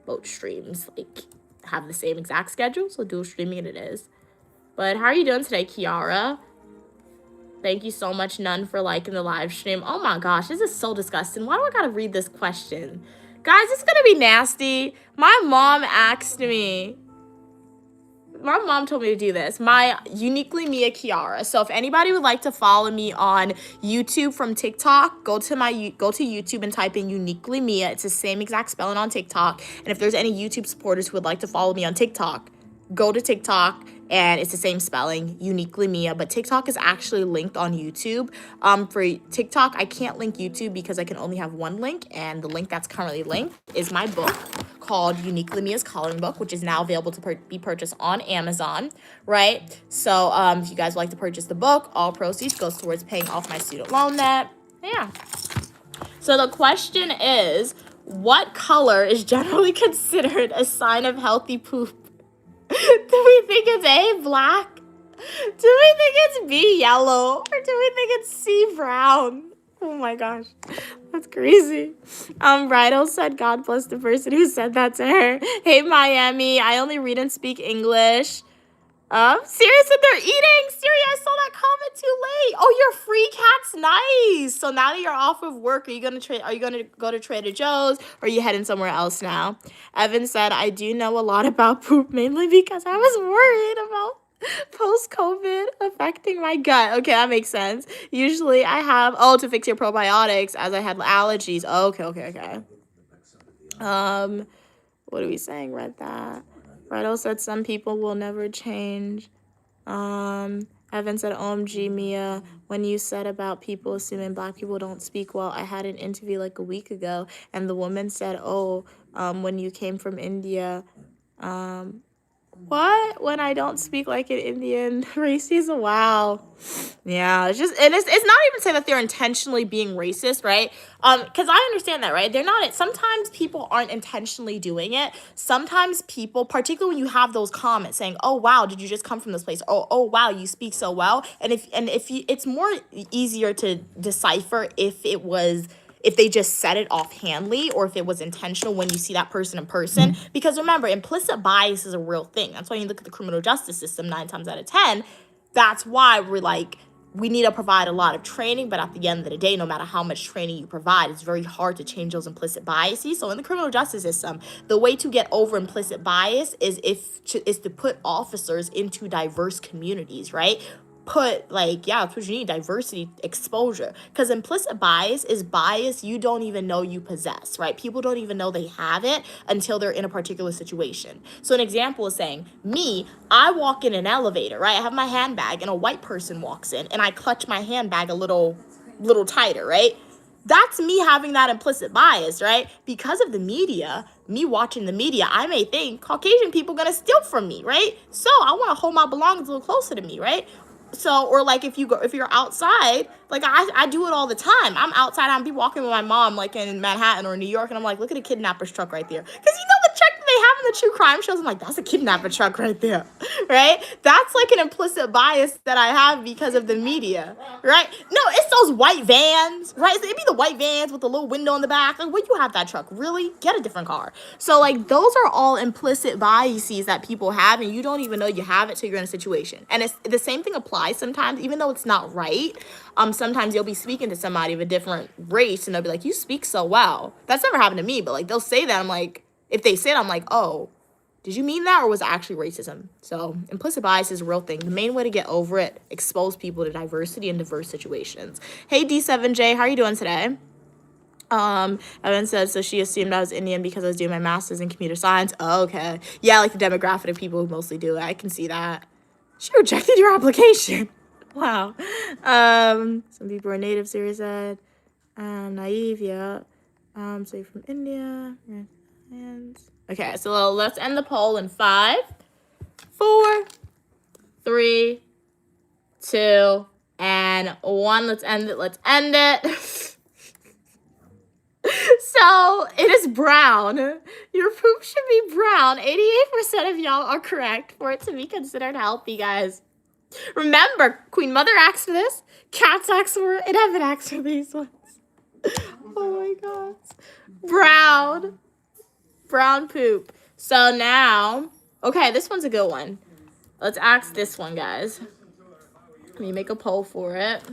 both streams. Like, have the same exact schedule, so dual streaming it is. But how are you doing today, Kiara? Thank you so much, Nun, for liking the live stream. Oh my gosh, this is so disgusting. Why do I gotta read this question? Guys, it's gonna be nasty. My mom asked me. My mom told me to do this. My Uniquely Mia Kiara. So if anybody would like to follow me on YouTube from TikTok, go to YouTube and type in Uniquely Mia. It's the same exact spelling on TikTok. And if there's any YouTube supporters who would like to follow me on TikTok, go to TikTok and it's the same spelling, Uniquely Mia, but TikTok is actually linked on YouTube. For TikTok, I can't link YouTube because I can only have one link, and the link that's currently linked is my book called Uniquely Mia's Coloring Book, which is now available to be purchased on Amazon, right? So if you guys would like to purchase the book, all proceeds goes towards paying off my student loan debt. Yeah. So the question is, what color is generally considered a sign of healthy poop? Do we think it's A, black? Do we think it's B, yellow? Or do we think it's C, brown? Oh my gosh, that's crazy. Bridal said, God bless the person who said that to her. Hey, Miami, I only read and speak English. Siri said they're eating. Siri, I saw that comment too late. Oh, your free cat's nice. So now that you're off of work, are you gonna go to Trader Joe's, or are you heading somewhere else now? Evan said, I do know a lot about poop, mainly because I was worried about post-COVID affecting my gut. Okay, that makes sense. Usually I have, to fix your probiotics as I had allergies. Okay. What are we saying? Read that. Riddle said some people will never change. Evan said, OMG, Mia, when you said about people assuming black people don't speak well, I had an interview like a week ago, and the woman said, when you came from India, what? When I don't speak like an Indian racism? Wow. Yeah, it's not even saying that they're intentionally being racist, right? Because I understand that, right? They're not. Sometimes people aren't intentionally doing it. Sometimes people, particularly when you have those comments saying, "Oh wow, did you just come from this place?" Oh wow, you speak so well. And it's more easier to decipher if they just said it offhandedly or if it was intentional when you see that person in person. Because remember, implicit bias is a real thing. That's why you look at the criminal justice system 9 times out of 10. That's why we're like, we need to provide a lot of training, but at the end of the day, no matter how much training you provide, it's very hard to change those implicit biases. So in the criminal justice system, the way to get over implicit bias is to put officers into diverse communities, right? That's what you need, diversity, exposure. Because implicit bias is bias you don't even know you possess, right? People don't even know they have it until they're in a particular situation. So an example is saying, I walk in an elevator, right? I have my handbag and a white person walks in and I clutch my handbag a little tighter, right? That's me having that implicit bias, right? Because of the media, me watching the media, I may think Caucasian people gonna steal from me, right? So I want to hold my belongings a little closer to me, right? So, or like if you're outside, like I do it all the time. I'm outside, I'll be walking with my mom like in Manhattan or New York, and I'm like, look at the kidnapper's truck right there. Because you know the truck that they have the true crime shows, I'm like, that's a kidnapper truck right there, right? That's like an implicit bias that I have because of the media, right? No, it's those white vans, right? It'd be the white vans with the little window in the back. Like, where you have that truck? Really? Get a different car. So, like, those are all implicit biases that people have, and you don't even know you have it till you're in a situation. And it's the same thing applies sometimes, even though it's not right. Sometimes you'll be speaking to somebody of a different race, and they'll be like, "You speak so well." That's never happened to me, but like they'll say that. I'm like, if they say it, I'm like, "Oh, did you mean that, or was it actually racism?" So implicit bias is a real thing. The main way to get over it, expose people to diversity in diverse situations. Hey D7J, how are you doing today? Evan said, so she assumed I was Indian because I was doing my master's in computer science. Oh, okay. Yeah, like the demographic of people who mostly do it. I can see that. She rejected your application. Wow. Some people are native, Siri said. Naive, yeah. So you're from India. Okay, so let's end the poll in 5, 4, 3, 2, and 1. Let's end it. So it is brown. Your poop should be brown. 88% of y'all are correct for it to be considered healthy, guys. Remember, Queen Mother asked for this, Cats asked for it, and Evan asked for these ones. Oh my god. Brown poop. So now, okay, this one's a good one. Let's ask this one, guys. Let me make a poll for it.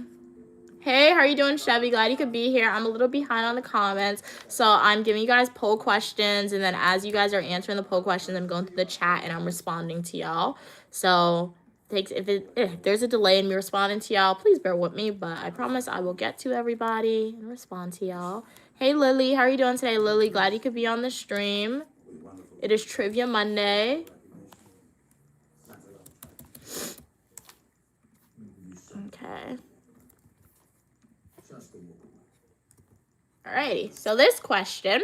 Hey, how are you doing, Chevy? Glad you could be here. I'm a little behind on the comments, so I'm giving you guys poll questions, and then as you guys are answering the poll questions, I'm going through the chat and I'm responding to y'all. So if there's a delay in me responding to y'all, please bear with me, but I promise I will get to everybody and respond to y'all. Hey, Lily, how are you doing today, Lily? Glad you could be on the stream. It is Trivia Monday. Okay. Alrighty, so this question,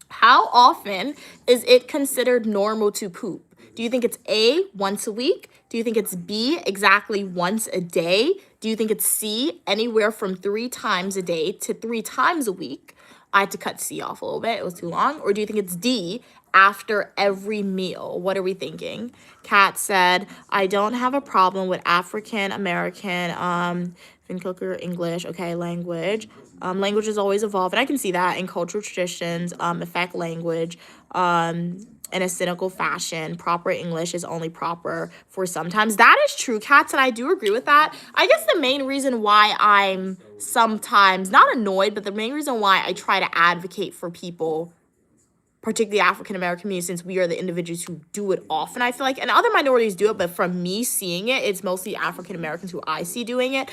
how often is it considered normal to poop? Do you think it's A, once a week? Do you think it's B, exactly once a day? Do you think it's C, anywhere from 3 times a day to 3 times a week? I had to cut C off a little bit, it was too long. Or do you think it's D, after every meal? What are we thinking? Kat said, I don't have a problem with African American, Finkelker English, okay, language. Language is always evolving. I can see that in cultural traditions, affect language, in a cynical fashion. Proper English is only proper for sometimes. That is true, Cats, and I do agree with that. I guess the main reason why I'm sometimes not annoyed, but the main reason why I try to advocate for people, particularly African American community, since we are the individuals who do it often, I feel like, and other minorities do it, but from me seeing it, it's mostly African Americans who I see doing it,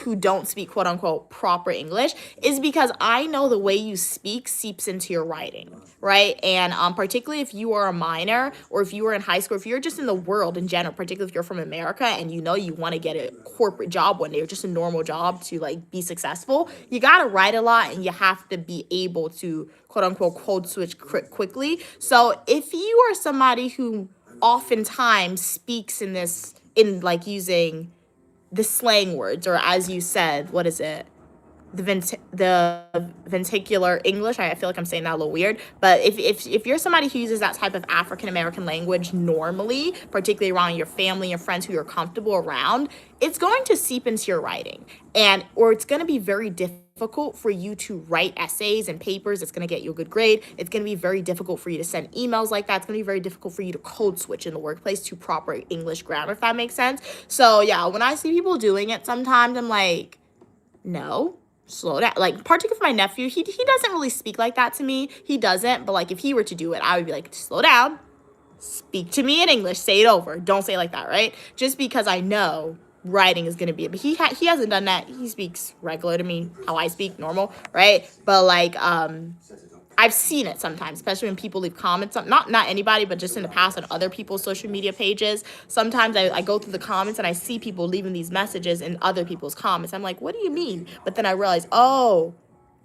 who don't speak quote unquote proper English, is because I know the way you speak seeps into your writing, right? And particularly if you are a minor, or if you are in high school, if you're just in the world in general, particularly if you're from America and you know you want to get a corporate job one day, or just a normal job to like be successful, you gotta write a lot and you have to be able to quote unquote code switch quickly. So if you are somebody who oftentimes speaks in like using the slang words, or as you said, what is it? The venticular English. I feel like I'm saying that a little weird, but if you're somebody who uses that type of African American language normally, particularly around your family and friends who you're comfortable around, it's going to seep into your writing, or it's going to be very difficult for you to write essays and papers. It's going to get you a good grade. It's going to be very difficult for you to send emails like that. It's going to be very difficult for you to code switch in the workplace to proper English grammar, if that makes sense. So yeah, when I see people doing it, sometimes I'm like, no, slow down. Like, particularly for my nephew, he doesn't really speak like that to me. He doesn't, but like if he were to do it, I would be like, slow down, speak to me in English, say it over, don't say it like that, right? Just because I know writing is going to be it. But he hasn't done that. He speaks regular to me, how I speak, normal, right? But like I've seen it sometimes, especially when people leave comments, not anybody, but just in the past on other people's social media pages. Sometimes I go through the comments and I see people leaving these messages in other people's comments. I'm like, what do you mean? But then I realize, oh,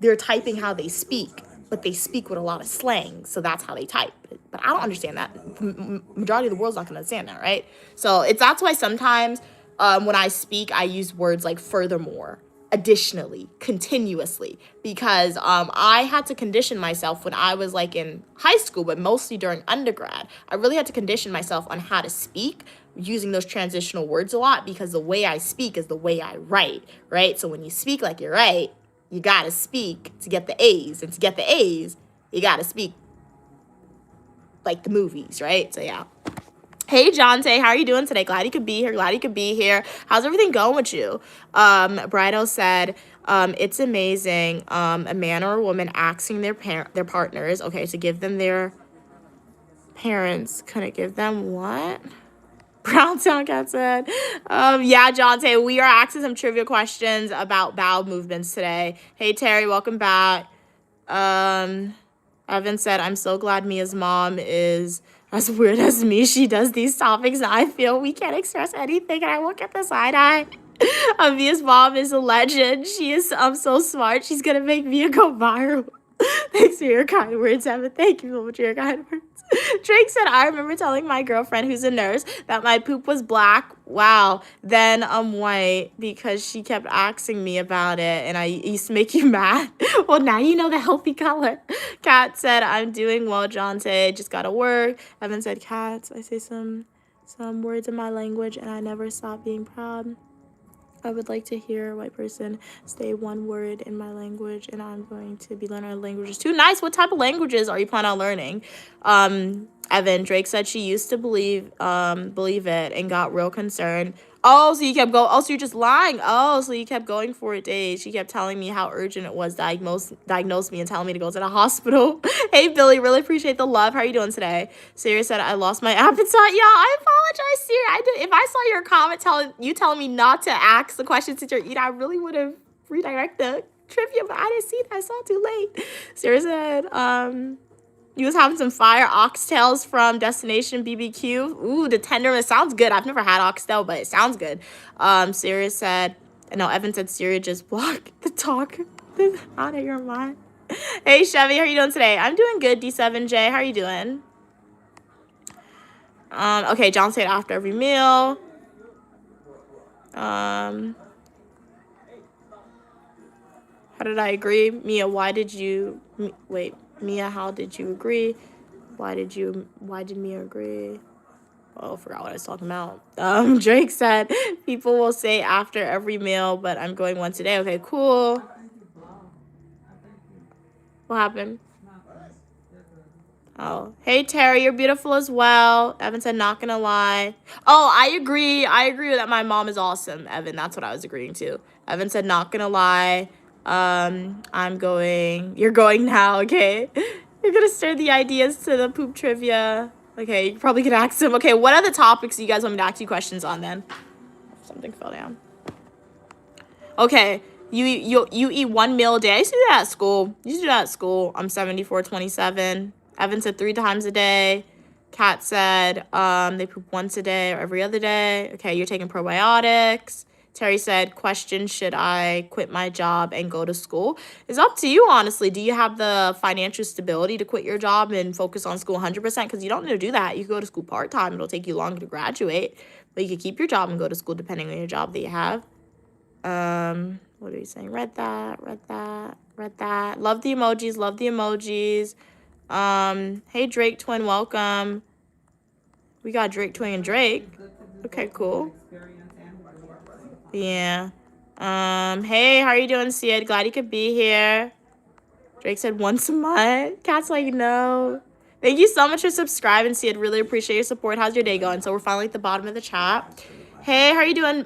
they're typing how they speak, but they speak with a lot of slang, so that's how they type. But I don't understand that. The majority of the world's not going to understand that, right? So that's why sometimes when I speak, I use words like furthermore, additionally, continuously, because I had to condition myself when I was like in high school, but mostly during undergrad. I really had to condition myself on how to speak using those transitional words a lot, because the way I speak is the way I write, right? So when you speak like you write, you gotta speak to get the A's, and to get the A's, you gotta speak like the movies, right? So yeah. Hey, Jonte, how are you doing today? Glad you could be here. Glad you could be here. How's everything going with you? Brido said, it's amazing. A man or a woman asking their partners, okay, to give them their parents. Couldn't give them what? Browntown Cat said, yeah, Jonte, we are asking some trivia questions about bowel movements today. Hey, Terry, welcome back. Evan said, I'm so glad Mia's mom is as weird as me. She does these topics and I feel we can't express anything and I won't get the side eye. Mia's mom is a legend. She is so smart. She's going to make Mia go viral. Thanks for your kind words, Evan. Thank you so much for your kind words. Drake said, I remember telling my girlfriend who's a nurse that my poop was black. Wow. Then I'm white because she kept asking me about it and I used to make you mad. Well, now you know the healthy color. Kat said, I'm doing well, Jonte. Just gotta work. Evan said, Cats, I say some words in my language and I never stop being proud. I would like to hear a white person say one word in my language, and I'm going to be learning languages too. Nice. What type of languages are you planning on learning? Evan, Drake said she used to believe it and got real concerned. Oh, so you kept going. Oh, so you're just lying. Oh, so you kept going for a day. She kept telling me how urgent it was, diagnosed me and telling me to go to the hospital. Hey, Billy, really appreciate the love. How are you doing today? Sarah said, I lost my appetite. Yeah, I apologize, Sarah. If I saw your comment telling me not to ask the questions that you're eating, I really would have redirected the trivia, but I didn't see that. I saw it too late. Sarah said, you was having some fire oxtails from Destination BBQ. Ooh, the tenderness sounds good. I've never had oxtail, but it sounds good. Syria said, no, Evan said Syria just blocked the talk out of your mind. Hey, Chevy, how are you doing today? I'm doing good, D7J. How are you doing? Okay, John said after every meal. How did I agree? Mia, why did you... Wait. Mia, how did you agree? Why did Mia agree? Oh, I forgot what I was talking about. Drake said, people will say after every meal, but I'm going once a day. Okay, cool. What happened? Oh, hey, Terry, you're beautiful as well. Evan said, not gonna lie. Oh, I agree. I agree that my mom is awesome, Evan. That's what I was agreeing to. Evan said, not gonna lie. You're going now, okay? You're gonna stir the ideas to the poop trivia. Okay, you probably could ask him. Okay, what other topics do you guys want me to ask you questions on then? Something fell down. Okay, you eat one meal a day. I used to do that at school. I'm 74-27. Evan said 3 times a day. Kat said they poop once a day or every other day. Okay, you're taking probiotics. Terry said, question, should I quit my job and go to school? It's up to you, honestly. Do you have the financial stability to quit your job and focus on school 100%? Because you don't need to do that. You can go to school part-time. It'll take you longer to graduate. But you can keep your job and go to school depending on your job that you have. What are you saying? Read that. Love the emojis. Hey, Drake Twin, welcome. We got Drake Twin and Drake. Okay, cool. Yeah. Hey, how are you doing, Sid? Glad you could be here. Drake said once a month. Cat's like, no. Thank you so much for subscribing, Sid. Really appreciate your support. How's your day going? So we're finally at the bottom of the chat. Hey, how are you doing,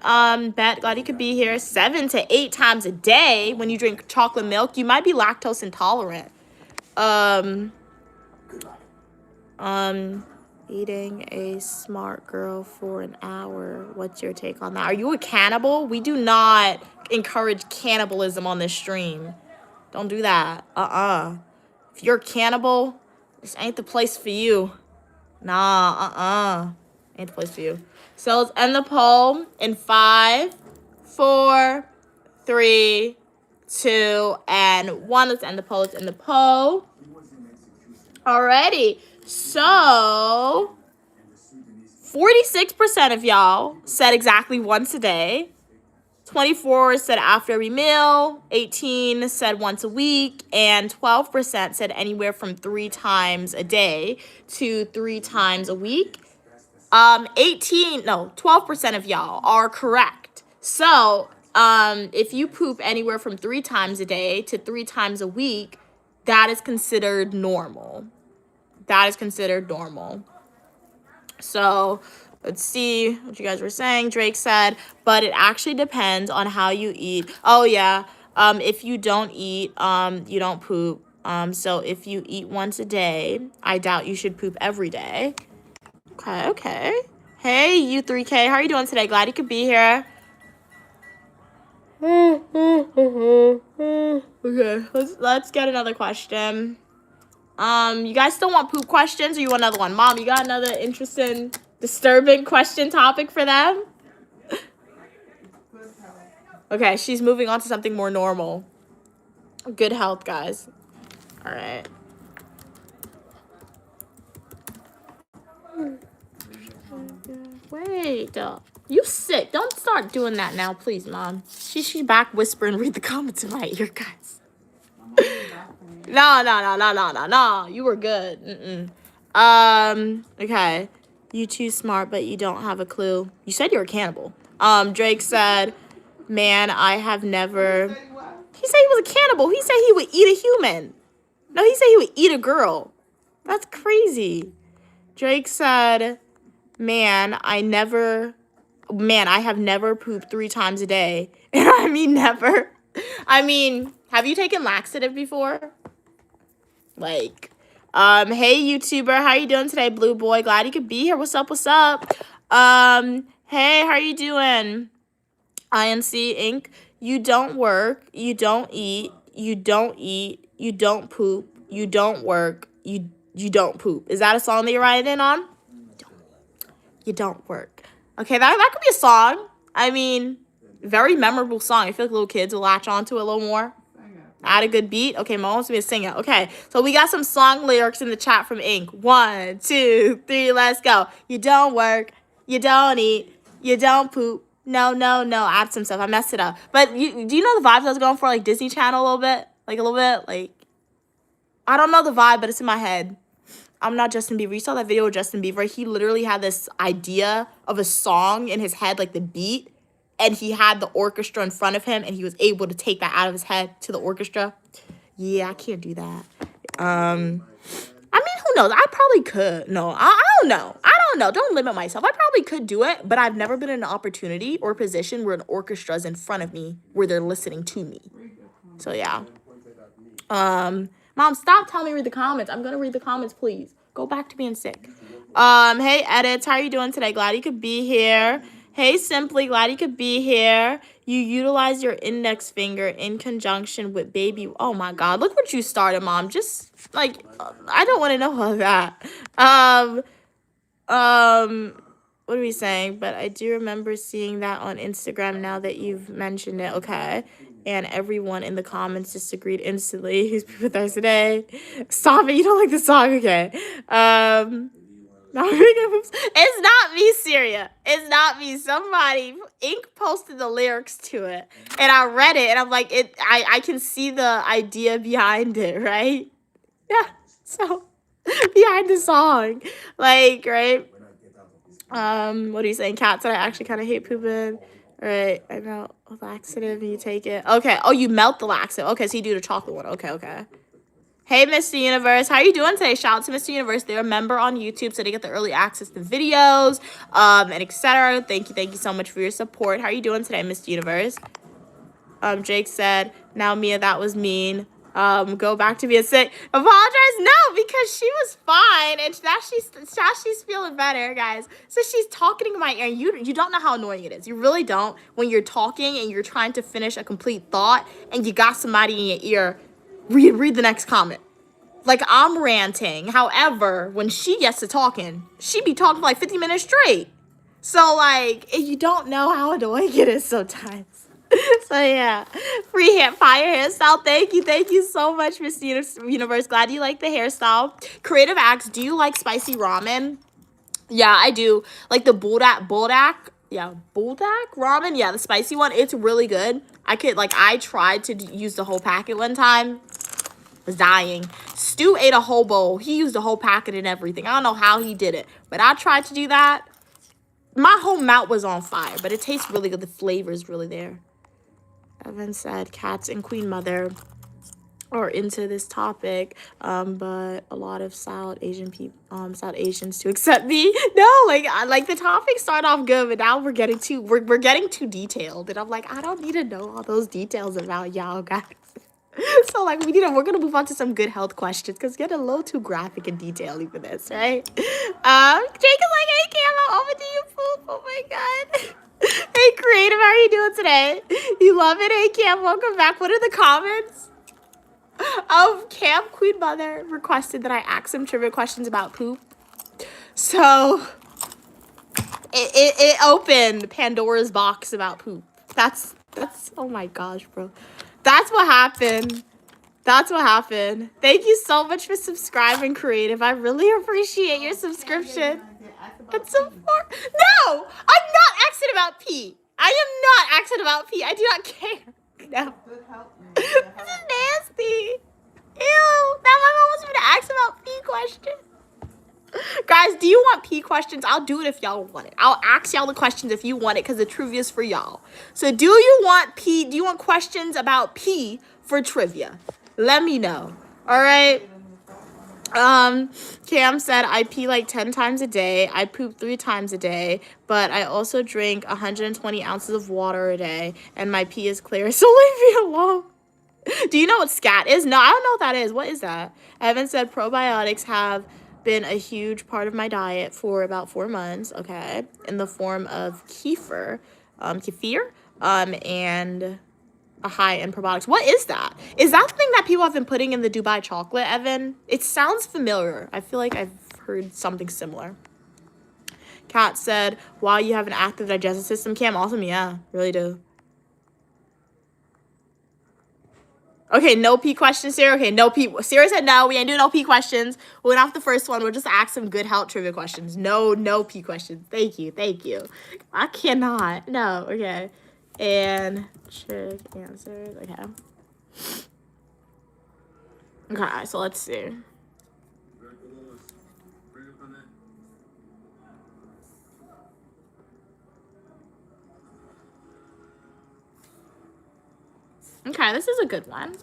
Bet? Glad you could be here. 7 to 8 times a day when you drink chocolate milk. You might be lactose intolerant. Eating a smart girl for an hour. What's your take on that? Are you a cannibal? We do not encourage cannibalism on this stream. Don't do that. If you're a cannibal, this ain't the place for you. Nah, ain't the place for you. So let's end the poll in 5, 4, 3, 2, and 1. Let's end the poll. Alrighty. So 46% of y'all said exactly once a day. 24 said after every meal, 18 said once a week, and 12% said anywhere from 3 times a day to 3 times a week. 12% of y'all are correct. So, if you poop anywhere from 3 times a day to 3 times a week, that is considered normal. That is considered normal. So, let's see what you guys were saying. Drake said, but it actually depends on how you eat. Oh, yeah. If you don't eat, you don't poop. So if you eat once a day, I doubt you should poop every day. Okay. Hey, U3K, how are you doing today? Glad you could be here. Okay, let's get another question. You guys still want poop questions, or you want another one? Mom, you got another interesting, disturbing question topic for them? Okay, she's moving on to something more normal. Good health, guys. All right. Wait, you sick. Don't start doing that now, please, Mom. She's back whispering, read the comments in my ear, guys. No. You were good. Okay. You too smart, but you don't have a clue. You said you were a cannibal. Drake said, man, I have never... He said he was a cannibal. He said he would eat a human. No, he said he would eat a girl. That's crazy. Drake said, man, I have never pooped 3 times a day. And I mean never. I mean, have you taken laxative before? Like, hey, YouTuber, how you doing today, Blue Boy? Glad you could be here. What's up? Hey, how are you doing? INC Inc. You don't work. You don't eat. You don't poop. You don't work. You don't poop. Is that a song that you're writing in on? You don't work. Okay, that could be a song. I mean, very memorable song. I feel like little kids will latch onto it a little more. Add a good beat. Okay, Mom wants me to sing it. Okay, so we got some song lyrics in the chat from Ink. 1, 2, 3, let's go. You don't work. You don't eat. You don't poop. No. Add some stuff. I messed it up. But do you know the vibes I was going for? Like Disney Channel a little bit? Like, I don't know the vibe, but it's in my head. I'm not Justin Bieber. You saw that video with Justin Bieber? He literally had this idea of a song in his head, like the beat, and he had the orchestra in front of him, and he was able to take that out of his head to the orchestra. Yeah, I can't do that. I mean, who knows? I probably could. No, I don't know. Don't limit myself. I probably could do it, but I've never been in an opportunity or position where an orchestra is in front of me, where they're listening to me. So, yeah. Mom, stop telling me to read the comments. I'm going to read the comments, please. Go back to being sick. Hey, Edits, how are you doing today? Glad you could be here. Hey, Simply, glad you could be here. You utilize your index finger in conjunction with baby. Oh, my God. Look what you started, Mom. Just, like, I don't want to know all that. What are we saying? But I do remember seeing that on Instagram now that you've mentioned it. Okay. And everyone in the comments disagreed instantly. Who's people today? Stop it. You don't like the song. Okay. It's not me, Syria. It's not me. Somebody, Ink posted the lyrics to it. And I read it. And I'm like, I can see the idea behind it, right? Yeah. So, behind the song. Like, right? What are you saying? Kat said I actually kind of hate pooping. All right, I melt laxative and you take it. Okay. Oh, you melt the laxative. Okay, so you do the chocolate one. Okay. Hey, Mr. Universe. How are you doing today? Shout out to Mr. Universe. They're a member on YouTube, so they get the early access to videos, and etc. Thank you so much for your support. How are you doing today, Mr. Universe? Jake said, now, Mia, that was mean. Go back to being sick. Apologize? No, because she was fine, and now she's feeling better, guys. So she's talking in my ear, and you don't know how annoying it is. You really don't. When you're talking and you're trying to finish a complete thought, and you got somebody in your ear, read the next comment. Like, I'm ranting. However, when she gets to talking, she be talking for like 50 minutes straight. So, like, you don't know how annoying it is sometimes. So, yeah. Free fire hairstyle. Thank you so much, Miss Universe. Glad you like the hairstyle. Creative Acts, do you like spicy ramen? Yeah, I do. Like the buldak. Yeah, buldak ramen. Yeah, the spicy one. It's really good. I tried to use the whole packet one time. Was dying. Stu ate a whole bowl. He used a whole packet and everything. I don't know how he did it, but I tried to do that. My whole mouth was on fire, but it tastes really good. The flavor is really there. Evan said cats and Queen Mother are into this topic, but a lot of South Asians to accept me. No, like the topic started off good, but now we're getting too detailed, and I'm like, I don't need to know all those details about y'all guys. So like we're gonna move on to some good health questions because getting a little too graphic and detailed for this, right? Jake is like, hey Cam, I'm over to you, poop. Oh my god. Hey Creative, how are you doing today? You love it? Hey Cam, welcome back. What are the comments? Cam Queen Mother requested that I ask some trivia questions about poop. So it opened Pandora's box about poop. That's oh my gosh, bro. That's what happened. That's what happened. Thank you so much for subscribing, Creative. I really appreciate your subscription. That's so far. No! I'm not asking about pee. I am not asking about pee. I do not care. No. This is nasty. Ew. Now my mom wants me to ask about pee questions. Guys, do you want pee questions? I'll do it if y'all want it. I'll ask y'all the questions if you want it because the trivia is for y'all. So do you want pee? Do you want questions about pee for trivia? Let me know. All right. Cam said, I pee like 10 times a day. I poop 3 times a day, but I also drink 120 ounces of water a day, and my pee is clear, so leave me alone. Do you know what scat is? No, I don't know what that is. What is that? Evan said, probiotics have been a huge part of my diet for about 4 months, okay, in the form of kefir, and a high in probiotics. What is that? Is that the thing that people have been putting in the Dubai chocolate, Evan? It sounds familiar. I feel like I've heard something similar. Kat said, wow, you have an active digestive system, Cam. Awesome. Yeah, really do. Okay, no pee questions, Sarah. Okay, no pee. Sarah said no. We ain't doing no pee questions. We went off the first one. We'll just ask some good health trivia questions. No pee questions. Thank you. I cannot. No, okay. And trick answers. Okay, so let's see. Okay, this is a good one.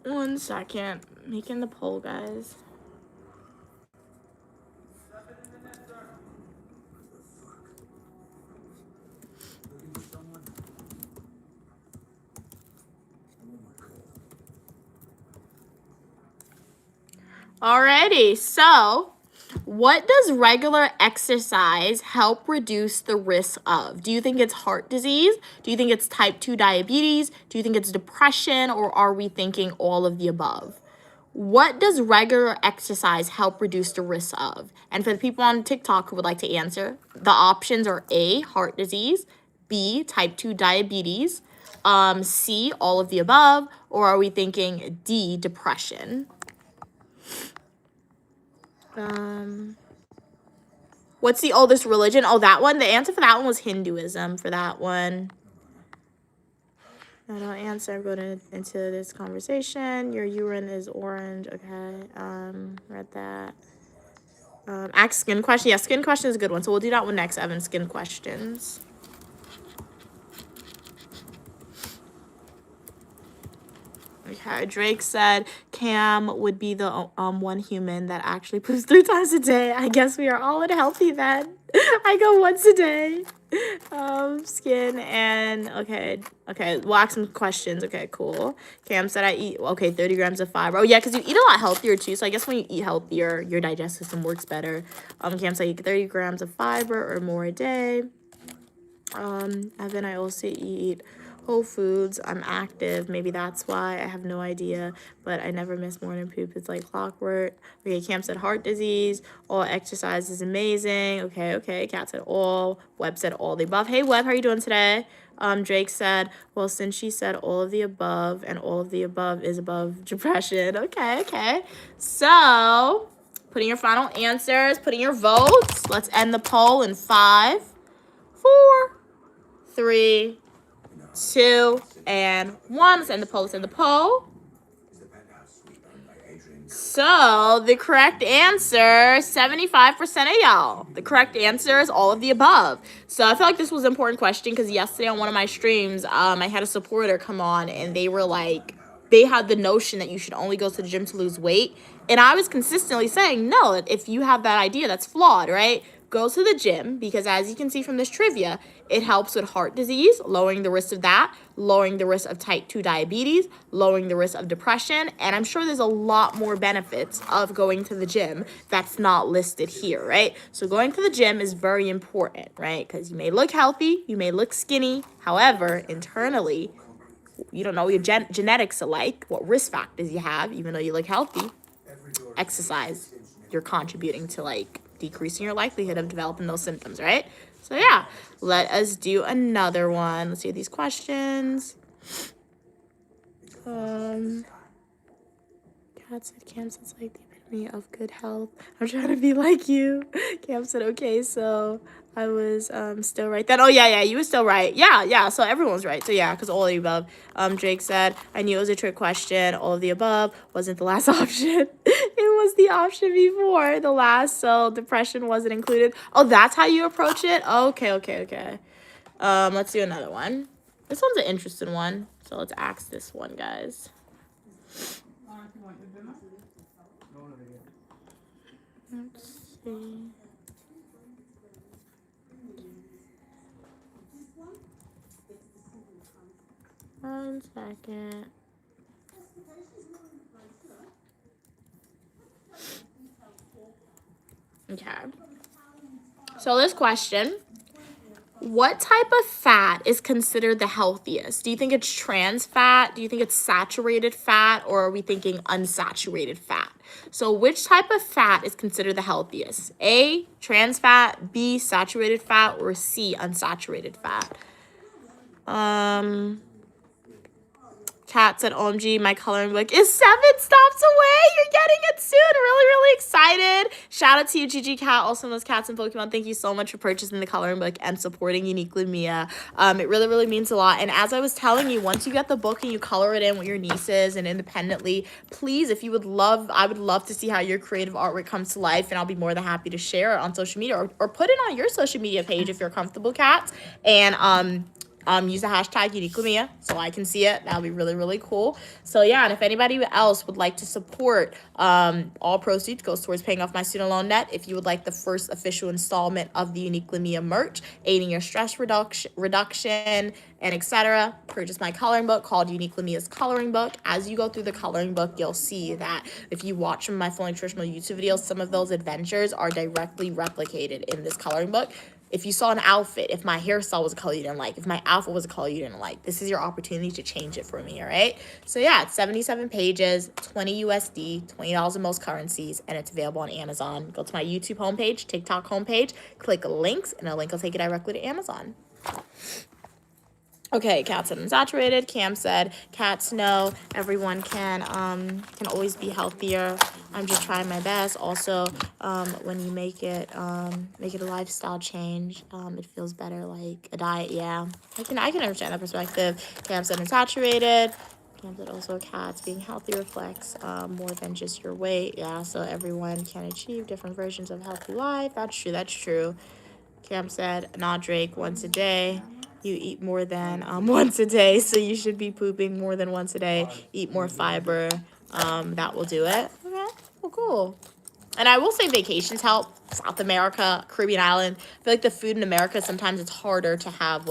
One second. Making the poll, guys. Alrighty, so what does regular exercise help reduce the risk of? Do you think it's heart disease? Do you think it's type 2 diabetes? Do you think it's depression? Or are we thinking all of the above? What does regular exercise help reduce the risk of? And for the people on TikTok who would like to answer, the options are A, heart disease, B, type 2 diabetes, C, all of the above, or are we thinking D, depression? What's the oldest religion? Oh, that one. The answer for that one was Hinduism. For that one, I don't answer. I'm going into this conversation. Your urine is orange. Okay. Read that. Ask skin question. Yeah, skin question is a good one. So we'll do that one next, Evan. Skin questions. Okay, Drake said Cam would be the one human that actually poops 3 times a day. I guess we are all unhealthy then. I go once a day. Skin and okay. We'll ask some questions. Okay, cool. Cam said I eat 30 grams of fiber. Oh yeah, because you eat a lot healthier too. So I guess when you eat healthier, your digestive system works better. Cam said I eat 30 grams of fiber or more a day. And then I also eat Whole Foods. I'm active. Maybe that's why. I have no idea. But I never miss morning poop. It's like clockwork. Okay, Cam said heart disease. All exercise is amazing. Okay. Kat said all. Webb said all the above. Hey, Webb, how are you doing today? Drake said, well, since she said all of the above and all of the above is above depression. Okay. So Putting your final answers, putting your votes. Let's end the poll in 5, 4, 3, 2, and 1. Let's end the poll. Let's end the poll. So the correct answer, 75% of y'all. The correct answer is all of the above. So I feel like this was an important question because yesterday on one of my streams, I had a supporter come on and they were like, they had the notion that you should only go to the gym to lose weight. And I was consistently saying, no, if you have that idea, that's flawed, right? Go to the gym because as you can see from this trivia, it helps with heart disease, lowering the risk of that, lowering the risk of type 2 diabetes, lowering the risk of depression, and I'm sure there's a lot more benefits of going to the gym that's not listed here, right? So going to the gym is very important, right? Because you may look healthy, you may look skinny, however, internally, you don't know what your genetics are like, what risk factors you have, even though you look healthy. Exercise, you're contributing to like decreasing your likelihood of developing those symptoms, right? So yeah, let us do another one. Let's do these questions. Cam said like the epitome of good health. I'm trying to be like you. Cam said, okay, so I was still right then. Oh yeah, you were still right. Yeah, so everyone's right. So yeah, because all of the above. Drake said, I knew it was a trick question. All of the above wasn't the last option. It was the option before the last, so depression wasn't included. Oh, that's how you approach it? Okay. Let's do another one. This one's an interesting one. So let's ask this one, guys. Let's see. One second. Okay. So this question, what type of fat is considered the healthiest? Do you think it's trans fat? Do you think it's saturated fat? Or are we thinking unsaturated fat? So which type of fat is considered the healthiest? A, trans fat, B, saturated fat, or C, unsaturated fat? Kat said, OMG, my coloring book is 7 stops away. You're getting it soon. Really excited. Shout out to you, Gigi Cat, also knows Cats and Pokemon. Thank you so much for purchasing the coloring book and supporting Uniquely Mia. It really means a lot. And as I was telling you, once you get the book and you color it in with your nieces and independently, please, if you would love, I would love to see how your creative artwork comes to life, and I'll be more than happy to share it on social media or put it on your social media page if you're comfortable, Cats. And use the hashtag Uniquely Mia so I can see it. That'll be really cool. So yeah, and if anybody else would like to support, all proceeds goes towards paying off my student loan debt. If you would like the first official installment of the Uniquely Mia merch, aiding your stress reduction and etc., purchase my coloring book called Uniquely Mia's Coloring Book. As you go through the coloring book, you'll see that if you watch some of my full nutritional YouTube videos, some of those adventures are directly replicated in this coloring book. If you saw an outfit, if my hairstyle was a color you didn't like, if my outfit was a color you didn't like, this is your opportunity to change it for me, all right? So yeah, it's 77 pages, 20 USD, $20 in most currencies, and it's available on Amazon. Go to my YouTube homepage, TikTok homepage, click links, and a link will take you directly to Amazon. Okay, Kat said unsaturated. Cam said cats know everyone can always be healthier. I'm just trying my best. Also, when you make it a lifestyle change, it feels better like a diet. Yeah, I can understand that perspective. Cam said unsaturated. Cam said also cats being healthy reflects more than just your weight. Yeah, so everyone can achieve different versions of healthy life. That's true. Cam said, not Drake, once a day. You eat more than once a day, so you should be pooping more than once a day. Eat more fiber. That will do it. Okay, well, cool. And I will say vacations help. South America, Caribbean island. I feel like the food in America, sometimes it's harder to have,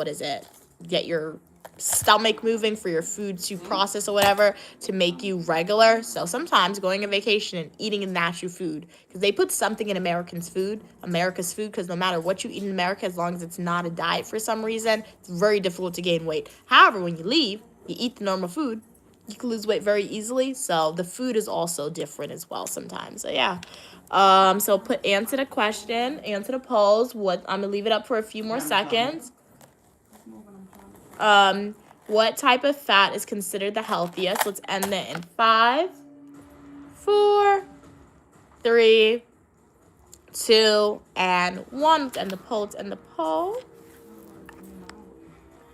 get your stomach moving for your food to process or whatever to make you regular. So sometimes going on vacation and eating natural food, because they put something in America's food, because no matter what you eat in America, as long as it's not a diet for some reason, it's very difficult to gain weight. However, when you leave, you eat the normal food, you can lose weight very easily. So the food is also different as well sometimes. So yeah. So answer the question, answer the polls. I'm gonna leave it up for a few more seconds. What type of fat is considered the healthiest? Let's end it in 5, 4, 3, 2, and 1. And the poll,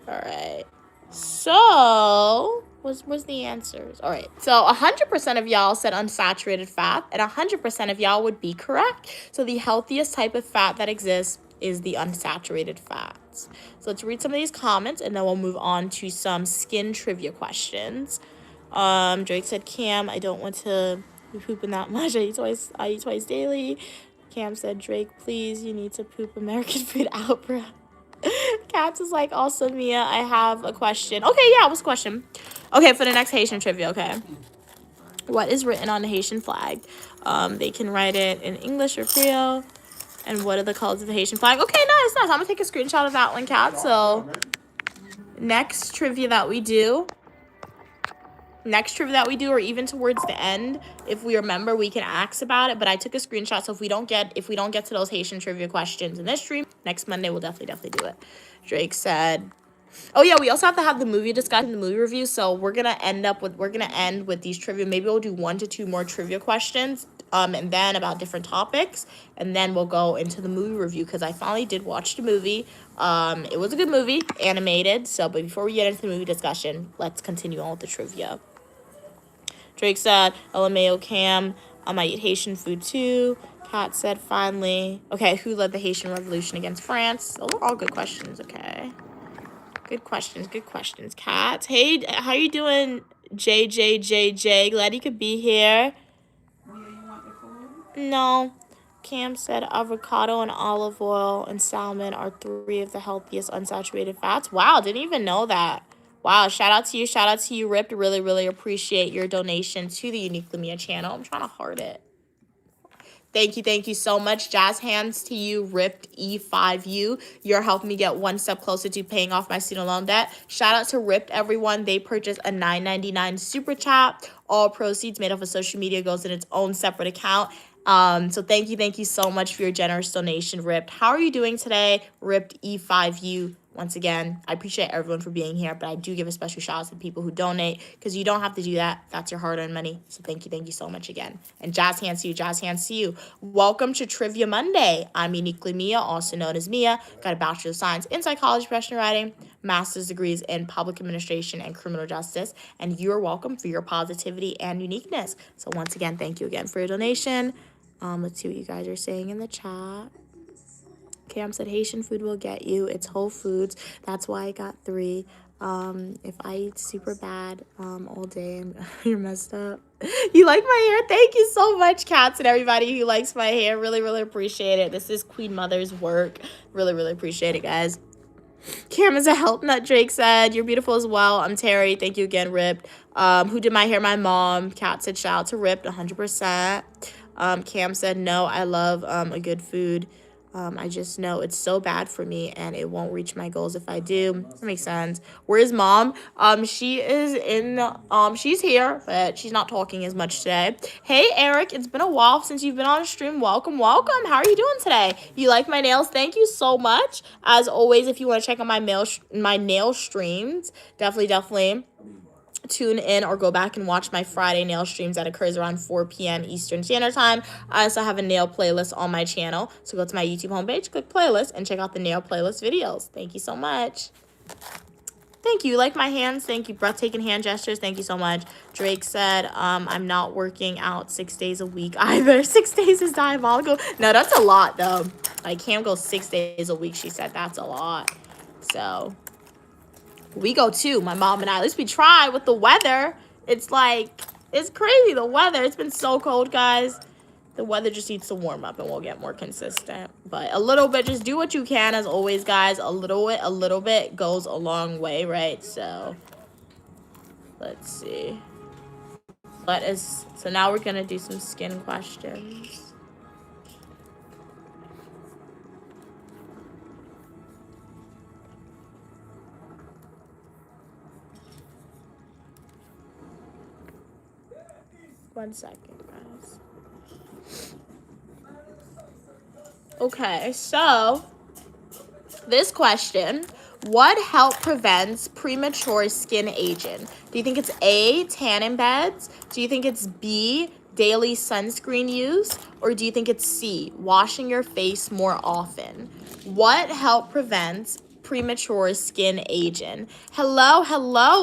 All right. So, what's the answers? All right. So, 100% of y'all said unsaturated fat, and 100% of y'all would be correct. So, the healthiest type of fat that exists is the unsaturated fats. So, let's read some of these comments, and then we'll move on to some skin trivia questions. Drake said, Cam, I don't want to be pooping that much. I eat twice daily. Cam said, Drake, please, you need to poop American food out, bro. Cats is like, also, Mia, I have a question. Okay, yeah, what's the question? Okay, for the next Haitian trivia, okay. What is written on the Haitian flag? They can write it in English or Creole. And what are the colors of the Haitian flag? Okay, nice. I'm gonna take a screenshot of that one, Cat. So, next trivia that we do, or even towards the end, if we remember, we can ask about it. But I took a screenshot, so if we don't get to those Haitian trivia questions in this stream, next Monday we'll definitely do it. Drake said, oh yeah, we also have to have the movie discussion, the movie review. So we're gonna end with these trivia. Maybe we'll do 1 to 2 more trivia questions, and then about different topics, and then we'll go into the movie review because I finally did watch the movie. It was a good movie, animated. So, but before we get into the movie discussion, let's continue on with the trivia. Drake said, LMAO Cam, I eat Haitian food too. Kat said, finally. Okay, who led the Haitian Revolution against France? Those are all good questions, okay. Good questions. Kat, hey, how you doing, JJJJ? Glad you could be here. No. Cam said avocado and olive oil and salmon are 3 of the healthiest unsaturated fats. Wow, didn't even know that. Wow, shout out to you, Ripped. Really, really appreciate your donation to the Uniquely Mia channel. I'm trying to heart it. Thank you so much. Jazz hands to you, Ripped E5U. You're helping me get 1 step closer to paying off my student loan debt. Shout out to Ripped, everyone. They purchased a $9.99 super chat. All proceeds made off of social media goes in its own separate account. So thank you so much for your generous donation, Ripped. How are you doing today, Ripped E5U? Once again, I appreciate everyone for being here, but I do give a special shout out to people who donate because you don't have to do that. That's your hard-earned money. So thank you so much again. And jazz hands to you. Welcome to Trivia Monday. I'm Uniquely Mia, also known as Mia. Got a Bachelor of Science in Psychology, Professional Writing, Master's degrees in Public Administration and Criminal Justice, and you're welcome for your positivity and uniqueness. So once again, thank you again for your donation. Let's see what you guys are saying in the chat. Cam said Haitian food will get you. It's Whole Foods. That's why I got 3. If I eat super bad all day, you're messed up. You like my hair? Thank you so much, Cats, and everybody who likes my hair. Really, really appreciate it. This is Queen Mother's work. Really, really appreciate it, guys. Cam is a help nut, Drake said. You're beautiful as well. I'm Terry. Thank you again, Ripped. Who did my hair? My mom. Kat said shout out to Ripped, 100%. Cam said, no, I love a good food. I just know it's so bad for me and it won't reach my goals if I do. That makes sense. Where's mom? She is she's here, but she's not talking as much today. Hey, Eric, it's been a while since you've been on a stream. Welcome. How are you doing today? You like my nails? Thank you so much. As always, if you want to check out my nail streams, definitely tune in or go back and watch my Friday nail streams that occurs around 4 p.m. Eastern Standard Time. I also have a nail playlist on my channel. So go to my YouTube homepage, click playlist, and check out the nail playlist videos. Thank you so much. Thank you. Like my hands? Thank you. Breathtaking hand gestures. Thank you so much. Drake said, I'm not working out 6 days a week either. 6 days is diabolical. No, that's a lot, though. I can't go 6 days a week. She said that's a lot. So we go too, my mom and I. At least we try with the weather. It's like, it's crazy, the weather. It's been so cold, guys. The weather just needs to warm up and we'll get more consistent. But a little bit, just do what you can as always, guys. A little bit goes a long way, right? So, let's see. So now we're going to do some skin questions. One second, guys. Okay, so this question, what help prevents premature skin aging? Do you think it's A, tannin beds? Do you think it's B, daily sunscreen use, or do you think it's C, washing your face more often? What help prevents premature skin aging? Hello,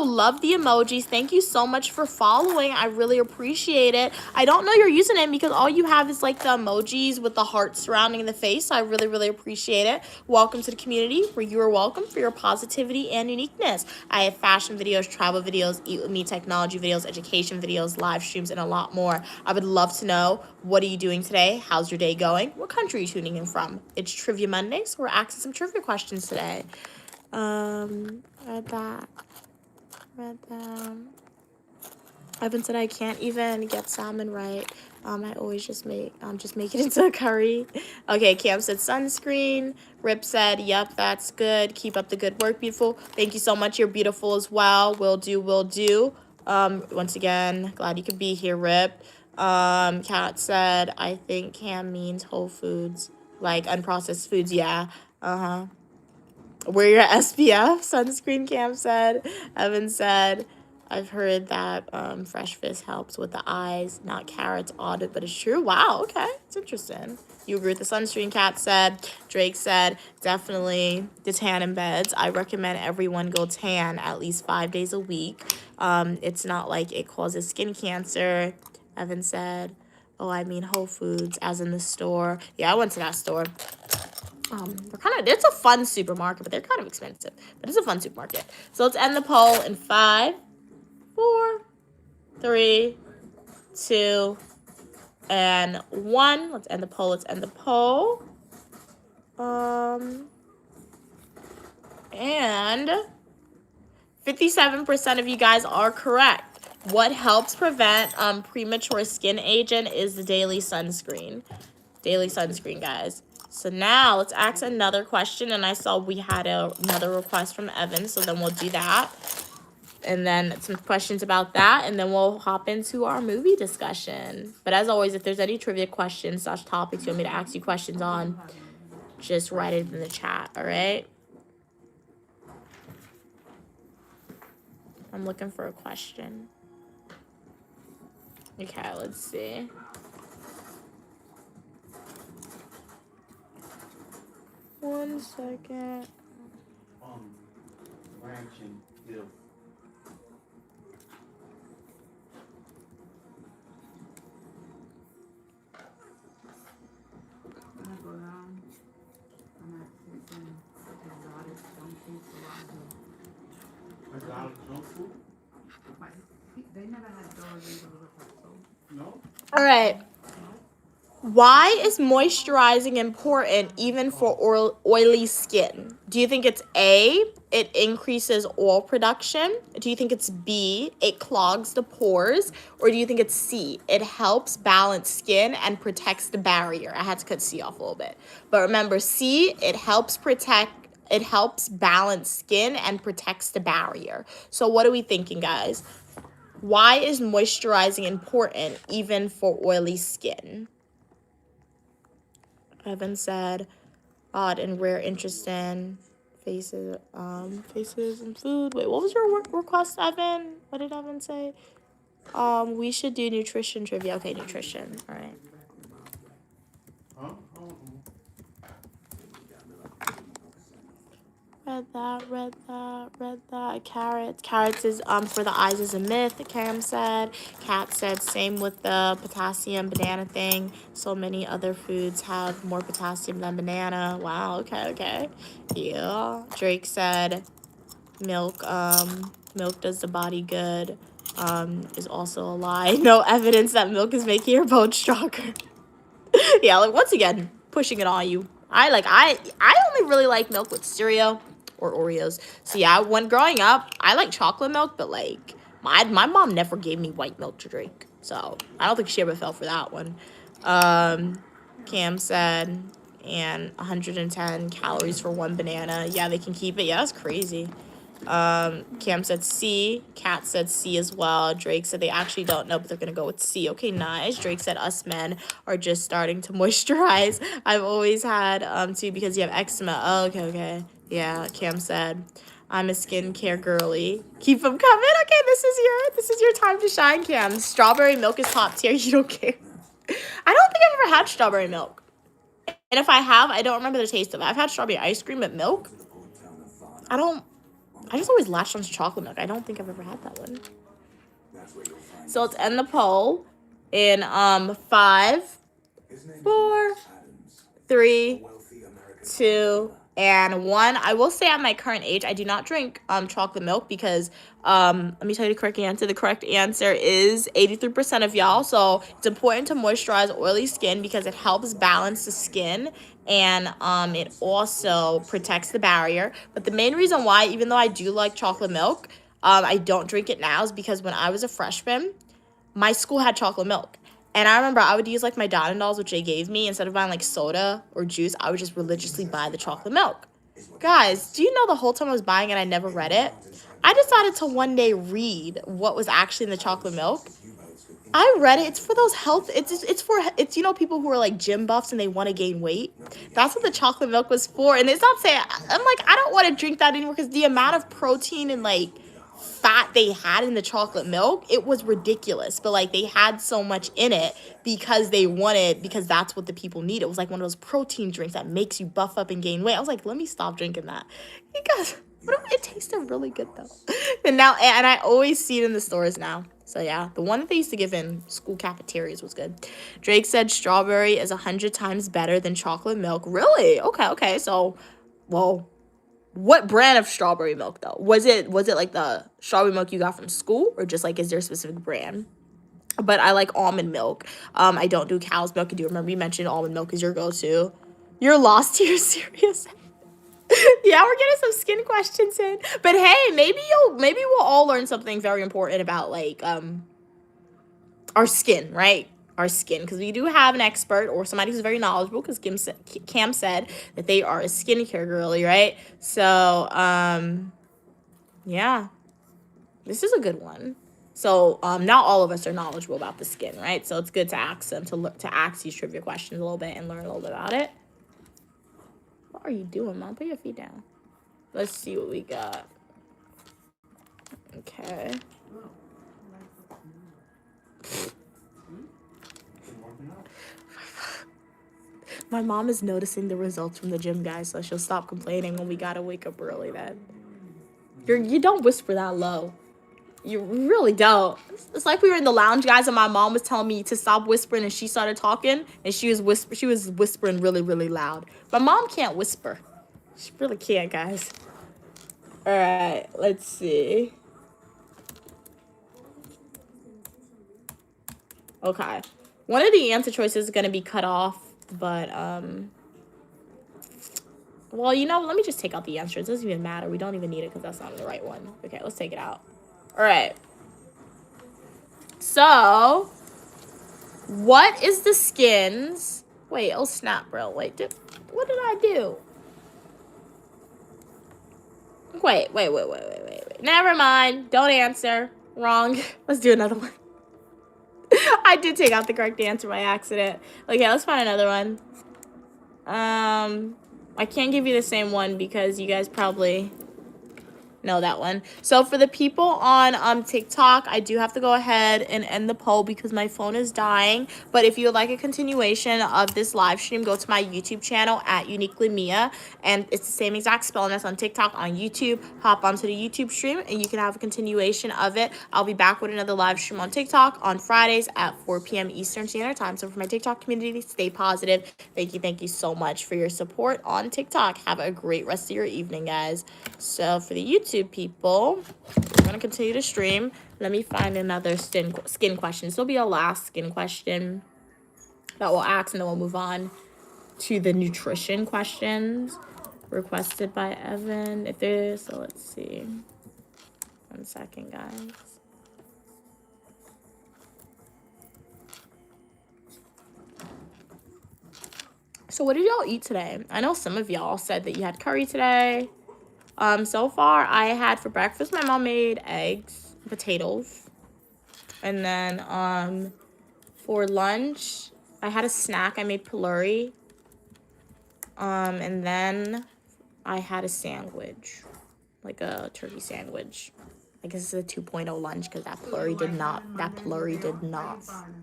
love the emojis. Thank you so much for following. I really appreciate it. I don't know your username because all you have is like the emojis with the heart surrounding the face. So I really appreciate it. Welcome to the community where you are welcome for your positivity and uniqueness. I have fashion videos, travel videos, eat with me, technology videos, education videos, live streams, and a lot more. I would love to know, what are you doing today? How's your day going? What country are you tuning in from? It's Trivia Monday, so we're asking some trivia questions today. Read that. Evan said I can't even get salmon right. I always just make it into a curry. Okay, Cam said sunscreen. Rip said, yep, that's good. Keep up the good work, beautiful. Thank you so much. You're beautiful as well. Will do. Once again, glad you could be here, Rip. Kat said, I think Cam means Whole Foods, like unprocessed foods. Yeah. Wear your SPF sunscreen, Cam said. Evan said, I've heard that fresh fish helps with the eyes, not carrots. Odd, but it's true. Wow, okay. It's interesting. You agree with the sunscreen, Kat said. Drake said, definitely the tan in beds. I recommend everyone go tan at least 5 days a week. It's not like it causes skin cancer. Evan said, oh, I mean Whole Foods, as in the store. Yeah, I went to that store. It's a fun supermarket, but they're kind of expensive. But it's a fun supermarket. So let's end the poll in 5, 4, 3, 2, and 1. Let's end the poll. And 57% of you guys are correct. What helps prevent premature skin aging is the daily sunscreen. Daily sunscreen, guys. So now let's ask another question. And I saw we had another request from Evan, so then we'll do that. And then some questions about that, and then we'll hop into our movie discussion. But as always, if there's any trivia questions / topics you want me to ask you questions on, just write it in the chat, all right? I'm looking for a question. Okay, let's see. One second. Ranch and Bill. They never had dogs. No? All right. Why is moisturizing important even for oily skin? Do you think it's A, it increases oil production? Do you think it's B, it clogs the pores? Or do you think it's C, it helps balance skin and protects the barrier? I had to cut C off a little bit. But remember, C, it helps balance skin and protects the barrier. So what are we thinking, guys? Why is moisturizing important even for oily skin? Evan said, odd and rare interest in faces and food. Wait, what was your request, Evan? What did Evan say? We should do nutrition trivia. Okay, nutrition. All right. Read that. Carrots is for the eyes is a myth, Cam said. Kat said same with the potassium banana thing. So many other foods have more potassium than banana. Wow, okay. Yeah. Drake said milk does the body good. Is also a lie. No evidence that milk is making your bones stronger. Yeah, like once again, pushing it on you. I only really like milk with cereal or Oreos. So yeah, when growing up, I like chocolate milk, but like my mom never gave me white milk to drink. So I don't think she ever fell for that one. Cam said, and 110 calories for one banana. Yeah, they can keep it. Yeah, that's crazy. Cam said C. Kat said C as well. Drake said they actually don't know, but they're gonna go with C. Okay, nice. Drake said us men are just starting to moisturize. I've always had too because you have eczema. Oh, okay. Yeah, Cam said I'm a skincare girly. Keep them coming. Okay, this is your time to shine, Cam. Strawberry milk is top tier. You don't care. I don't think I've ever had strawberry milk. And if I have, I don't remember the taste of it. I've had strawberry ice cream, but milk, I just always latched onto chocolate milk. I don't think I've ever had that one. So let's end the poll in 5, 4, 3, 2, and 1. I will say at my current age, I do not drink chocolate milk because let me tell you the correct answer. The correct answer is 83% of y'all. So it's important to moisturize oily skin because it helps balance the skin and it also protects the barrier. But the main reason why, even though I do like chocolate milk, I don't drink it now is because when I was a freshman, my school had chocolate milk. And I remember I would use like my Dolls, which they gave me. Instead of buying like soda or juice, I would just religiously buy the chocolate milk. Guys, do you know the whole time I was buying it, I never read it? I decided to one day read what was actually in the chocolate milk. I read it. It's for those health. It's you know, people who are like gym buffs and they want to gain weight. That's what the chocolate milk was for. And it's not saying, I'm like, I don't want to drink that anymore because the amount of protein and like fat they had in the chocolate milk, it was ridiculous. But like they had so much in it because that's what the people need. It was like one of those protein drinks that makes you buff up and gain weight. I was like, let me stop drinking that because it tasted really good though. And I always see it in the stores now. So yeah, the one that they used to give in school cafeterias was good. Drake said strawberry is 100 times better than chocolate milk. Really? Okay. So, well, what brand of strawberry milk though? Was it like the strawberry milk you got from school, or just like is there a specific brand? But I like almond milk. I don't do cow's milk. I do remember you mentioned almond milk is your go-to. You're lost to your serious. Yeah, we're getting some skin questions in. But hey, maybe we'll all learn something very important about like our skin, right? Our skin, because we do have an expert or somebody who's very knowledgeable, because Cam said that they are a skincare girly, right? So yeah, this is a good one. So not all of us are knowledgeable about the skin, right? So it's good to ask them to ask these trivia questions a little bit and learn a little bit about it. What are you doing, Mom? Put your feet down. Let's see what we got. Okay. My mom is noticing the results from the gym, guys, so she'll stop complaining when we gotta wake up early then. You don't whisper that low. You really don't. It's like we were in the lounge, guys, and my mom was telling me to stop whispering, and she started talking, and she was whispering really, really loud. My mom can't whisper. She really can't, guys. All right, let's see. Okay. One of the answer choices is going to be cut off, but, well, you know, let me just take out the answer. It doesn't even matter. We don't even need it because that's not the right one. Okay, let's take it out. All right. So, what is the skin's... Wait, oh, snap, bro. Wait, what did I do? Wait. Never mind. Don't answer. Wrong. Let's do another one. I did take out the correct answer by accident. Okay, let's find another one. I can't give you the same one because you guys probably know that one. So for the people on TikTok, I do have to go ahead and end the poll because my phone is dying. But if you would like a continuation of this live stream, go to my YouTube channel at Uniquely Mia, and it's the same exact spelling as on TikTok on YouTube. Hop onto the YouTube stream and you can have a continuation of it. I'll be back with another live stream on TikTok on Fridays at 4 p.m. Eastern Standard Time. So for my TikTok community, stay positive. Thank you so much for your support on TikTok. Have a great rest of your evening, guys. So for the YouTube people, we're going to continue to stream. Let me find another skin question. This will be our last skin question that we'll ask, and then we'll move on to the nutrition questions requested by Evan. If there's, so let's see. 1 second, guys. So what did y'all eat today? I know some of y'all said that you had curry today. So far, I had for breakfast, my mom made eggs, potatoes. And then, for lunch, I had a snack. I made puree. And then I had a sandwich. like a turkey sandwich. I guess it's a 2.0 lunch because that plurry did not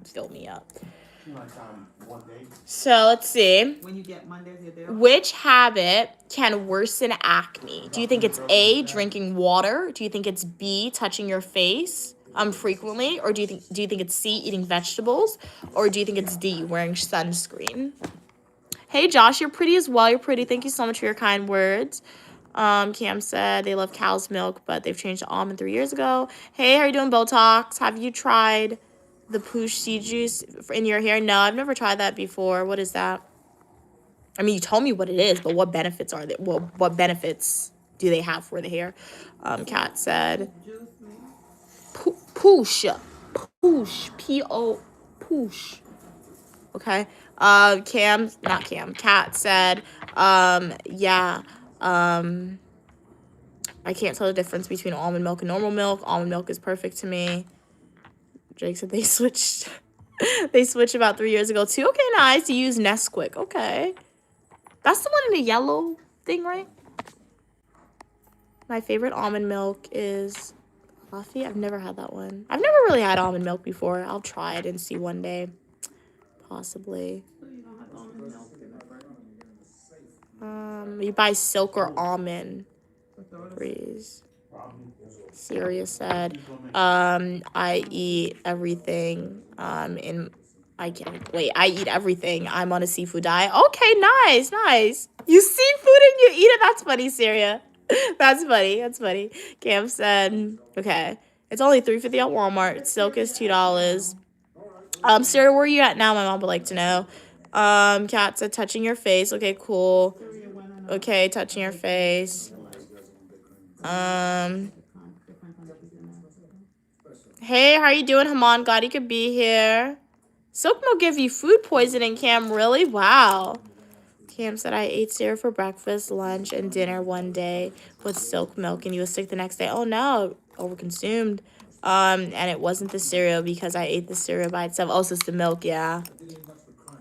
fill me up. One day. So let's see. When you get Mondays, you're there. Which habit can worsen acne? Do you think it's A, drinking water? Do you think it's B, touching your face frequently? Or do you think it's C, eating vegetables? Or do you think it's D, wearing sunscreen? Hey Josh, you're pretty as well. You're pretty. Thank you so much for your kind words. Cam said they love cow's milk, but they've changed to almond 3 years ago. Hey, how are you doing, Botox? Have you tried the Poosh seed juice in your hair? No, I've never tried that before. What is that? I mean, you told me what it is, but what benefits are they? Well, what benefits do they have for the hair? Kat said, Poosh, P-O, Poosh. Okay. Kat said, yeah. I can't tell the difference between almond milk and normal milk. Almond milk is perfect to me. Drake said they switched. They switched about 3 years ago too. Okay, nice. You use Nesquik. Okay. That's the one in the yellow thing, right? My favorite almond milk is coffee. I've never had that one. I've never really had almond milk before. I'll try it and see one day. Possibly. You buy silk or almond. Please. Sirius said, I eat everything. I eat everything. I'm on a seafood diet. Okay, nice. You seafood and you eat it. That's funny, Syria. That's funny. Cam said, okay, it's only $3.50 at Walmart. Silk is $2. Syria, where are you at now? My mom would like to know. Kat said, touching your face. Okay, cool. Okay, touching your face. Hey, how are you doing, Haman? Glad you could be here. Silk milk give you food poisoning, Cam. Really? Wow. Cam said, I ate cereal for breakfast, lunch, and dinner one day with silk milk, and you was sick the next day. Oh, no. Overconsumed. And it wasn't the cereal because I ate the cereal by itself. Oh, so it's the milk, yeah.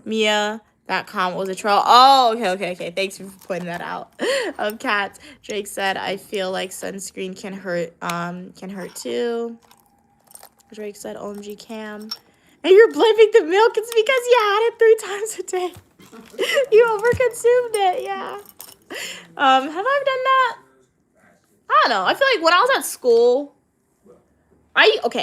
Mia, that comment was a troll. Oh, okay. Thanks for pointing that out. Cats. Drake said, I feel like sunscreen can hurt too. Drake said, OMG Cam. And you're blaming the milk. It's because you had it 3 times a day. You overconsumed it, yeah. Have I ever done that? I don't know. I feel like when I was at school, I don't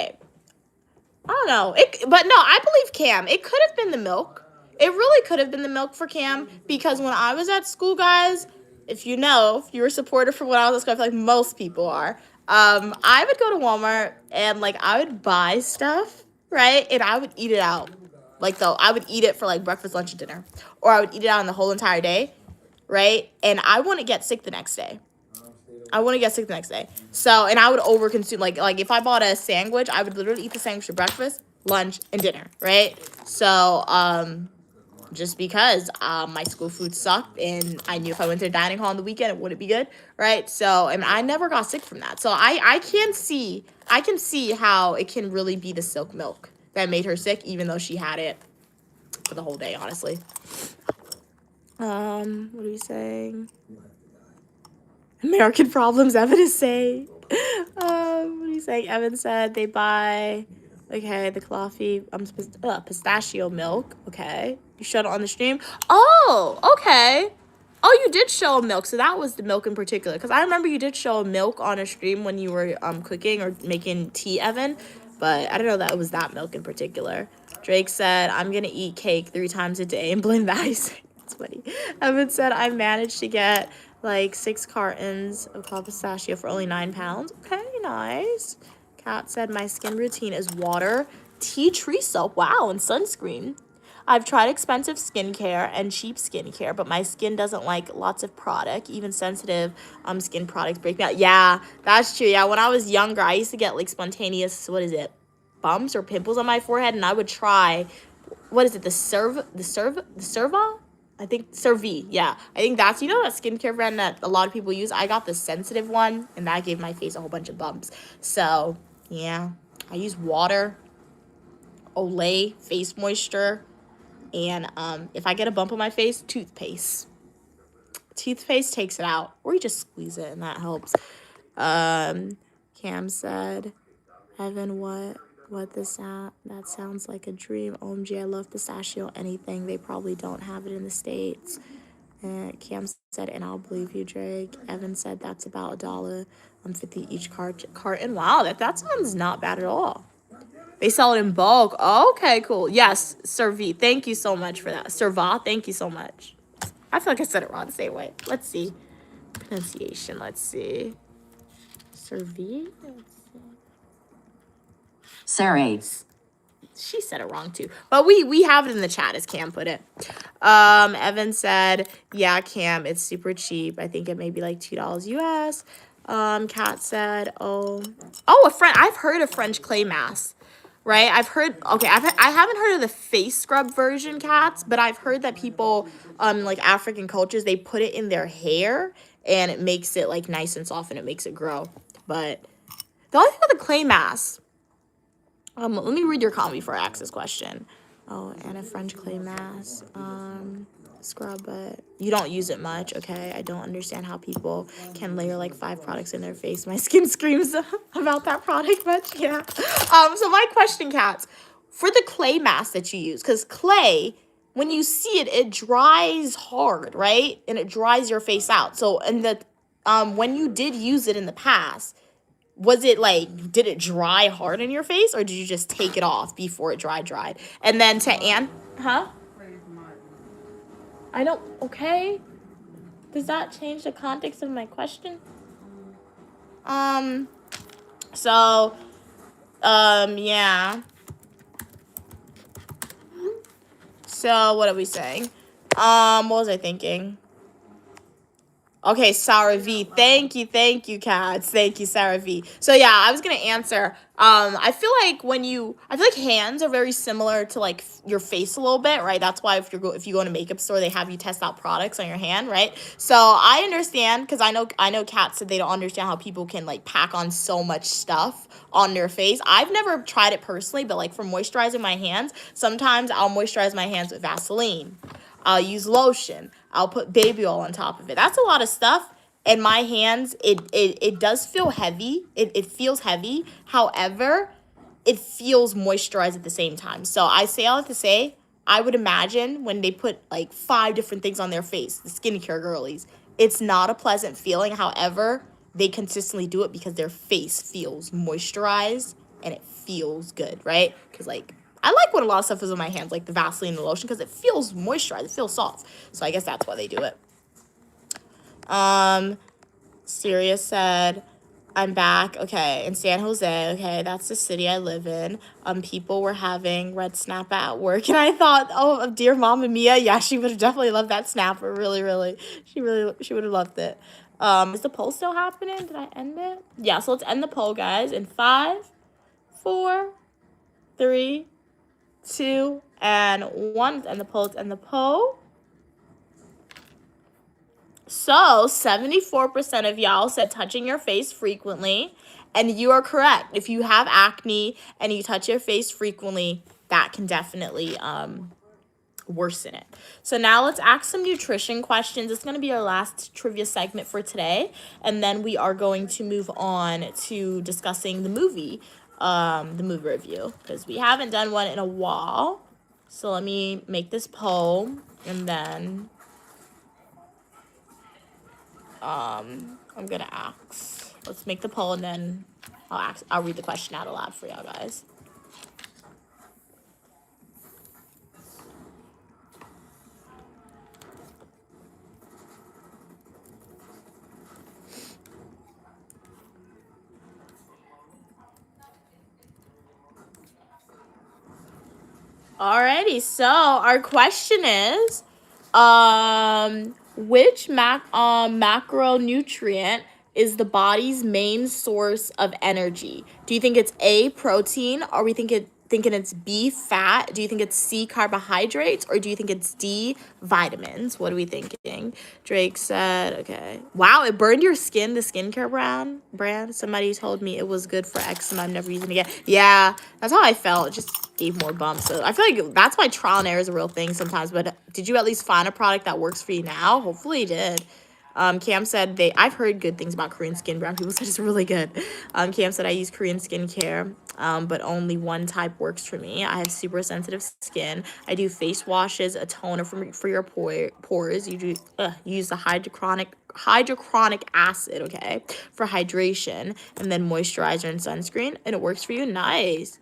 know. But no, I believe Cam. It could have been the milk. It really could have been the milk for Cam because when I was at school, guys, if you were a supporter from when I was at school, I feel like most people are. I would go to Walmart and I would buy stuff, right? And I would eat it out. I would eat it for breakfast, lunch, and dinner. Or I would eat it out in the whole entire day, right? And I wouldn't get sick the next day. So, and I would overconsume. Like if I bought a sandwich, I would literally eat the sandwich for breakfast, lunch, and dinner, right? So, just because my school food sucked and I knew if I went to the dining hall on the weekend, it wouldn't be good, right? So, and I never got sick from that. So I can see how it can really be the silk milk that made her sick, even though she had it for the whole day, honestly. What are we saying? American problems, Evan is saying. What are we saying? Evan said they buy, the coffee, pistachio milk. Okay. You showed it on the stream. Oh, okay. Oh, you did show milk. So that was the milk in particular. Because I remember you did show milk on a stream when you were cooking or making tea, Evan. But I don't know that it was that milk in particular. Drake said, I'm going to eat cake 3 times a day and blame the icing. That's funny. Evan said, I managed to get 6 cartons of coffee pistachio for only £9. Okay, nice. Kat said, my skin routine is water, tea tree soap, wow, and sunscreen. I've tried expensive skincare and cheap skincare, but my skin doesn't like lots of product. Even sensitive skin products break me out. Yeah, that's true. Yeah, when I was younger, I used to get spontaneous, bumps or pimples on my forehead, and I would try, the Cerva? I think CeraVe, yeah. I think that's, that skincare brand that a lot of people use. I got the sensitive one, and that gave my face a whole bunch of bumps. So, yeah. I use water, Olay face moisture, and if I get a bump on my face, toothpaste. Toothpaste takes it out, or you just squeeze it, and that helps. Cam said, Evan, what the sound? That sounds like a dream. OMG, I love pistachio. Anything. They probably don't have it in the States. And Cam said, and I'll believe you, Drake. Evan said that's about $1.50 each carton. Wow, that sounds not bad at all. They sell it in bulk. Oh, okay, cool. Yes, Servi. Thank you so much for that. Serva, thank you so much. I feel like I said it wrong the same way. Let's see. Pronunciation, let's see. Servi? Saray. She said it wrong too. But we have it in the chat as Cam put it. Evan said, yeah, Cam, it's super cheap. I think it may be like $2 US. Kat said, a friend. I've heard of French clay mask. Right, I haven't heard of the face scrub version, Cats, but I've heard that people, like African cultures, they put it in their hair and it makes it like nice and soft and it makes it grow. But the only thing with the clay mask, let me read your comment before I ask this question. Oh, and a French clay mask, scrub, but you don't use it much. Okay, I don't understand how people can layer like 5 products in their face. My skin screams about that product much. Yeah. So my question, Cats, for the clay mask that you use, because clay, when you see it, it dries hard, right? And it dries your face out. So, and the when you did use it in the past, was it like, did it dry hard in your face, or did you just take it off before it dried? And then to I don't, okay. Does that change the context of my question? Yeah. So, what are we saying? What was I thinking? Okay, Sarah V. Thank you, Cats. Thank you, Sarah V. So yeah, I was gonna answer. I feel like hands are very similar to like your face a little bit, right? That's why if you go in a makeup store, they have you test out products on your hand, right? So I understand, because I know Cats said they don't understand how people can like pack on so much stuff on their face. I've never tried it personally, but like for moisturizing my hands, sometimes I'll moisturize my hands with Vaseline. I'll use lotion. I'll put baby oil on top of it. That's a lot of stuff. And my hands, it does feel heavy. It feels heavy. However, it feels moisturized at the same time. So I say all that to say, I would imagine when they put like 5 different things on their face, the skincare girlies, it's not a pleasant feeling. However, they consistently do it because their face feels moisturized and it feels good, right? Because like, I like when a lot of stuff is on my hands, like the Vaseline and the lotion, because it feels moisturized. It feels soft. So I guess that's why they do it. Sirius said, I'm back. Okay, in San Jose. Okay, that's the city I live in. People were having red snap at work, and I thought, oh, of dear Mama Mia. Yeah, she would have definitely loved that snapper. Really. She would have loved it. Is the poll still happening? Did I end it? Yeah, so let's end the poll, guys, in 5, 4, 3, 2, and 1. And the poll. So 74% of y'all said touching your face frequently, and you are correct. If you have acne and you touch your face frequently, that can definitely worsen it. So now let's ask some nutrition questions. It's going to be our last trivia segment for today, and then we are going to move on to discussing the movie review, because we haven't done one in a while. So let me make this poll, and then I'm gonna ask. Let's make the poll, and then I'll read the question out aloud for y'all guys. Alrighty, so our question is, which macronutrient is the body's main source of energy? Do you think it's A, protein? Are we thinking it's B, fat? Do you think it's C, carbohydrates? Or do you think it's D, vitamins? What are we thinking? Drake said, okay. Wow, it burned your skin, the skincare brand. Somebody told me it was good for eczema. I'm never using it again. Yeah, that's how I felt. It just gave more bumps. So I feel like that's why trial and error is a real thing sometimes. But did you at least find a product that works for you now? Hopefully you did. Cam said I've heard good things about Korean skin. Brown people said it's really good. Cam said I use Korean skincare, but only one type works for me. I have super sensitive skin. I do face washes, a toner for your pores. You use the hydrochronic acid, okay, for hydration, and then moisturizer and sunscreen, and it works for you. Nice.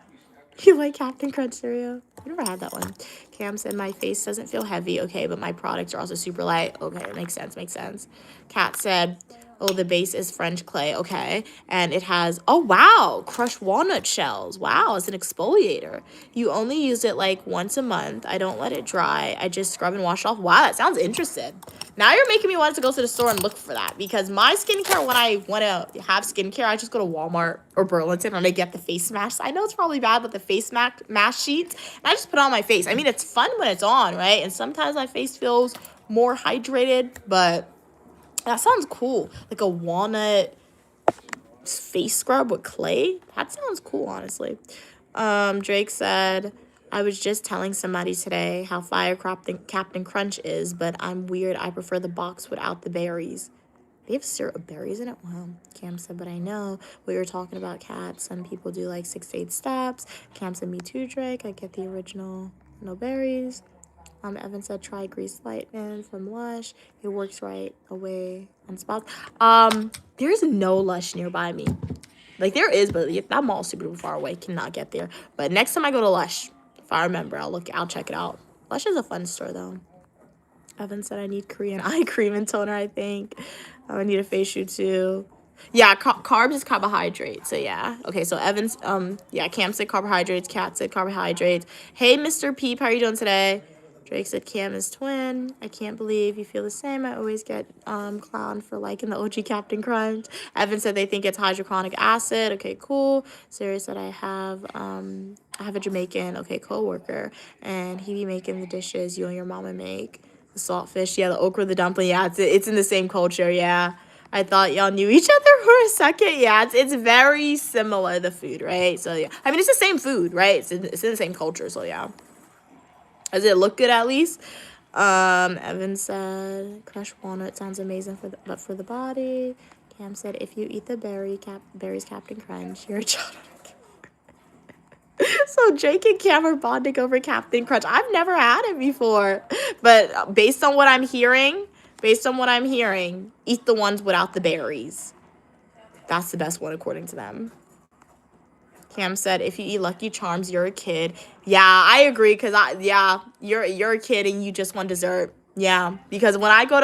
You like Captain Crunch cereal? I never had that one. Cam said my face doesn't feel heavy, okay, but my products are also super light. Okay, makes sense. Kat said, oh, the base is French clay, okay, and it has, oh, wow, crushed walnut shells. Wow, it's an exfoliator. You only use it like once a month. I don't let it dry. I just scrub and wash off. Wow, that sounds interesting. Now you're making me want to go to the store and look for that, because my skincare, when I want to have skincare, I just go to Walmart or Burlington and I get the face mask. I know it's probably bad, but the face mask sheets, and I just put it on my face. I mean, it's fun when it's on, right? And sometimes my face feels more hydrated, but that sounds cool. Like a walnut face scrub with clay. That sounds cool, honestly. Drake said, I was just telling somebody today how fire Captain Crunch is, but I'm weird. I prefer the box without the berries. They have syrup of berries in it? Wow. Cam said, but I know we were talking about cats. Some people do like 6 to 8 steps. Cam said, me too, Drake. I get the original, no berries. Evan said, try Grease Lightning from Lush. It works right away on spots. There's no Lush nearby me. Like, there is, but that mall's super far away. Cannot get there. But next time I go to Lush, if I remember, I'll check it out. Lush is a fun store, though. Evan said, I need Korean eye cream and toner, I think. I need a face shoe, too. Yeah, carbs is carbohydrates. So, yeah. Okay, so Evan's, yeah, Cam said carbohydrates. Kat said carbohydrates. Hey, Mr. Peep, how are you doing today? Drake said Cam is twin. I can't believe you feel the same. I always get clowned for liking the OG Captain Crunch. Evan said they think it's hydrochloric acid. Okay, cool. Sarah said I have a Jamaican, okay, co-worker, and he be making the dishes you and your mama make. The saltfish, yeah, the okra, the dumpling, yeah, it's in the same culture, yeah. I thought y'all knew each other for a second. Yeah, it's very similar, the food, right? So, yeah. I mean, it's the same food, right? It's in the same culture, so, yeah. Does it look good at least? Evan said, crushed walnut sounds amazing but for the body. Cam said, if you eat the berries Captain Crunch, you're a child. So Jake and Cam are bonding over Captain Crunch. I've never had it before. But based on what I'm hearing, eat the ones without the berries. That's the best one according to them. Cam said, if you eat Lucky Charms, you're a kid. Yeah, I agree, because you're a kid and you just want dessert. Yeah, because when I go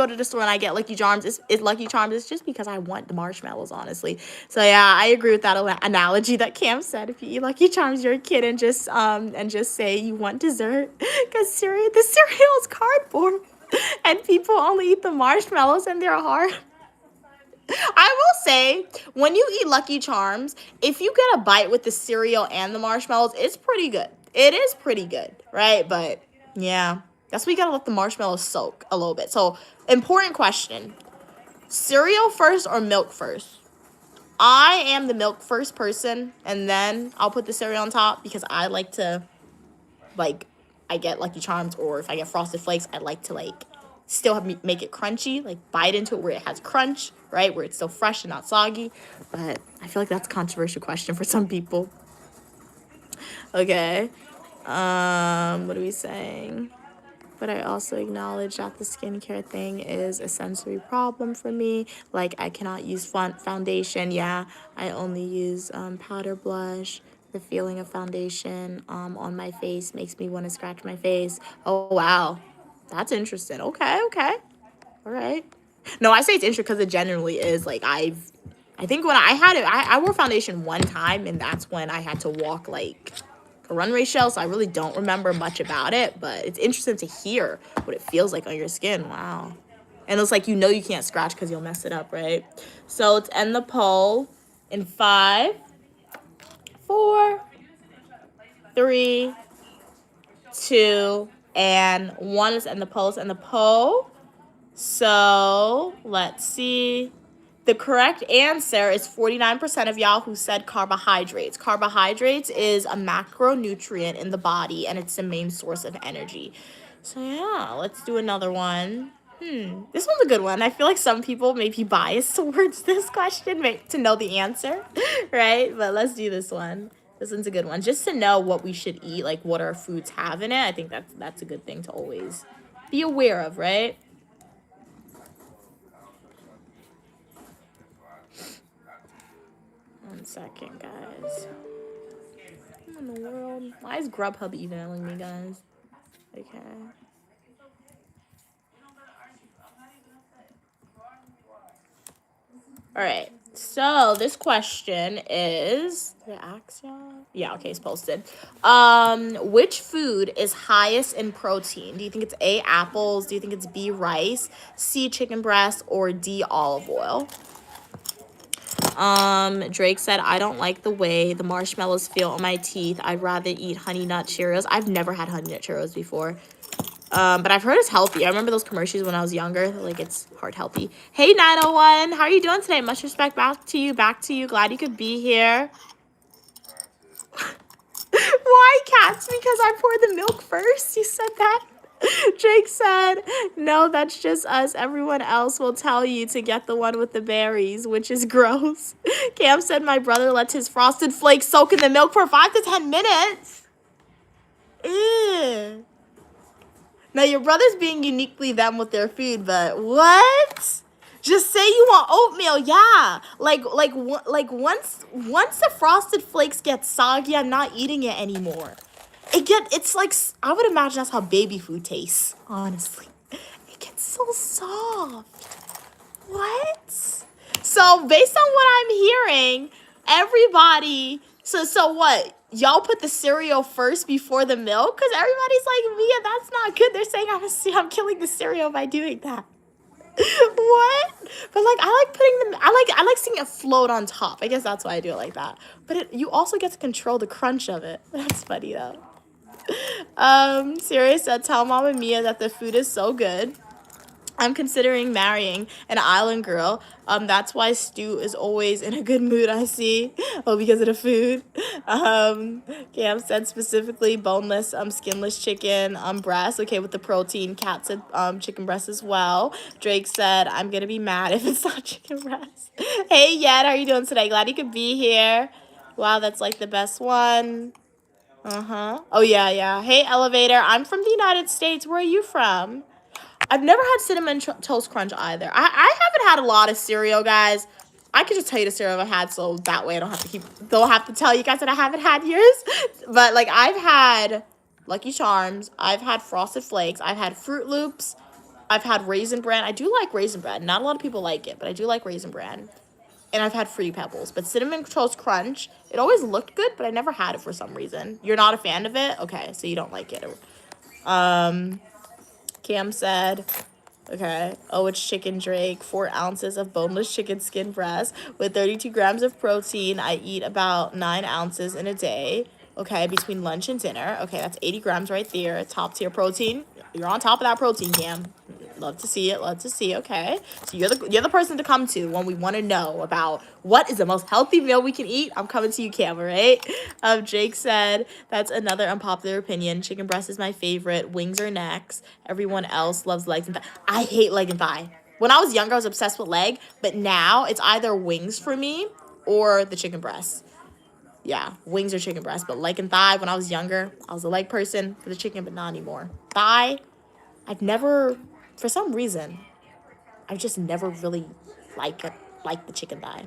to the store and I get Lucky Charms, it's Lucky Charms. It's just because I want the marshmallows, honestly. So yeah, I agree with that analogy that Cam said. If you eat Lucky Charms, you're a kid, and just say you want dessert, because the cereal is cardboard, and people only eat the marshmallows and they're hard. I will say, when you eat Lucky Charms, if you get a bite with the cereal and the marshmallows, it's pretty good. It is pretty good, right? But, yeah, that's why you gotta let the marshmallows soak a little bit. So, important question. Cereal first or milk first? I am the milk first person, and then I'll put the cereal on top, because I like to, I get Lucky Charms, or if I get Frosted Flakes, I like to, still make it crunchy, bite into it where it has crunch, right, where it's still fresh and not soggy. But I feel like that's a controversial question for some people. Okay, what are we saying? But I also acknowledge that the skincare thing is a sensory problem for me. I cannot use foundation. Yeah, I only use powder blush. The feeling of foundation on my face makes me want to scratch my face. Oh, wow. That's interesting. Okay. All right. No, I say it's interesting because it generally is. I think when I had it, I wore foundation one time, and that's when I had to walk, a runway shell, so I really don't remember much about it, but it's interesting to hear what it feels like on your skin. Wow. And it's you can't scratch because you'll mess it up, right? So let's end the poll in 5, 4, 3, 2, and 1. Let's end the poll. So let's see. The correct answer is 49% of y'all who said carbohydrates. Carbohydrates is a macronutrient in the body, and it's the main source of energy. So yeah, let's do another one. This one's a good one. I feel like some people may be biased towards this question to know the answer, right? But let's do this one. This one's a good one. Just to know what we should eat, like what our foods have in it. I think that's a good thing to always be aware of, right? One second, guys. What in the world? Why is Grubhub emailing me, guys? Okay. All right. So this question is, did I ask y'all? Yeah, okay, it's posted. Which food is highest in protein? Do you think it's A, apples? Do you think it's B, rice? C, chicken breast? Or D, olive oil? Drake said, I don't like the way the marshmallows feel on my teeth. I'd rather eat Honey Nut Cheerios. I've never had Honey Nut Cheerios before. But I've heard it's healthy. I remember those commercials when I was younger. Like, it's heart healthy. Hey, 901. How are you doing today? Much respect back to you. Glad you could be here. Why, cats? Because I poured the milk first? You said that? Jake said, no, that's just us. Everyone else will tell you to get the one with the berries, which is gross. Cam said my brother lets his Frosted Flakes soak in the milk for 5 to 10 minutes. Ew. Now, your brother's being uniquely them with their food, but what? Just say you want oatmeal, yeah. Like once the Frosted Flakes get soggy, I'm not eating it anymore. It's like, I would imagine that's how baby food tastes, honestly. It gets so soft. What? So, based on what I'm hearing, everybody, so what? Y'all put the cereal first before the milk? Because everybody's like, Mia, that's not good. They're saying I'm killing the cereal by doing that. What? But like, I like putting them, I like seeing it float on top. I guess that's why I do it like that. But you also get to control the crunch of it. That's funny though. Sirius said, tell Mama Mia that the food is so good. I'm considering marrying an island girl. That's why Stu is always in a good mood, I see. Oh, because of the food. Cam said specifically boneless, skinless chicken, breast. Okay, with the protein. Kat said, chicken breast as well. Drake said, I'm gonna be mad if it's not chicken breast. Hey, Yed, how are you doing today? Glad you could be here. Wow, that's like the best one. Oh, yeah. Hey, Elevator, I'm from the United States. Where are you from? I've never had Cinnamon Toast Crunch either. I haven't had a lot of cereal, guys. I could just tell you the cereal I've had, so that way I don't have to tell you guys that I haven't had yours. But like, I've had Lucky Charms, I've had Frosted Flakes, I've had Fruit Loops, I've had Raisin Bran. I do like Raisin Bran. Not a lot of people like it, but I do like Raisin Bran. And I've had Fruity Pebbles. But Cinnamon Toast Crunch, it always looked good, but I never had it for some reason. You're not a fan of it? Okay, so you don't like it. Cam said, okay, oh, it's chicken, Drake. 4 ounces of boneless chicken skin breast with 32 grams of protein. I eat about 9 ounces in a day. Okay, between lunch and dinner. Okay, that's 80 grams right there. Top tier protein. You're on top of that protein, Cam. Love to see it. Okay, so you're the person to come to when we want to know about what is the most healthy meal we can eat. I'm coming to you, Cam, all right? Jake said, that's another unpopular opinion. Chicken breast is my favorite. Wings are next. Everyone else loves legs and thigh. I hate leg and thigh. When I was younger, I was obsessed with leg, but now it's either wings for me or the chicken breast. Yeah, wings or chicken breast, but leg and thigh, when I was younger, I was a leg person for the chicken, but not anymore. Thigh, for some reason, I've just never really liked the chicken thigh.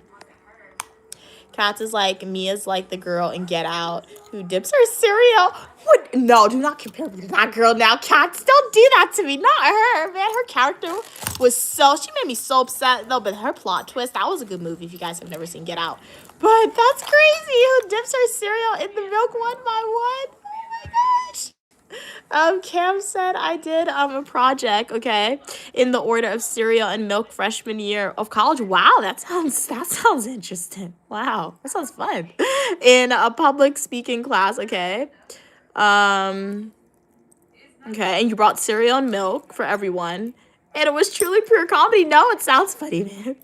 Katz is like, Mia's like the girl in Get Out who dips her cereal. What? No, do not compare me to that girl now, Katz. Don't do that to me. Not her, man. Her character she made me so upset. No, but her plot twist, that was a good movie if you guys have never seen Get Out. But that's crazy. Who dips her cereal in the milk one by one? Oh my gosh. Cam said I did a project, okay, in the order of cereal and milk freshman year of college. Wow, that sounds interesting. Wow, that sounds fun. In a public speaking class, okay. Okay, and you brought cereal and milk for everyone. And it was truly pure comedy. No, it sounds funny, man.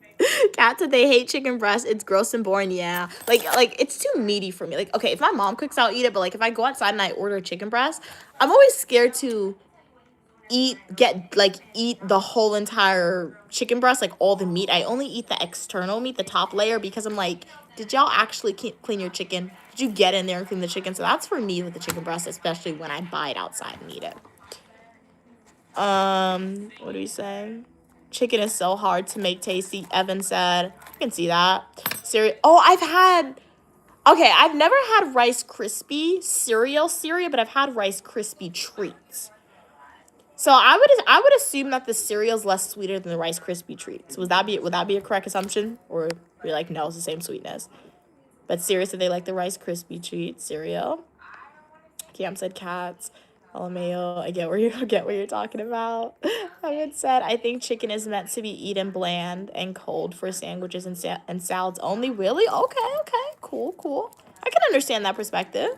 Cat said they hate chicken breast. It's gross and boring. Yeah. Like it's too meaty for me. Like, okay, if my mom cooks, I'll eat it. But like if I go outside and I order chicken breast, I'm always scared to eat the whole entire chicken breast, like all the meat. I only eat the external meat, the top layer, because I'm like, did y'all actually clean your chicken? Did you get in there and clean the chicken? So that's for me with the chicken breast, especially when I buy it outside and eat it. What do we say? Chicken is so hard to make tasty, Evan said. I can see that. I've never had Rice Krispie cereal, but I've had Rice Krispie treats. So I would assume that the cereal is less sweeter than the Rice Krispie treats. Would that be a correct assumption? Or you're like, no, it's the same sweetness. But seriously, they like the Rice Krispie treat cereal. Cam said cats. LMAO, I get what you're talking about. Evan said, I think chicken is meant to be eaten bland and cold for sandwiches and salads only. Really? Okay. Cool. I can understand that perspective.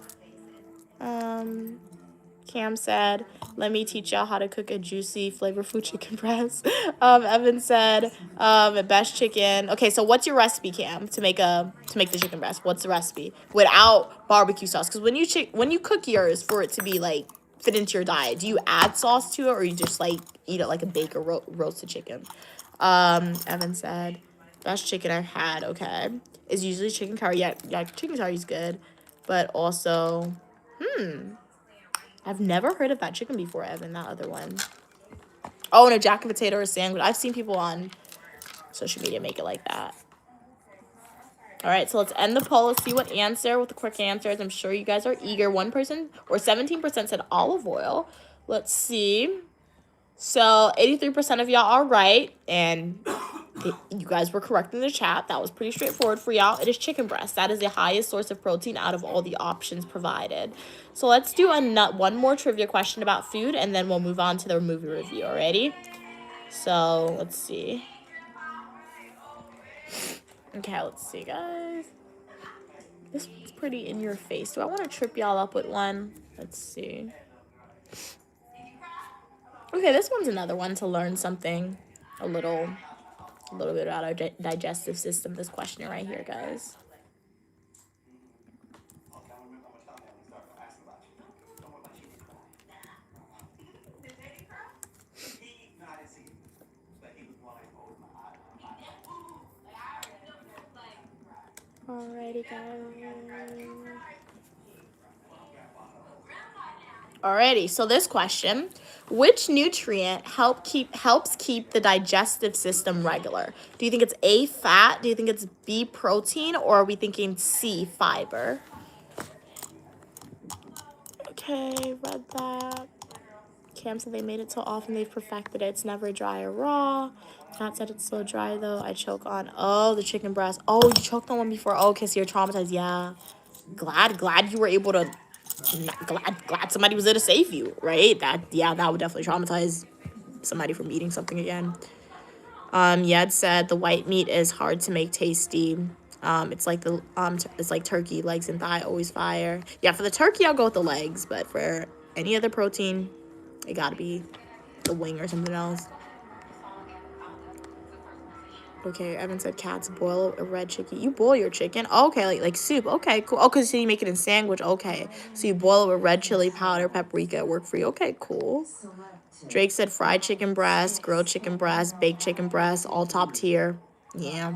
Cam said, let me teach y'all how to cook a juicy, flavorful chicken breast. Evan said, best chicken. Okay, so what's your recipe, Cam, to make the chicken breast? What's the recipe without barbecue sauce? Because when you cook yours, for it to be like fit into your diet, do you add sauce to it, or you just like eat it like a baked or roasted chicken? Evan said, best chicken I've had, okay, is usually chicken curry. Yeah, chicken curry is good, but also, I've never heard of that chicken before, Evan, that other one. Oh, and a jacket potato or sandwich. I've seen people on social media make it like that. All right, so let's end the poll. Let's see what the quick answers. I'm sure you guys are eager. 17% said olive oil. Let's see. So 83% of y'all are right, and you guys were correct in the chat. That was pretty straightforward for y'all. It is chicken breast. That is the highest source of protein out of all the options provided. So let's do one more trivia question about food, and then we'll move on to the movie review. Alrighty? So let's see. Okay, let's see, guys. This one's pretty in your face. Do I want to trip y'all up with one? Let's see. Okay, this one's another one to learn something a little bit about our digestive system. This question right here, guys. Alrighty, guys. Alrighty, so this question, which nutrient helps keep the digestive system regular? Do you think it's A, fat? Do you think it's B, protein? Or are we thinking C, fiber? Okay, read that. Cam said they made it so often they've perfected it. It's never dry or raw. Kat said it's so dry though. I choke on, the chicken breast. Oh, you choked on one before. Oh, okay, so you're traumatized. Yeah. Glad you were able to, glad somebody was there to save you, right? That would definitely traumatize somebody from eating something again. Yed said the white meat is hard to make tasty. It's like turkey, legs, and thigh, always fire. Yeah, for the turkey, I'll go with the legs, but for any other protein, it gotta be the wing or something else. Okay, Evan said cats boil a red chicken. You boil your chicken? Oh, okay, like soup. Okay, cool. Oh, because you make it in sandwich. Okay, so you boil it with red chili powder, paprika. It worked for you. Okay, cool. Drake said fried chicken breast, grilled chicken breast, baked chicken breast, all top tier. Yeah.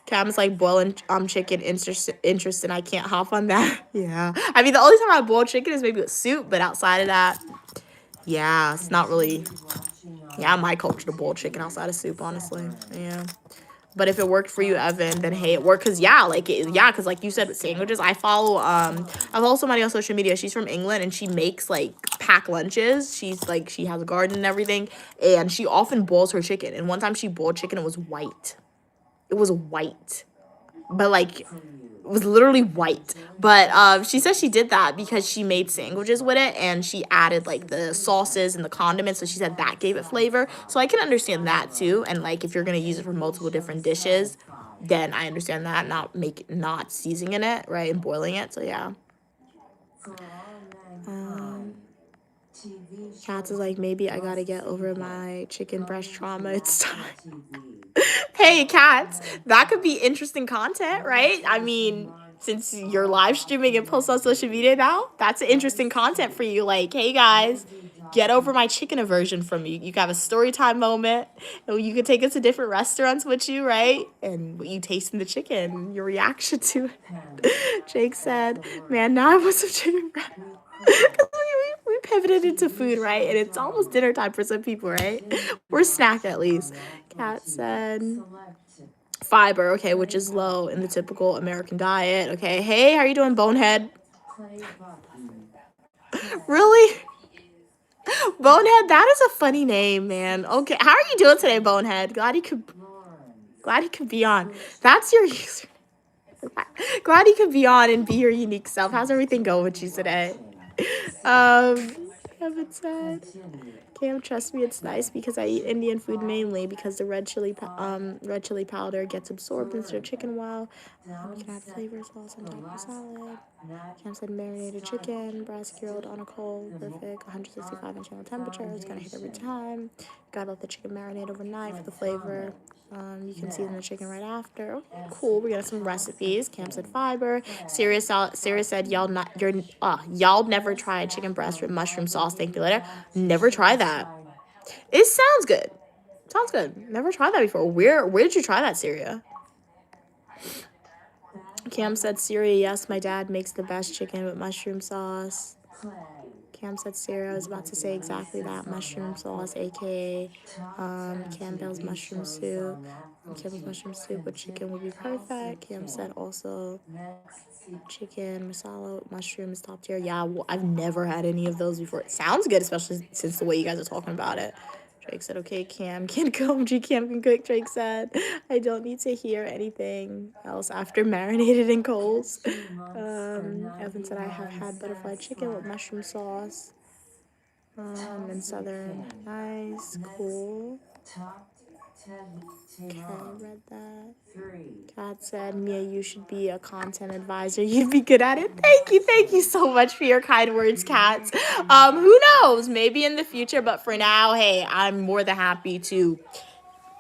Cam's like boiling chicken, interesting. I can't hop on that. Yeah. I mean, the only time I boil chicken is maybe with soup, but outside of that, yeah, it's not really, my culture to boil chicken outside of soup, honestly. Yeah. But if it worked for you, Evan, then hey, it worked. Because, because like you said with sandwiches, I follow somebody on social media. She's from England, and she makes, like, pack lunches. She has a garden and everything, and she often boils her chicken. And one time she boiled chicken, it was white. It was white. But, like, it was literally white. But she said she did that because she made sandwiches with it, and she added, like, the sauces and the condiments, so she said that gave it flavor. So I can understand that too. And, like, if you're gonna use it for multiple different dishes, then I understand that, not seasoning it, right, and boiling it. So yeah. Cats is like, maybe I gotta get over my chicken breast trauma. It's time. Hey, Cats, that could be interesting content, right? I mean, since you're live streaming and post on social media now, that's interesting content for you. Like, hey, guys, get over my chicken aversion from you. You can have a story time moment, and you can take us to different restaurants with you, right? And you tasting the chicken, your reaction to it. Jake said, man, now I want some chicken breast. Because we pivoted into food, right? And it's almost dinner time for some people, right? Or snack at least. Kat said, fiber, okay, which is low in the typical American diet. Okay, hey, how are you doing, Bonehead? Really? Bonehead, that is a funny name, man. Okay, how are you doing today, Bonehead? Glad you could be on. That's your user. Glad you could be on and be your unique self. How's everything going with you today? Kevin said, Cam, trust me, it's nice because I eat Indian food mainly because the red chili powder gets absorbed into the chicken well. You can add flavor sauce on top of the salad. Cam said marinated chicken, breast grilled on a coal, perfect, 165 in channel temperature. It's gonna hit every time. Gotta let the chicken marinate overnight for the flavor. You can season the chicken right after. Okay, cool. We got some recipes. Cam said fiber. Sarah said y'all never tried chicken breast with mushroom sauce. Thank you later. Never tried that. It sounds good. Sounds good. Never tried that before. Where did you try that, Syria? Cam said, Syria, yes, my dad makes the best chicken with mushroom sauce. Cam said, Sarah, I was about to say exactly that. Mushroom sauce, aka Campbell's mushroom soup. Campbell's mushroom soup with chicken would be perfect. Cam said also chicken masala with mushroom is top tier. Yeah, well, I've never had any of those before. It sounds good, especially since the way you guys are talking about it. Drake said, okay, Cam can come. Cam can cook. Drake said, I don't need to hear anything else after marinated in coals. Evan said, I have had butterfly chicken with mushroom sauce. In Southern. Nice. Cool. Okay, read that. Kat said, Mia, you should be a content advisor. You'd be good at it. Thank you so much for your kind words, Kat. Who knows? Maybe in the future, but for now, hey, I'm more than happy to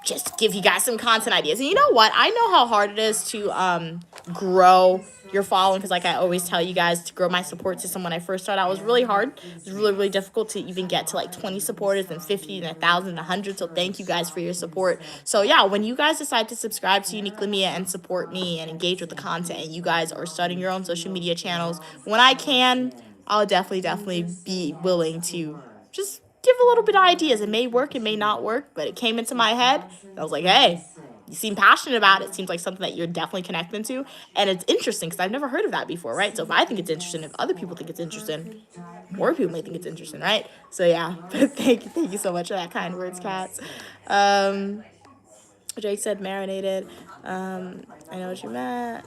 just give you guys some content ideas. And you know what? I know how hard it is to grow your following, because like I always tell you guys, to grow my support system when I first started out was really hard. It was really difficult to even get to like 20 supporters and 50 and 1,000 and 100. So thank you guys for your support. So yeah, when you guys decide to subscribe to Uniquely Mia and support me and engage with the content, and you guys are starting your own social media channels, when I can, I'll definitely be willing to just give a little bit of ideas. It may work, it may not work, but it came into my head. I was like, hey, you seem passionate about it. It seems like something that you're definitely connecting to. And it's interesting because I've never heard of that before, right? So if I think it's interesting, if other people think it's interesting, more people may think it's interesting, right? So yeah, thank you so much for that kind words, Cats. Jake said marinated. I know what you meant.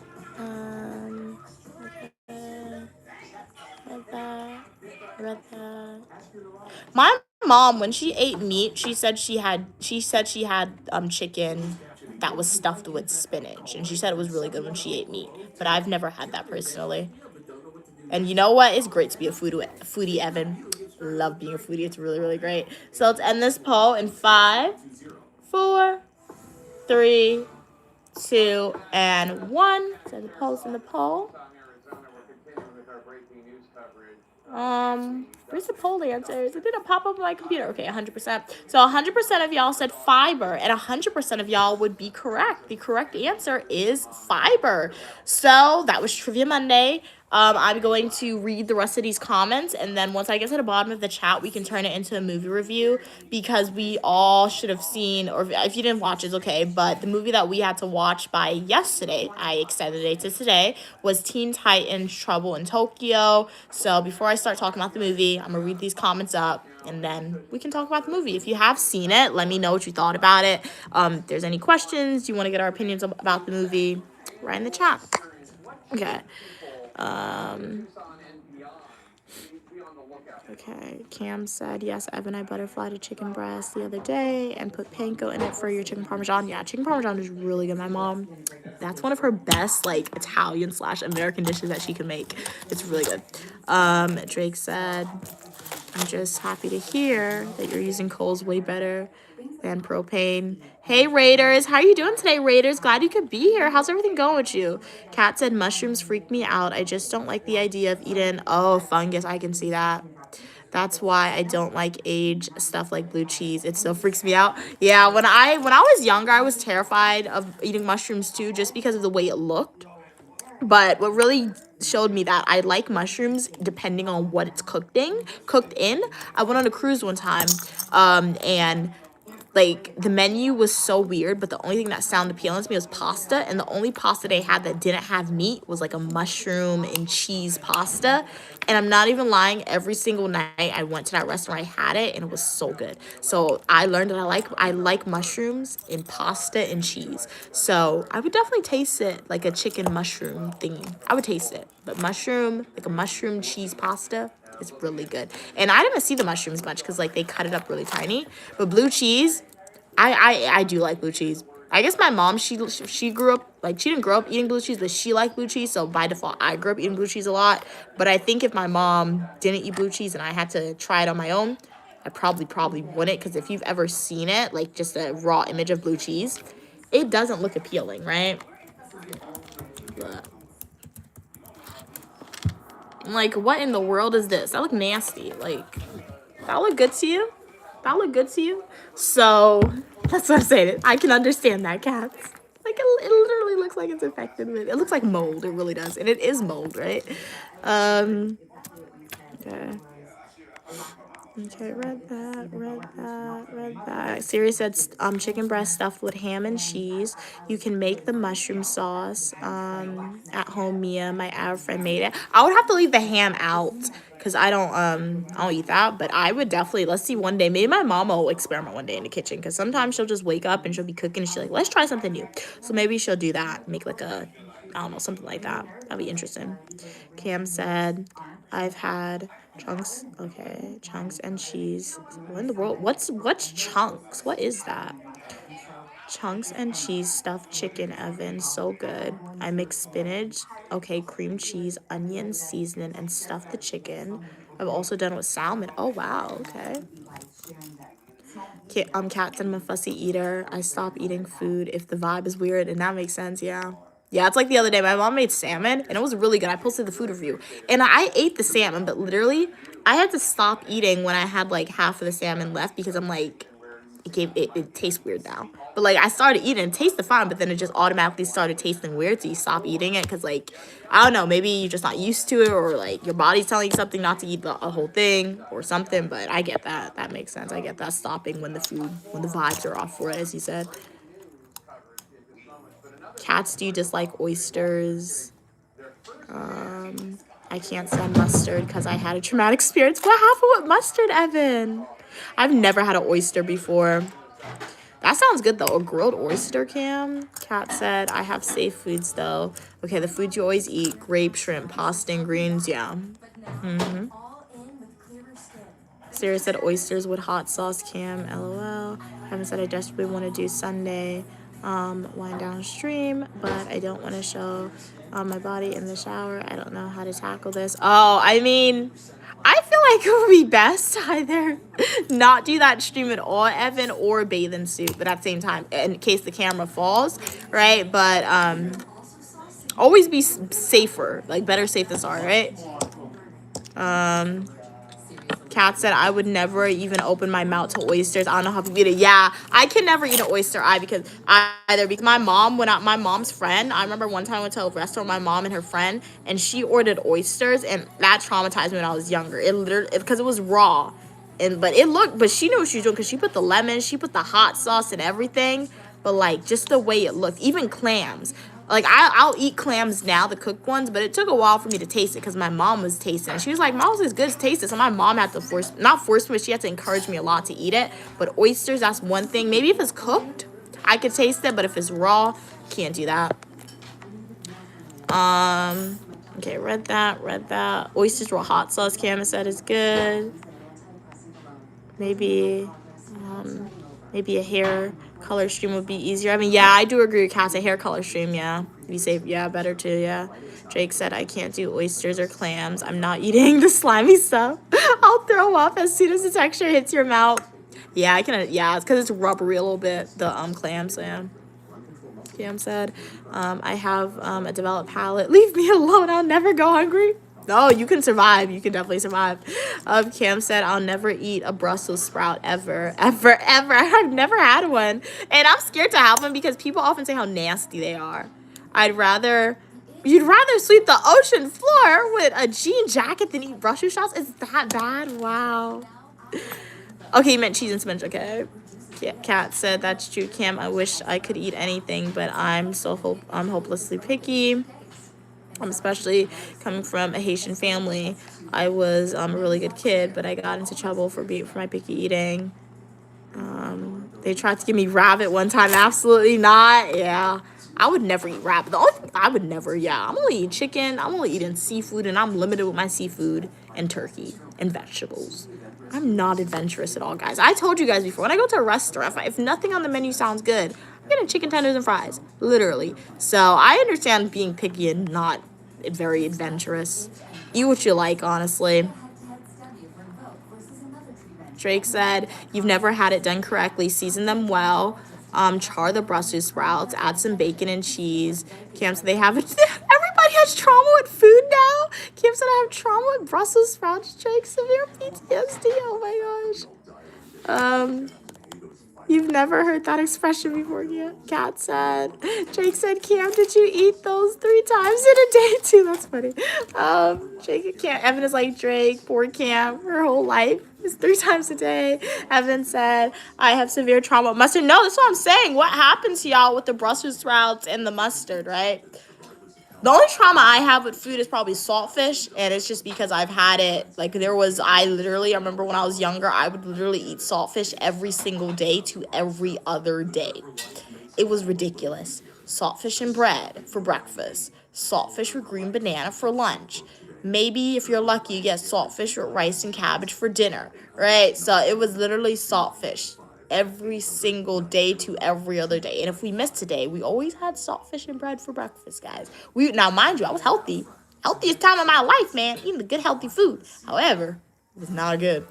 Read that. My mom, when she ate meat, she said she had chicken that was stuffed with spinach, and she said it was really good when she ate meat. But I've never had that personally. And you know what? It's great to be a foodie, Evan. Love being a foodie. It's really great. So let's end this poll in 5, 4, 3, 2, and 1. So the poll's in the poll. Where's the poll answers? It didn't pop up on my computer. Okay, 100%. So 100% of y'all said fiber, and 100% of y'all would be correct. The correct answer is fiber. So that was Trivia Monday. I'm going to read the rest of these comments, and then once I get to the bottom of the chat, we can turn it into a movie review, because we all should have seen, or if you didn't watch, it's okay, but the movie that we had to watch by yesterday, I extended it to today, was Teen Titans Trouble in Tokyo. So before I start talking about the movie, I'm going to read these comments up, and then we can talk about the movie. If you have seen it, let me know what you thought about it. If there's any questions, you want to get our opinions about the movie, write in the chat. Okay. Okay, Cam said, yes, Evan, I butterflied a chicken breast the other day and put panko in it for your chicken parmesan. Yeah, chicken parmesan is really good. My mom, that's one of her best, like, Italian/American dishes that she can make. It's really good. Drake said, I'm just happy to hear that you're using coals way better than propane. Hey, Raiders. How are you doing today, Raiders? Glad you could be here. How's everything going with you? Kat said, mushrooms freak me out. I just don't like the idea of eating, fungus. I can see that. That's why I don't like aged stuff like blue cheese. It still freaks me out. Yeah, when I was younger, I was terrified of eating mushrooms too, just because of the way it looked. But what really showed me that I like mushrooms depending on what it's cooked in. I went on a cruise one time, and like the menu was so weird, but the only thing that sounded appealing to me was pasta, and the only pasta they had that didn't have meat was like a mushroom and cheese pasta. And I'm not even lying, every single night I went to that restaurant, I had it and it was so good. So I learned that I like mushrooms in pasta and cheese. So I would definitely taste it like a chicken mushroom thingy. I would taste it. But mushroom, like a mushroom cheese pasta, is really good. And I didn't see the mushrooms much because like they cut it up really tiny. But blue cheese, I do like blue cheese. I guess my mom, she grew up, like, she didn't grow up eating blue cheese, but she liked blue cheese, so by default I grew up eating blue cheese a lot. But I think if my mom didn't eat blue cheese and I had to try it on my own, I probably wouldn't, because if you've ever seen it, like just a raw image of blue cheese, it doesn't look appealing, right? But, like, what in the world is this? That look nasty. Like, that look good to you? That look good to you? So that's what I'm saying. I can understand that, cats. Like it literally looks like it's infected with. It looks like mold. It really does, and it is mold, right? Okay. Okay, read that. Siri said chicken breast stuffed with ham and cheese. You can make the mushroom sauce at home. Mia, my Arab friend, made it. I would have to leave the ham out because I don't eat that, but I would definitely, let's see one day, maybe my mom will experiment one day in the kitchen, because sometimes she'll just wake up and she'll be cooking and she's like, let's try something new. So maybe she'll do that, make like a, I don't know, something like that. That'd be interesting. Cam said, I've had chunks. Okay, chunks and cheese. What in the world? What's chunks? What is that? Chunks and cheese stuffed chicken, Evan. So good. I mix spinach, okay, cream cheese, onion, seasoning, and stuff the chicken. I've also done it with salmon. Oh, wow. Okay. Cat said I'm a fussy eater. I stop eating food if the vibe is weird, and that makes sense, yeah. Yeah, it's like the other day, my mom made salmon, and it was really good. I posted the food review, and I ate the salmon, but literally, I had to stop eating when I had, like, half of the salmon left, because I'm like, it tastes weird now. But, like, I started eating, it tasted fine, but then it just automatically started tasting weird, so you stop eating it, because, like, I don't know, maybe you're just not used to it, or, like, your body's telling you something not to eat a whole thing, or something, but I get that. That makes sense. I get that, stopping when the vibes are off for it, as you said. Cats, do you dislike oysters? I can't stand mustard because I had a traumatic experience. What happened with mustard, Evan? I've never had an oyster before. That sounds good, though. A grilled oyster, Cam? Cat said, I have safe foods, though. Okay, the foods you always eat. Grape, shrimp, pasta, and greens. Yeah. Sarah said oysters with hot sauce, Cam. LOL. Kevin said, I desperately want to do Sunday wine downstream, but I don't want to show my body in the shower. I don't know how to tackle this. Oh, I mean, I feel like it would be best to either not do that stream at all, Evan, or bathe in suit, but at the same time, in case the camera falls, right? But always be safer, like better safe than sorry, right? Kat said, I would never even open my mouth to oysters. I don't know how people eat it. Yeah, I can never eat an oyster because my mom, my mom's friend, I remember one time I went to a restaurant with my mom and her friend, and she ordered oysters, and that traumatized me when I was younger. It literally, because it was raw. But she knew what she was doing, because she put the lemon, she put the hot sauce and everything. But, like, just the way it looked. Even clams. Like, I'll eat clams now, the cooked ones, but it took a while for me to taste it because my mom was tasting it. She was like, Mom's as good as taste it. So my mom had to not force me, but she had to encourage me a lot to eat it. But oysters, that's one thing. Maybe if it's cooked, I could taste it, but if it's raw, can't do that. Okay, read that. Oysters with hot sauce, Cam said is good. Maybe a hair color stream would be easier. I mean, yeah, I do agree with Cass. A hair color stream, yeah. Be safe, yeah, better too, yeah. Jake said, I can't do oysters or clams. I'm not eating the slimy stuff. I'll throw up as soon as the texture hits your mouth. Yeah, I can, yeah, it's because it's rubbery a little bit, the clams, so yeah. Cam said, I have a developed palate. Leave me alone. I'll never go hungry. No, you can survive. You can definitely survive. Cam said, I'll never eat a Brussels sprout ever. Ever, ever. I've never had one. And I'm scared to have one because people often say how nasty they are. You'd rather sweep the ocean floor with a jean jacket than eat Brussels sprouts? Is that bad? Wow. Okay, you meant cheese and spinach. Okay. Yeah, Kat said, that's true, Cam. I wish I could eat anything, but I'm hopelessly picky. Especially coming from a Haitian family. I was a really good kid, but I got into trouble for my picky eating. They tried to give me rabbit one time. Absolutely not. Yeah. I would never eat rabbit. The only thing I would never, I'm only eating chicken. I'm only eating seafood, and I'm limited with my seafood and turkey and vegetables. I'm not adventurous at all, guys. I told you guys before, when I go to a restaurant, if nothing on the menu sounds good, I'm getting chicken tenders and fries, literally. So I understand being picky and not very adventurous. Eat what you like, honestly. Drake said, you've never had it done correctly. Season them well. Char the Brussels sprouts. Add some bacon and cheese. Cam said they have it. Everybody has trauma with food now. Cam said I have trauma with Brussels sprouts. Drake, severe PTSD. Oh my gosh. You've never heard that expression before, Kat said. Drake said, Cam, did you eat those 3 times in a day too? That's funny. Jake, Cam, Evan is like, Drake, poor Cam, her whole life is 3 times a day. Evan said, I have severe trauma with mustard. No, that's what I'm saying. What happens to y'all with the Brussels sprouts and the mustard, right? The only trauma I have with food is probably saltfish, and it's just because I've had it. Like, I remember when I was younger, I would literally eat saltfish every single day to every other day. It was ridiculous. Saltfish and bread for breakfast. Saltfish with green banana for lunch. Maybe if you're lucky, you get saltfish with rice and cabbage for dinner, right? So it was literally saltfish every single day to every other day. And if we missed a day, we always had saltfish and bread for breakfast, guys. Now, mind you, I was healthy. Healthiest time of my life, man. Eating the good, healthy food. However, it was not good.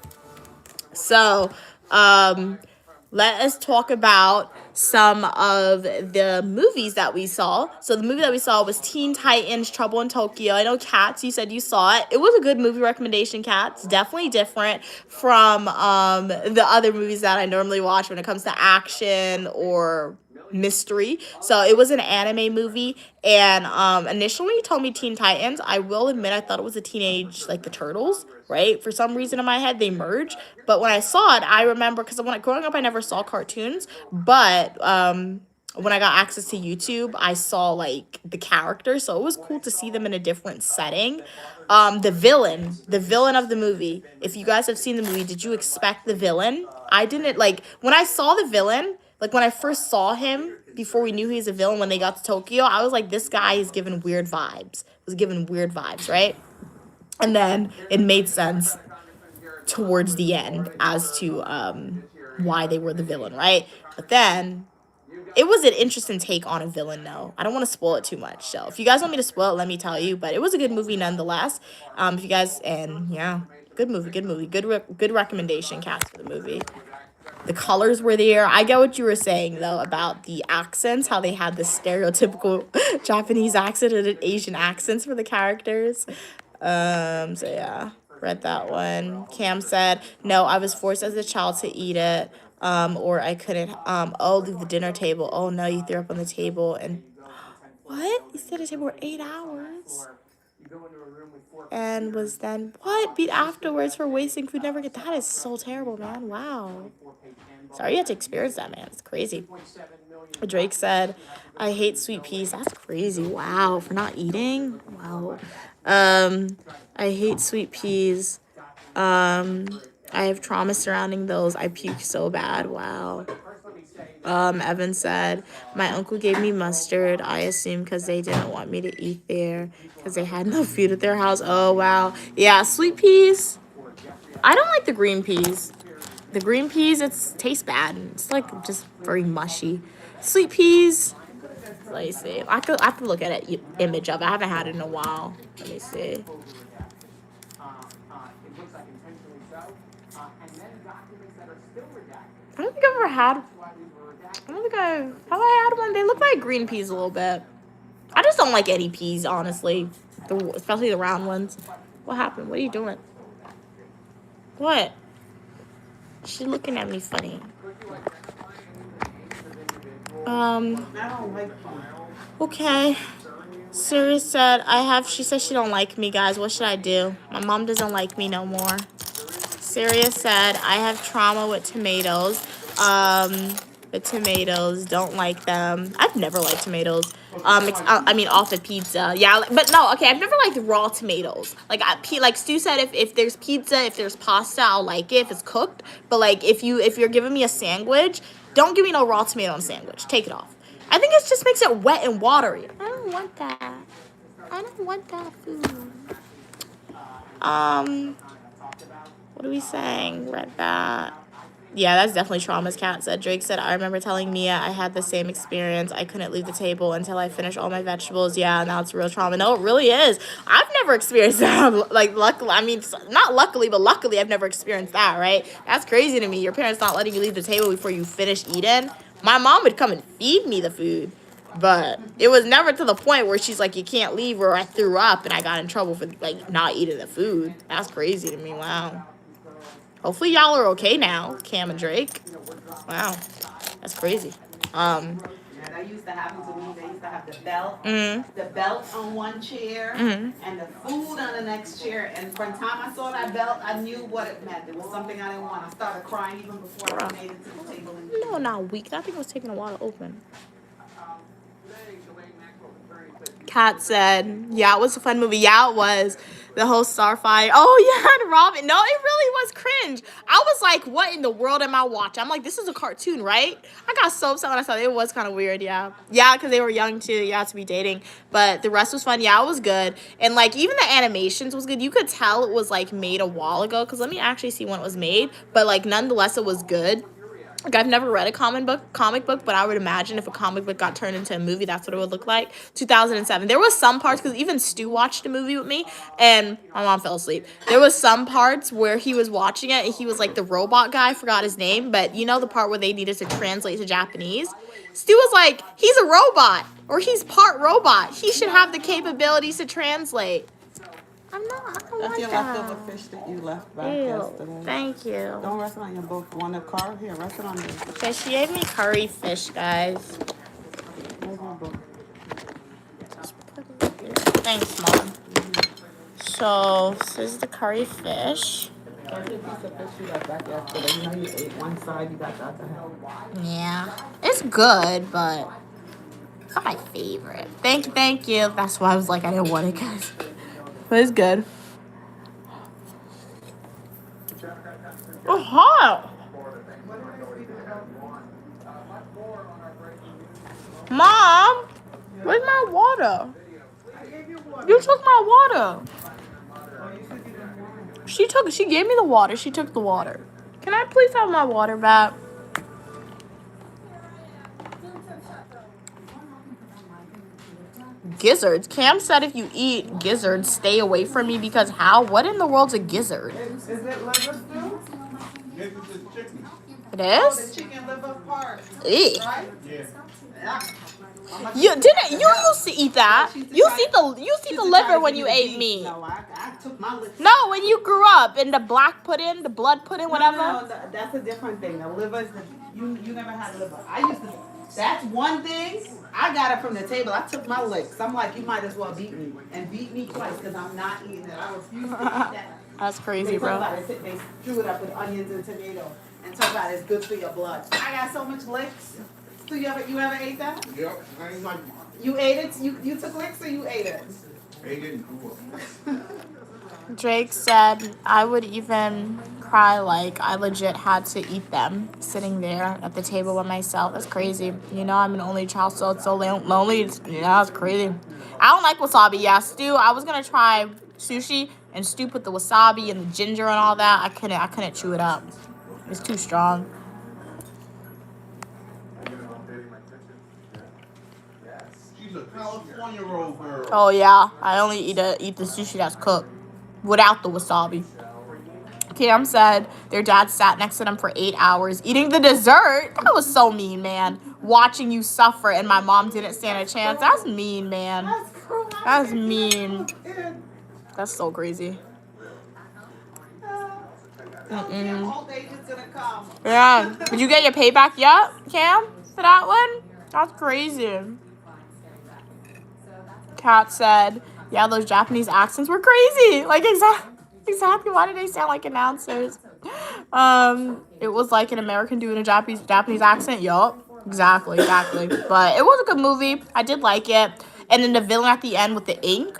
So, let us talk about some of the movies that we saw. So the movie that we saw was Teen Titans Trouble in Tokyo. I know, Cats, you said you saw it. It was a good movie recommendation, Cats. Definitely different from the other movies that I normally watch when it comes to action or mystery. So it was an anime movie, and initially when you told me Teen Titans, I will admit I thought it was a teenage, like the Turtles, right? For some reason in my head they merge, but when I saw it, I remember, because growing up I never saw cartoons, but when I got access to YouTube, I saw like the characters, so it was cool to see them in a different setting. The villain of the movie, if you guys have seen the movie, did you expect the villain? I didn't. Like, when I saw the villain, like when I first saw him, before we knew he was a villain, when they got to Tokyo, I was like, this guy is giving weird vibes. Was giving weird vibes, right? And then it made sense towards the end as to why they were the villain, right? But then it was an interesting take on a villain, though. I don't want to spoil it too much. So if you guys want me to spoil it, let me tell you. But it was a good movie nonetheless. If you guys, and yeah, good movie. Good recommendation, Cats, for the movie. The colors were there. I get what you were saying, though, about the accents, how they had the stereotypical Japanese accent and Asian accents for the characters. So yeah, read that one. Cam said, no, I was forced as a child to eat it, or I couldn't, leave the dinner table. Oh, no, you threw up on the table. And what? You stayed at the table for 8 hours? And was then, beat afterwards for wasting food? Never get that. Is so terrible, man. Wow. Sorry you had to experience that, man. It's crazy. Drake said, I hate sweet peas. That's crazy. Wow. For not eating? Wow. I hate sweet peas. I have trauma surrounding those. I puke so bad. Wow. Evan said, my uncle gave me mustard. I assume because they didn't want me to eat there because they had no food at their house. Oh, wow. Yeah, sweet peas. I don't like the green peas. The green peas, it tastes bad. It's like just very mushy. Sweet peas. Let me see. I have to look at an image of it. I haven't had it in a while. Let me see. I don't think I've ever had. Have I had one? They look like green peas a little bit. I just don't like any peas, honestly. Especially the round ones. What happened? What are you doing? What? She's looking at me funny. I don't like fun. Okay. Siri said she said she don't like me, guys. What should I do? My mom doesn't like me no more. Syria said I have trauma with tomatoes. The tomatoes, don't like them. I've never liked tomatoes. I mean, off of pizza. Yeah, but no, okay, I've never liked raw tomatoes. Like Stu said, if there's pizza, if there's pasta, I'll like it if it's cooked. But like if you're giving me a sandwich, don't give me no raw tomato on a sandwich. Take it off. I think it just makes it wet and watery. I don't want that. I don't want that food. What are we saying? Read that. Yeah, that's definitely trauma, as Kat said. Drake said, I remember telling Mia I had the same experience. I couldn't leave the table until I finished all my vegetables. Yeah, now it's real trauma. No, it really is. I've never experienced that. Like, luckily, I mean, not luckily, but luckily I've never experienced that, right? That's crazy to me. Your parents not letting you leave the table before you finish eating. My mom would come and feed me the food. But it was never to the point where she's like, you can't leave, or I threw up and I got in trouble for, like, not eating the food. That's crazy to me. Wow. Hopefully y'all are okay now, Cam and Drake. Wow, that's crazy. Yeah, that used to happen to me. They used to have the belt on one chair, and the food on the next chair. And from the time I saw that belt, I knew what it meant. It was something I didn't want. I started crying even before I made it to the table. No, not weak. I think it was taking a while to open. Kat said, yeah, it was a fun movie. Yeah, it was. The whole Starfire. Oh, yeah, and Robin. No, it really was cringe. I was like, what in the world am I watching? I'm like, this is a cartoon, right? I got so upset when I saw it. It was kind of weird, yeah. Yeah, because they were young, too. Yeah, to be dating. But the rest was fun. Yeah, it was good. And, like, even the animations was good. You could tell it was, like, made a while ago. Because let me actually see when it was made. But, like, nonetheless, it was good. Like, I've never read a comic book, but I would imagine if a comic book got turned into a movie, that's what it would look like. 2007. There was some parts, because even Stu watched a movie with me, and my mom fell asleep. There was some parts where he was watching it, and he was like the robot guy, forgot his name, but you know the part where they needed to translate to Japanese? Stu was like, he's a robot, or he's part robot. He should have the capabilities to translate. I don't That's want your that. leftover fish that you left back Ew, yesterday. thank you. Don't rest it on your boat. Want a car? Here, rest it on this. Okay, she gave me curry fish, guys. Where's my book? Thanks, Mom. So, this is the curry fish. That's your piece of fish you left back yesterday. You know you ate one side, you got the other half. Yeah. It's good, but it's not my favorite. Thank you. That's why I was like, I didn't want it, guys. But it's good. Oh, hot. Mom, where's my water? You took my water. She gave me the water. She took the water. Can I please have my water back? Gizzards. Cam said if you eat gizzards, stay away from me because how? What in the world's a gizzard? Is it liver stew? This is chicken. It The is? chicken liver part, Ew. right? Yeah. Yeah. You used to eat that. You see the liver when you ate meat. No, I took my liver. No, when you grew up and the black pudding, the blood pudding, whatever. No, that's a different thing. The liver is you never had liver. I used to. That's one thing. I got it from the table. I took my licks. I'm like, you might as well beat me and beat me twice because I'm not eating it. I refuse to eat that. That's crazy, They bro. They strew it up with onions and tomato and talk about it's good for your blood. I got so much licks. So you ever ate that? Yep. I ain't like You ate it? You took licks or you ate it? ate it and grew up. Drake said I would even cry like I legit had to eat them sitting there at the table by myself. That's crazy. You know, I'm an only child, so it's so lonely. It's crazy. I don't like wasabi. Yeah, Stu, I was going to try sushi, and Stu put the wasabi and the ginger and all that. I couldn't chew it up. It's too strong. She's a California roll girl. Oh, yeah. I only eat the sushi that's cooked without the wasabi. Cam said their dad sat next to them for 8 hours eating the dessert. That was so mean, man. Watching you suffer and my mom didn't stand a chance. That's mean, man. That's mean. That's so crazy. Cam, old age is gonna come. Yeah. Did you get your payback yet, Cam, for that one? That's crazy. Kat said, yeah, those Japanese accents were crazy. Like, exactly. Why did they sound like announcers? It was like an American doing a Japanese accent. Yup. Exactly. But it was a good movie. I did like it. And then the villain at the end with the ink,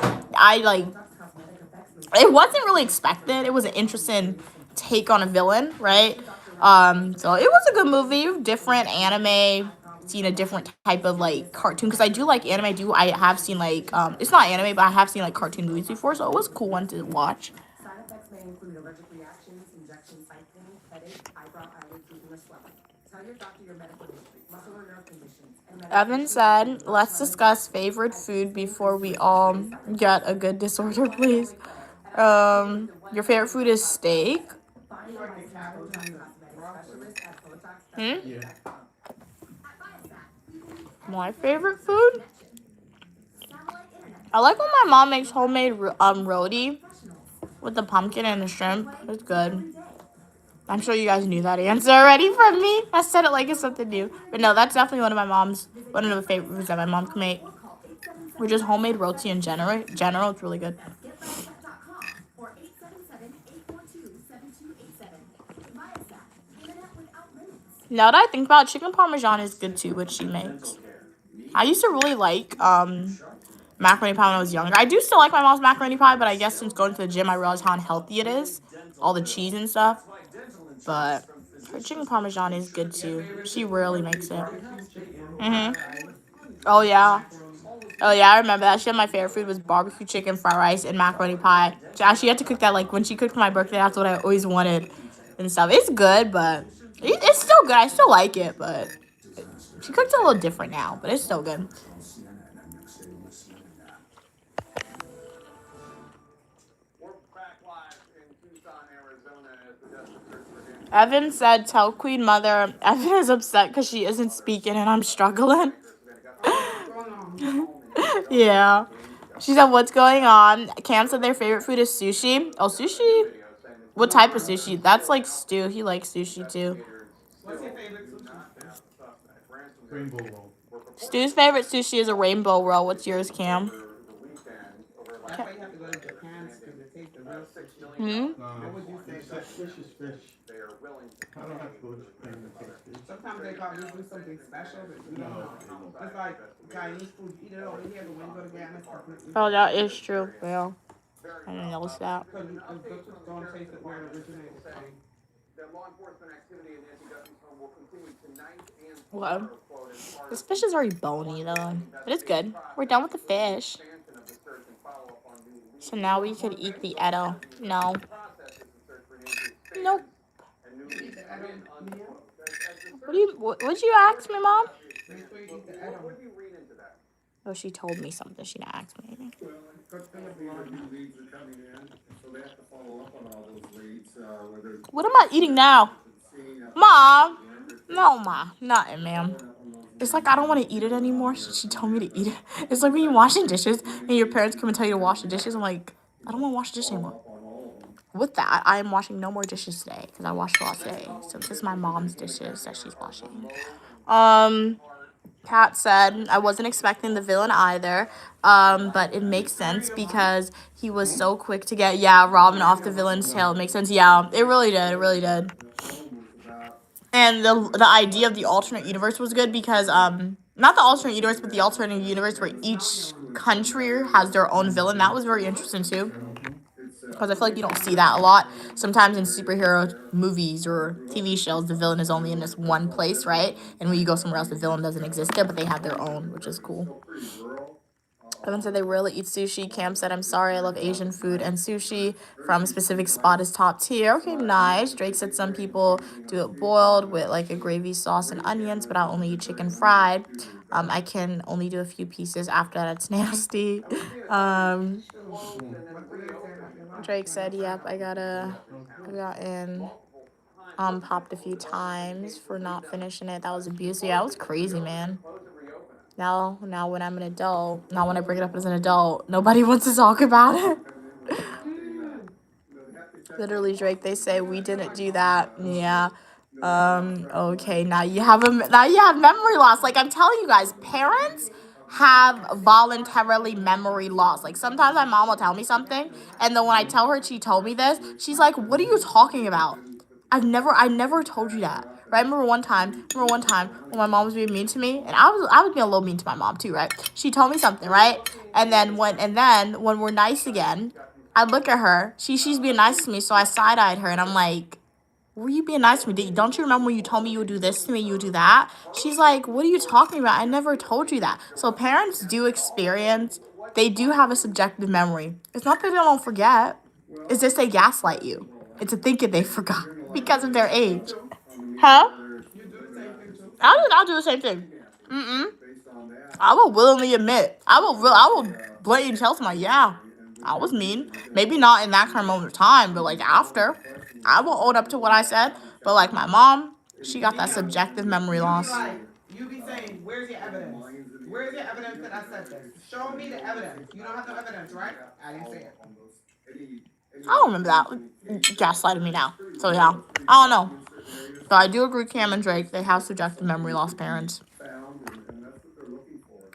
it wasn't really expected. It was an interesting take on a villain, right? So it was a good movie, different anime, seen a different type of like cartoon because I do like anime. I have seen like it's not anime, but I have seen like cartoon movies before, so it was a cool one to watch. Side effects may include allergic reactions, injection site pain, headache, eyebrow, eyelid drooping, or swelling. Tell your doctor your medical history, muscle or nerve conditions, and Evan said, let's discuss favorite food before we all get a good disorder, please. Your favorite food is steak? Yeah. My favorite food? I like when my mom makes homemade roti with the pumpkin and the shrimp. It's good. I'm sure you guys knew that answer already from me. I said it like it's something new. But no, that's definitely one of the favorite foods that my mom can make. Or just homemade roti in general. It's really good. Now that I think about it, chicken parmesan is good too, which she makes. I used to really like macaroni pie when I was younger. I do still like my mom's macaroni pie, but I guess since going to the gym, I realized how unhealthy it is. All the cheese and stuff. But her chicken parmesan is good too. She rarely makes it. Oh yeah, I remember that. She had my favorite food was barbecue chicken, fried rice, and macaroni pie. She had to cook that like when she cooked for my birthday. That's what I always wanted and stuff. It's good, but it's still good. I still like it, but she cooks it a little different now. But it's still good. Evan said, tell Queen Mother Evan is upset because she isn't speaking and I'm struggling. Yeah. She said, what's going on? Cam said their favorite food is sushi. Oh, sushi? What type of sushi? That's like Stu. He likes sushi too. What's your favorite sushi? Rainbow roll. Stu's favorite sushi is a rainbow roll. What's yours, Cam? That's why you have to go to Japan to taste the real sushi. Hmm? What would you say? Fish is fish. I don't have to go to Japan to taste fish. Sometimes they probably do something special that you don't know. It's like Chinese food, eat it over here, but when you go to Ghana, it's different. Oh, that is true. Yeah. I didn't notice that. Because you don't taste it where it originated from. What? This fish is already bony though. But it's good. We're done with the fish. So now we could eat the Edo. No. Nope. What'd you ask me, Mom? Make sure you eat the edible. Oh, she told me something. She didn't ask me anything. What am I eating now? Mom! No, Ma. Nothing, ma'am. It's like I don't want to eat it anymore. She told me to eat it. It's like when you're washing dishes and your parents come and tell you to wash the dishes. I'm like, I don't want to wash the dishes anymore. With that, I am washing no more dishes today because I washed a lot today. So this is my mom's dishes that she's washing. Kat said, I wasn't expecting the villain either, but it makes sense because he was so quick to get, Robin off the villain's tail. It makes sense. Yeah, it really did. And the idea of the alternate universe was good because, not the alternate universe, but the alternate universe where each country has their own villain. That was very interesting too. Because I feel like you don't see that a lot. Sometimes in superhero movies or TV shows, the villain is only in this one place, right? And when you go somewhere else, the villain doesn't exist there, but they have their own, which is cool. Evan said they rarely eat sushi. Cam said, I'm sorry, I love Asian food, and sushi from a specific spot is top tier. Okay, nice. Drake said some people do it boiled with like a gravy sauce and onions, but I'll only eat chicken fried. I can only do a few pieces. After that, it's nasty. Drake said, yep, I got in popped a few times for not finishing it. That was abuse. Yeah, that was crazy, man. Now when I'm an adult, now when I bring it up as an adult, nobody wants to talk about it. Literally, Drake, they say we didn't do that. Yeah. Okay, now you have memory loss. Like I'm telling you guys, parents have voluntarily memory loss. Like sometimes my mom will tell me something, and then when I tell her she told me this, she's like, "What are you talking about? I never told you that." Right? I remember one time when my mom was being mean to me, and I was being a little mean to my mom too, right? She told me something, right? And then when we're nice again, I look at her. She's being nice to me, so I side-eyed her, and I'm like, were you being nice to me? Don't you remember when you told me you would do this to me, you would do that? She's like, what are you talking about? I never told you that. So parents they do have a subjective memory. It's not that they don't forget. It's just they gaslight you into thinking they forgot because of their age. Huh? I'll do the same thing. I will willingly admit. I will blatantly tell somebody, yeah, I was mean. Maybe not in that kind of moment of time, but like after. I will own up to what I said. But like my mom, she got that subjective memory loss. You be saying, where's your evidence? Where's your evidence that I said this? Show me the evidence. You don't have no evidence, right? I didn't say it. I don't remember that. Gaslighting me now. So yeah, I don't know. But I do agree, Cam and Drake, they have subjective memory loss parents.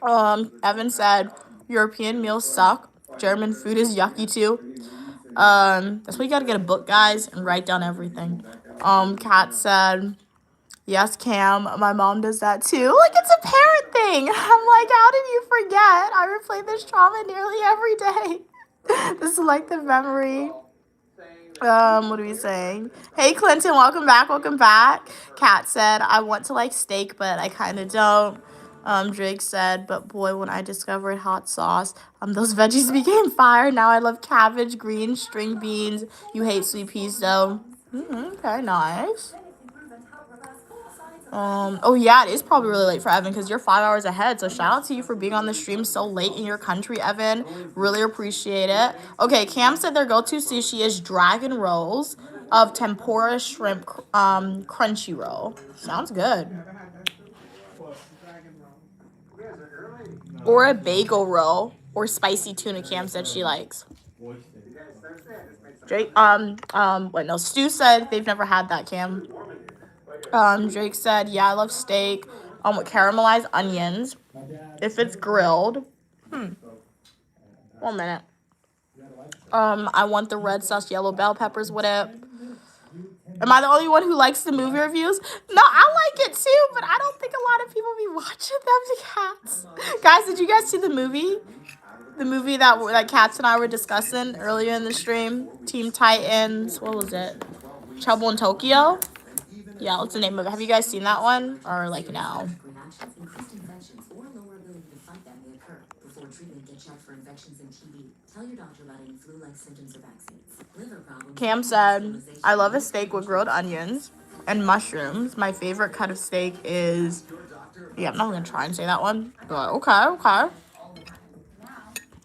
Evan said, European meals suck. German food is yucky too. That's why you gotta get a book, guys, and write down everything. Kat said, yes, Cam, my mom does that too. Like, it's a parent thing. I'm like, how did you forget? I replay this trauma nearly every day. The selective memory. What are we saying? Hey, Clinton, welcome back. Kat said, I want to like steak, but I kind of don't. Drake said, but boy, when I discovered hot sauce, those veggies became fire. Now I love cabbage, greens, string beans. You hate sweet peas, though. Okay, nice. Oh yeah, it is probably really late for Evan because you're 5 hours ahead. So shout out to you for being on the stream so late in your country, Evan. Really appreciate it. Okay, Cam said their go-to sushi is dragon rolls of tempura shrimp crunchy roll. Sounds good. Or a bagel roll or spicy tuna, Cam said she likes. Drake, Stu said they've never had that, Cam. Drake said, yeah, I love steak with caramelized onions if it's grilled. 1 minute. I want the red sauce, yellow bell peppers with it. Am I the only one who likes the movie reviews? No, I like it too, but I don't think a lot of people be watching them cats. Guys, did you guys see the movie? The movie that Cats and I were discussing earlier in the stream? Teen Titans, what was it? Trouble in Tokyo? Yeah, what's the name of it? Have you guys seen that one? Or like no? Cam said, I love a steak with grilled onions and mushrooms. My favorite cut of steak is... Yeah, I'm not going to try and say that one. But okay.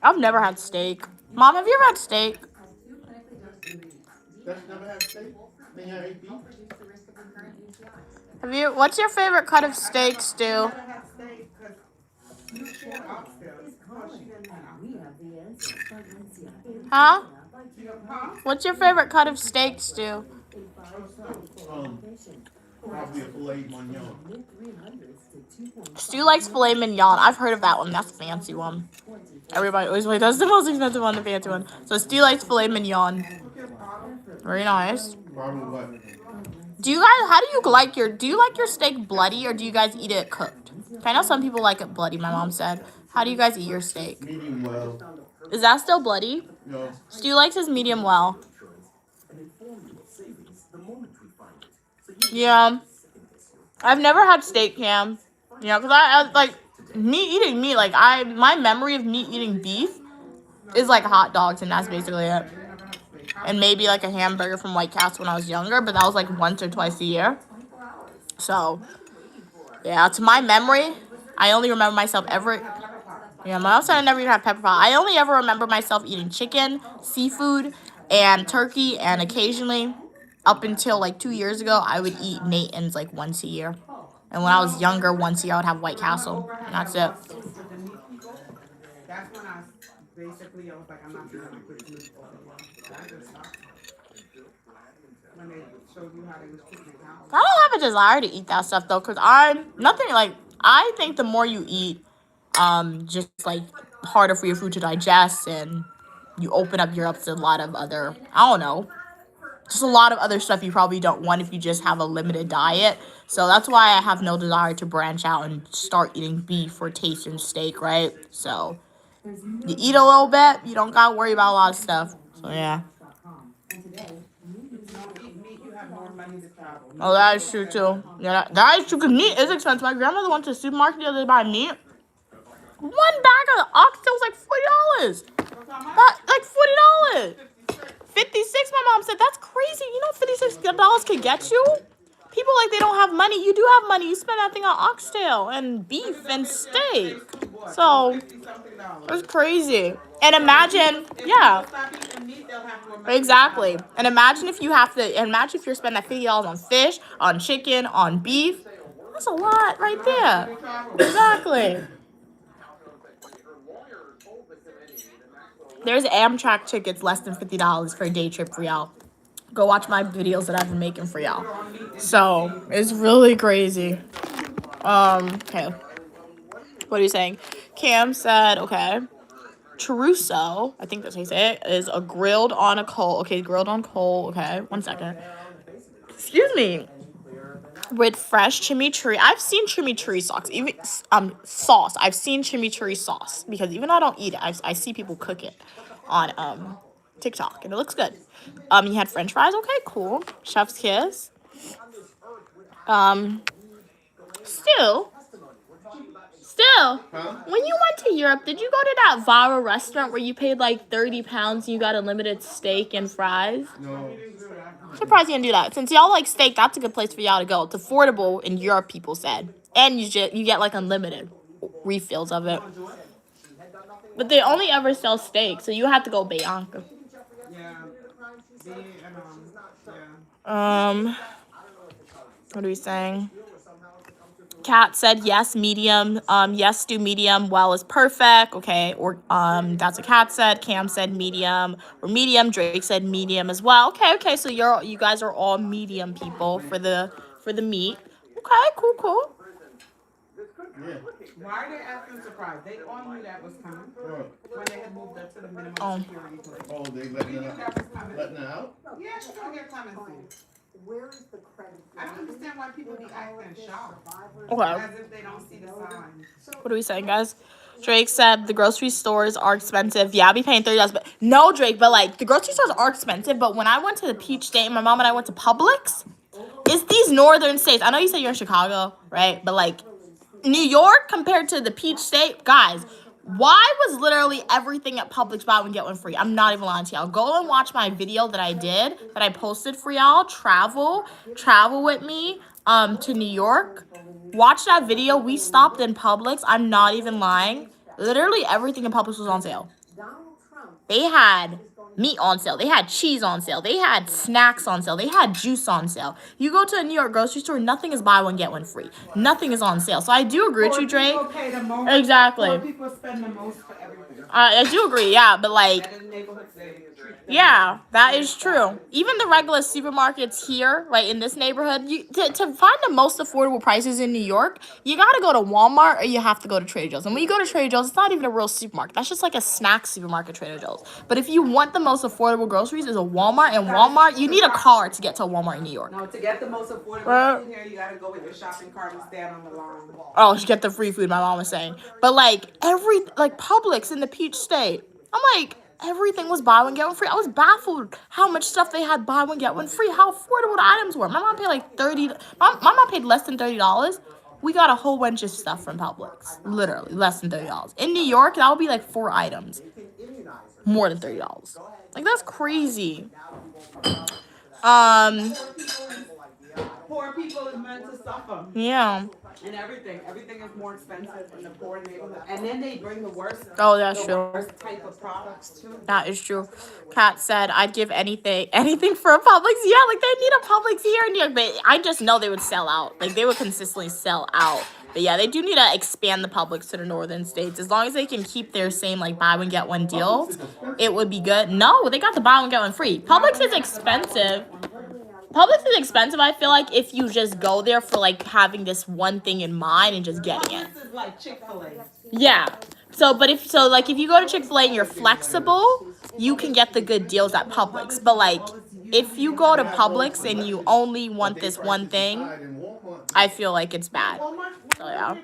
I've never had steak. Mom, have you ever had steak? What's your favorite cut of steak, Stu? Huh? What's your favorite cut of steak, Stu? Probably a filet mignon. Stu likes filet mignon. I've heard of that one. That's a fancy one. Everybody always like, that's the most expensive one, the fancy one. So Stu likes filet mignon. Very nice. Probably what? Do you like your steak bloody or do you guys eat it cooked? I know some people like it bloody, my mom said. How do you guys eat your steak? Medium well. Is that still bloody? No. Stu likes his medium well. Yeah. I've never had steak, Cam. You know, because I like eating meat. Like my memory of me eating beef is like hot dogs, and that's basically it. And maybe like a hamburger from White Castle when I was younger, but that was like once or twice a year. So, yeah, to my memory, I only remember myself my mom said I never even had pepper pot. I only ever remember myself eating chicken, seafood, and turkey, and occasionally, up until like 2 years ago, I would eat Nathan's like once a year. And when I was younger, once a year I would have White Castle, and that's it. That's when I was like, I'm not doing it with meat all the time. I just stopped. showed you how they was treating the cows. I don't have a desire to eat that stuff though, cause I think the more you eat, just like harder for your food to digest, and you open up Europe to a lot of other, I don't know, just a lot of other stuff you probably don't want if you just have a limited diet. So that's why I have no desire to branch out and start eating beef or tasting steak, right? So you eat a little bit, you don't gotta worry about a lot of stuff. So yeah. You don't eat meat, you have more money to travel. Oh, that is true too. Yeah, that is true, because meat is expensive. My grandmother went to the supermarket the other day to buy meat. One bag of oxtail was like $40. Like $40. 56, my mom said. That's crazy. You know $56 could get you? People like they don't have money. You do have money. You spend that thing on oxtail and beef and steak. So it's crazy. And imagine, yeah. Exactly. And imagine if you're spending that $50 on fish, on chicken, on beef. That's a lot right there. Exactly. There's Amtrak tickets less than $50 for a day trip for y'all. Go watch my videos that I've been making for y'all. So it's really crazy. Okay. What are you saying? Cam said, okay. Chorizo, I think that's how you say it, is a grilled on a coal. Okay, grilled on coal. Okay, 1 second. Excuse me. With fresh chimichurri. I've seen chimichurri sauce. Even sauce. I've seen chimichurri sauce because even though I don't eat it, I see people cook it on TikTok and it looks good. You had French fries. Okay, cool. Chef's kiss. Still, when you went to Europe, did you go to that viral restaurant where you paid like £30 and you got unlimited steak and fries? No. Surprised you didn't do that. Since y'all like steak, that's a good place for y'all to go. It's affordable in Europe, people said. And you get like unlimited refills of it. But they only ever sell steak, so you have to go Bianca. What are we saying? Kat said yes, medium. Yes, do medium. Well is perfect. Okay, or that's what Kat said. Cam said medium or medium. Drake said medium as well. Okay. So you guys are all medium people for the meat. Okay, cool. Yeah. Why are they acting surprised? They all knew that was coming when they had moved up to the minimum security place. Oh, they letting it out? Letting it out? Yeah, she's gonna get coming soon. Where is the credit? I don't understand why people be acting shocked. Okay. As if they don't see the signs. What are we saying, guys? Drake said the grocery stores are expensive. Yeah, I'll be paying $30, but no, Drake. But like the grocery stores are expensive. But when I went to the Peach State, my mom and I went to Publix. It's these northern states. I know you said you're in Chicago, right? But like New York compared to the Peach State, guys. Why was literally everything at Publix buy one get one free? I'm not even lying to y'all. Go and watch my video that I posted for y'all. Travel with me to New York. Watch that video. We stopped in Publix. I'm not even lying. Literally everything in Publix was on sale. They had meat on sale. They had cheese on sale. They had snacks on sale. They had juice on sale. You go to a New York grocery store, nothing is buy one get one free. Nothing is on sale. So I do agree with you, Drake. Exactly. Poor people spend the most for everything. I do agree, yeah, but like, yeah, that is true. Even the regular supermarkets here, right, in this neighborhood, to find the most affordable prices in New York, you gotta go to Walmart or you have to go to Trader Joe's. And when you go to Trader Joe's, it's not even a real supermarket. That's just like a snack supermarket, Trader Joe's. But if you want the most affordable groceries, is a Walmart. And Walmart, you need a car to get to a Walmart in New York. No, to get the most affordable food here, you gotta go with your shopping cart and stand on the line. Oh, you get the free food, my mom was saying. But like Publix in the Peach State, I'm like, everything was buy one get one free. I was baffled how much stuff they had buy one get one free, how affordable the items were. My mom paid like my mom paid less than $30. We got a whole bunch of stuff from Publix. Literally less than $30. In New York, that would be like 4 items. More than $30. Like that's crazy. Poor people is meant to suffer. Yeah. And everything is more expensive in the poor neighborhood. And then they bring the worst. Oh, that's true. Worst type of products too. That is true. Kat said, I'd give anything for a Publix. Yeah, like they need a Publix here in New York, but I just know they would sell out. Like they would consistently sell out. But yeah, they do need to expand the Publix to the northern states. As long as they can keep their same like buy one get one deals, it would be good. No, they got the buy one get one free. Publix is expensive. Publix is expensive. I feel like if you just go there for like having this one thing in mind and just getting it. This is like Chick-fil-A. Yeah. So, but if so, like if you go to Chick-fil-A and you're flexible, you can get the good deals at Publix. But like if you go to Publix and you only want this one thing, I feel like it's bad. So yeah.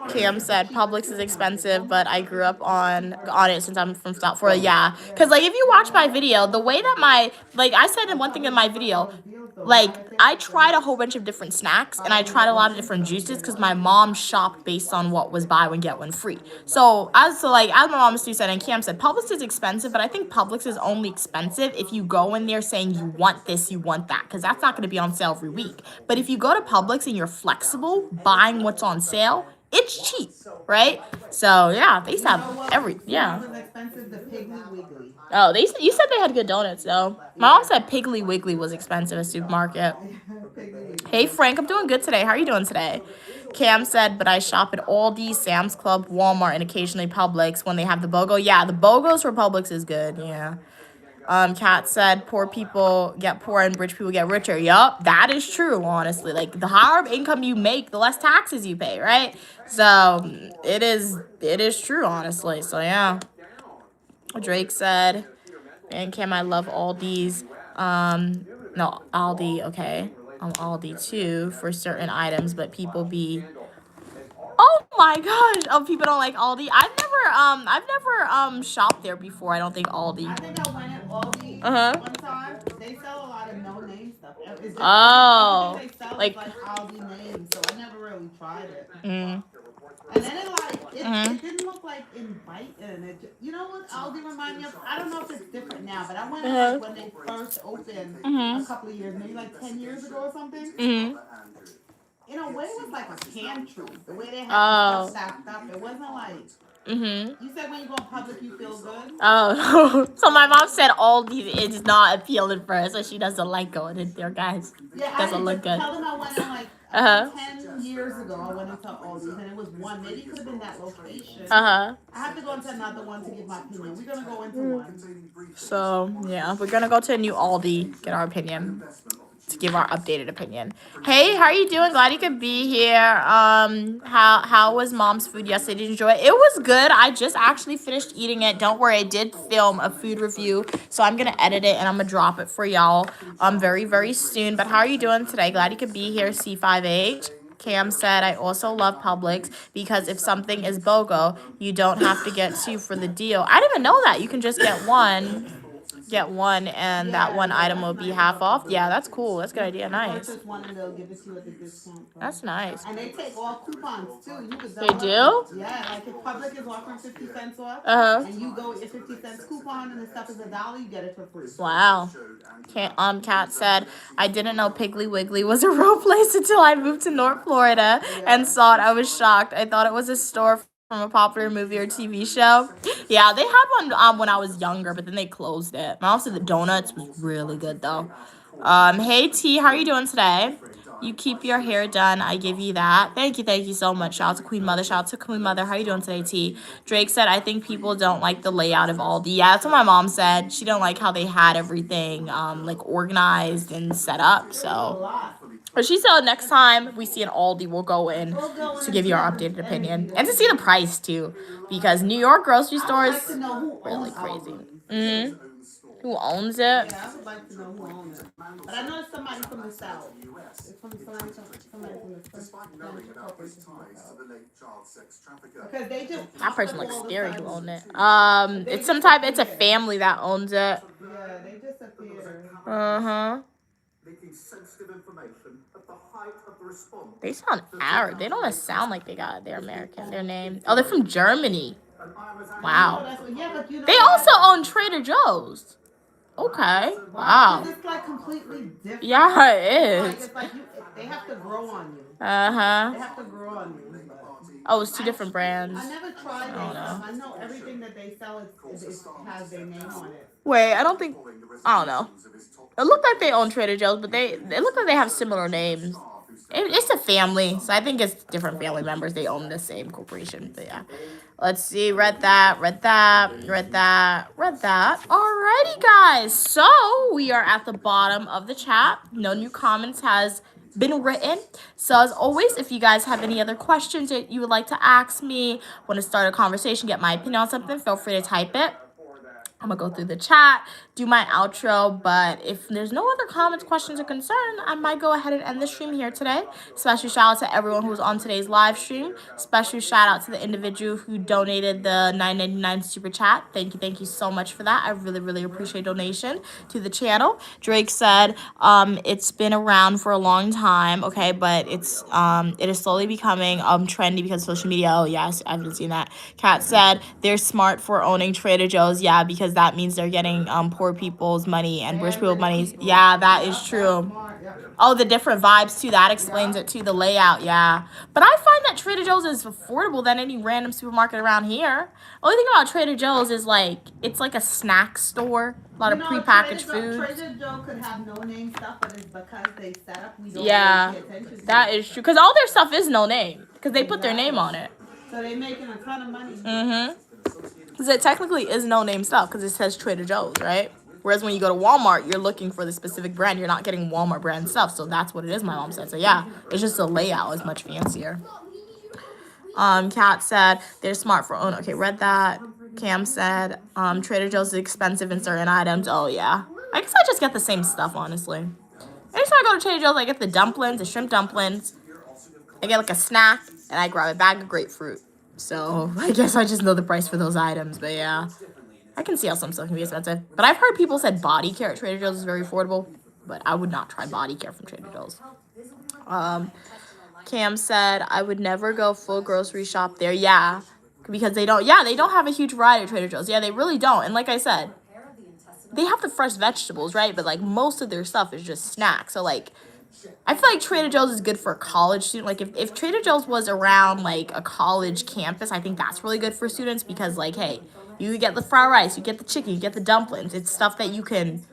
Cam said Publix is expensive, but I grew up on it since I'm from South Florida. Yeah, because like if you watch my video, the way that I said one thing in my video, like I tried a whole bunch of different snacks and I tried a lot of different juices because my mom shopped based on what was buy one get one free. So as my mom said and Cam said, Publix is expensive, but I think Publix is only expensive if you go in there saying you want this, you want that, because that's not going to be on sale every week. But if you go to Publix and you're flexible, buying what's on sale, it's cheap, right? So yeah, they have yeah. Expensive, the Piggly Wiggly. Oh, you said they had good donuts though. My mom said Piggly Wiggly was expensive at supermarket. Hey Frank, I'm doing good today. How are you doing today? Cam said, but I shop at Aldi, Sam's Club, Walmart, and occasionally Publix when they have the BOGO. Yeah, the BOGOs for Publix is good. Yeah. Kat said, poor people get poor and rich people get richer. Yup, that is true, honestly. Like, the higher income you make, the less taxes you pay, right? So, it is true, honestly. So, yeah. Drake said, and Cam, I love Aldi's. No, Aldi, okay. Aldi, too, for certain items, but people be... Oh my gosh! Oh, people don't like Aldi. I've never shopped there before. I don't think Aldi. I think I went at Aldi one time. They sell a lot of no-name stuff. It's just, Oh, they sell like Aldi names, so I never really tried it. Mm. And then it didn't look like inviting. You know what Aldi reminded me of? I don't know if it's different now, but I went when they first opened a couple of years, maybe like 10 years ago or something. In a way, it was like a pantry. The way they had stuff stacked up, it wasn't like. You said when you go in public, you feel good. Oh, so my mom said Aldi is not appealing for her, so she doesn't like going in there, guys. Yeah, doesn't look good. Tell them I went in like 10 years ago. I went into Aldi's and it was one. Maybe it could have been that location. I have to go into another one to give my opinion. We're gonna go into one. So yeah, we're gonna go to a new Aldi, get our opinion. To give our updated opinion. Hey, how are you doing? Glad you could be here. How was mom's food yesterday? Did you enjoy it? It was good. I just actually finished eating it. Don't worry, I did film a food review, so I'm gonna edit it and I'm gonna drop it for y'all very, very soon. But how are you doing today? Glad you could be here, C5H. Cam said, I also love Publix because if something is BOGO, you don't have to get two for the deal. I didn't even know that. You can just get one and that one item will be half off. Yeah, that's cool. That's a good idea. Nice. That's nice. And they take all coupons too. They do? Yeah, like if Publix is offering 50 cents off, and you go with your 50 cents coupon and the stuff is $1, you get it for free. Wow. Kat said, I didn't know Piggly Wiggly was a real place until I moved to North Florida and saw it. I was shocked. I thought it was a store from a popular movie or TV show. Yeah, they had one when I was younger, but then they closed it. My mom said the donuts was really good though. Hey T, how are you doing today? You keep your hair done. I give you that. Thank you so much. Shout out to Queen Mother. Shout out to Queen Mother. How are you doing today, T? Drake said, I think people don't like the layout of Aldi. Yeah, that's what my mom said. She don't like how they had everything like organized and set up. So, but she said next time we see an Aldi, we'll go in to give you our updated opinion and to see the price too, because New York grocery stores really crazy. Who owns it? Yeah, I would like to know who owns it. But I know it's somebody from the South. It's from somebody from the because they just that person looks scary who owned it. It's a family that owns it. Yeah, they just appear. Making sensitive information at the height of the response. They sound Arab. They don't even sound like they're American. Their name. Oh, they're from Germany. Wow. They also own Trader Joe's. Okay. Wow. It's like completely different. Yeah, it is. It's like they have to grow on you. They Uh-huh. have to grow on you. Oh, it's two different brands. I never tried I don't their know. stuff. I know everything that they sell has their name on it. Wait, I don't know. It looked like they own Trader Joe's, but it looked like they have similar names. It's a family, so I think it's different family members. They own the same corporation, but yeah. Let's see. Read that. Alrighty, guys. So we are at the bottom of the chat. No new comments has been written. So as always, if you guys have any other questions that you would like to ask me, want to start a conversation, get my opinion on something, feel free to type it. I'm gonna go through the chat, do my outro, but if there's no other comments, questions, or concern, I might go ahead and end the stream here today. Special shout out to everyone who was on today's live stream. Special shout out to the individual who donated the $9.99 super chat. Thank you so much for that. I really appreciate donation to the channel. Drake said, it's been around for a long time, okay, but it is slowly becoming trendy because of social media. Oh yes, I haven't seen that. Kat said they're smart for owning Trader Joe's. Yeah, because that means they're getting poor people's money and rich people's money. Yeah, that is true. Oh, the different vibes too. That explains it too. The layout, yeah. But I find that Trader Joe's is affordable than any random supermarket around here. Only thing about Trader Joe's is like it's like a snack store. A lot of prepackaged food. Trader Joe could have no name stuff, but it's because they set up. We don't Yeah, really pay attention to that it. is true. Because all their stuff is no name. Because they put their name on it. So they're making a ton of money. Because it technically is no name stuff because it says Trader Joe's, right? Whereas when you go to Walmart, you're looking for the specific brand. You're not getting Walmart brand stuff. So that's what it is, my mom said. So yeah, it's just the layout is much fancier. Kat said they're smart for own. Okay, read that. Cam said Trader Joe's is expensive in certain items. Oh yeah. I guess I just get the same stuff, honestly. Anytime I go to Trader Joe's, I get the dumplings, the shrimp dumplings. I get like a snack, and I grab a bag of grapefruit. So I guess I just know the price for those items. But yeah, I can see how some stuff can be expensive. But I've heard people said body care at Trader Joe's is very affordable. But I would not try body care from Trader Joe's. Cam said I would never go full grocery shop there. Yeah, because they don't have a huge variety at Trader Joe's. Yeah, they really don't. And like I said, they have the fresh vegetables, right? But like most of their stuff is just snacks. So like I feel like Trader Joe's is good for a college student. Like if Trader Joe's was around like a college campus, I think that's really good for students because like, hey, you get the fried rice, you get the chicken, you get the dumplings. It's stuff that you can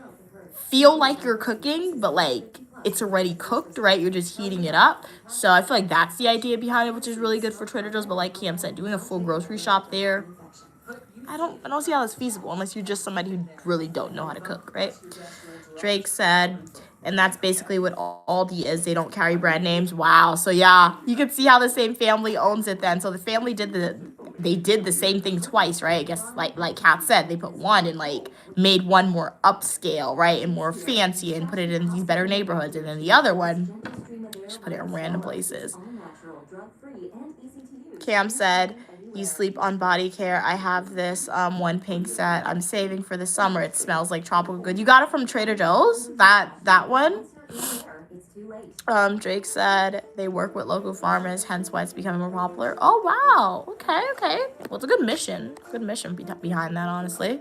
feel like you're cooking, but like it's already cooked, right? You're just heating it up. So I feel like that's the idea behind it, which is really good for Trader Joe's. But like Cam said, doing a full grocery shop there, I don't see how that's feasible unless you're just somebody who really don't know how to cook, right? Drake said, and that's basically what Aldi is. They don't carry brand names. Wow. So yeah, you can see how the same family owns it then. So the family did the same thing twice, right? I guess like Kat said, they put one and like made one more upscale, right? And more fancy and put it in these better neighborhoods. And then the other one, just put it in random places. Cam said, you sleep on body care. I have this one pink set. I'm saving for the summer. It smells like tropical good. You got it from Trader Joe's? That one? Drake said they work with local farmers, hence why it's becoming more popular. Oh, wow. Okay. Well, it's a good mission. Good mission behind that, honestly.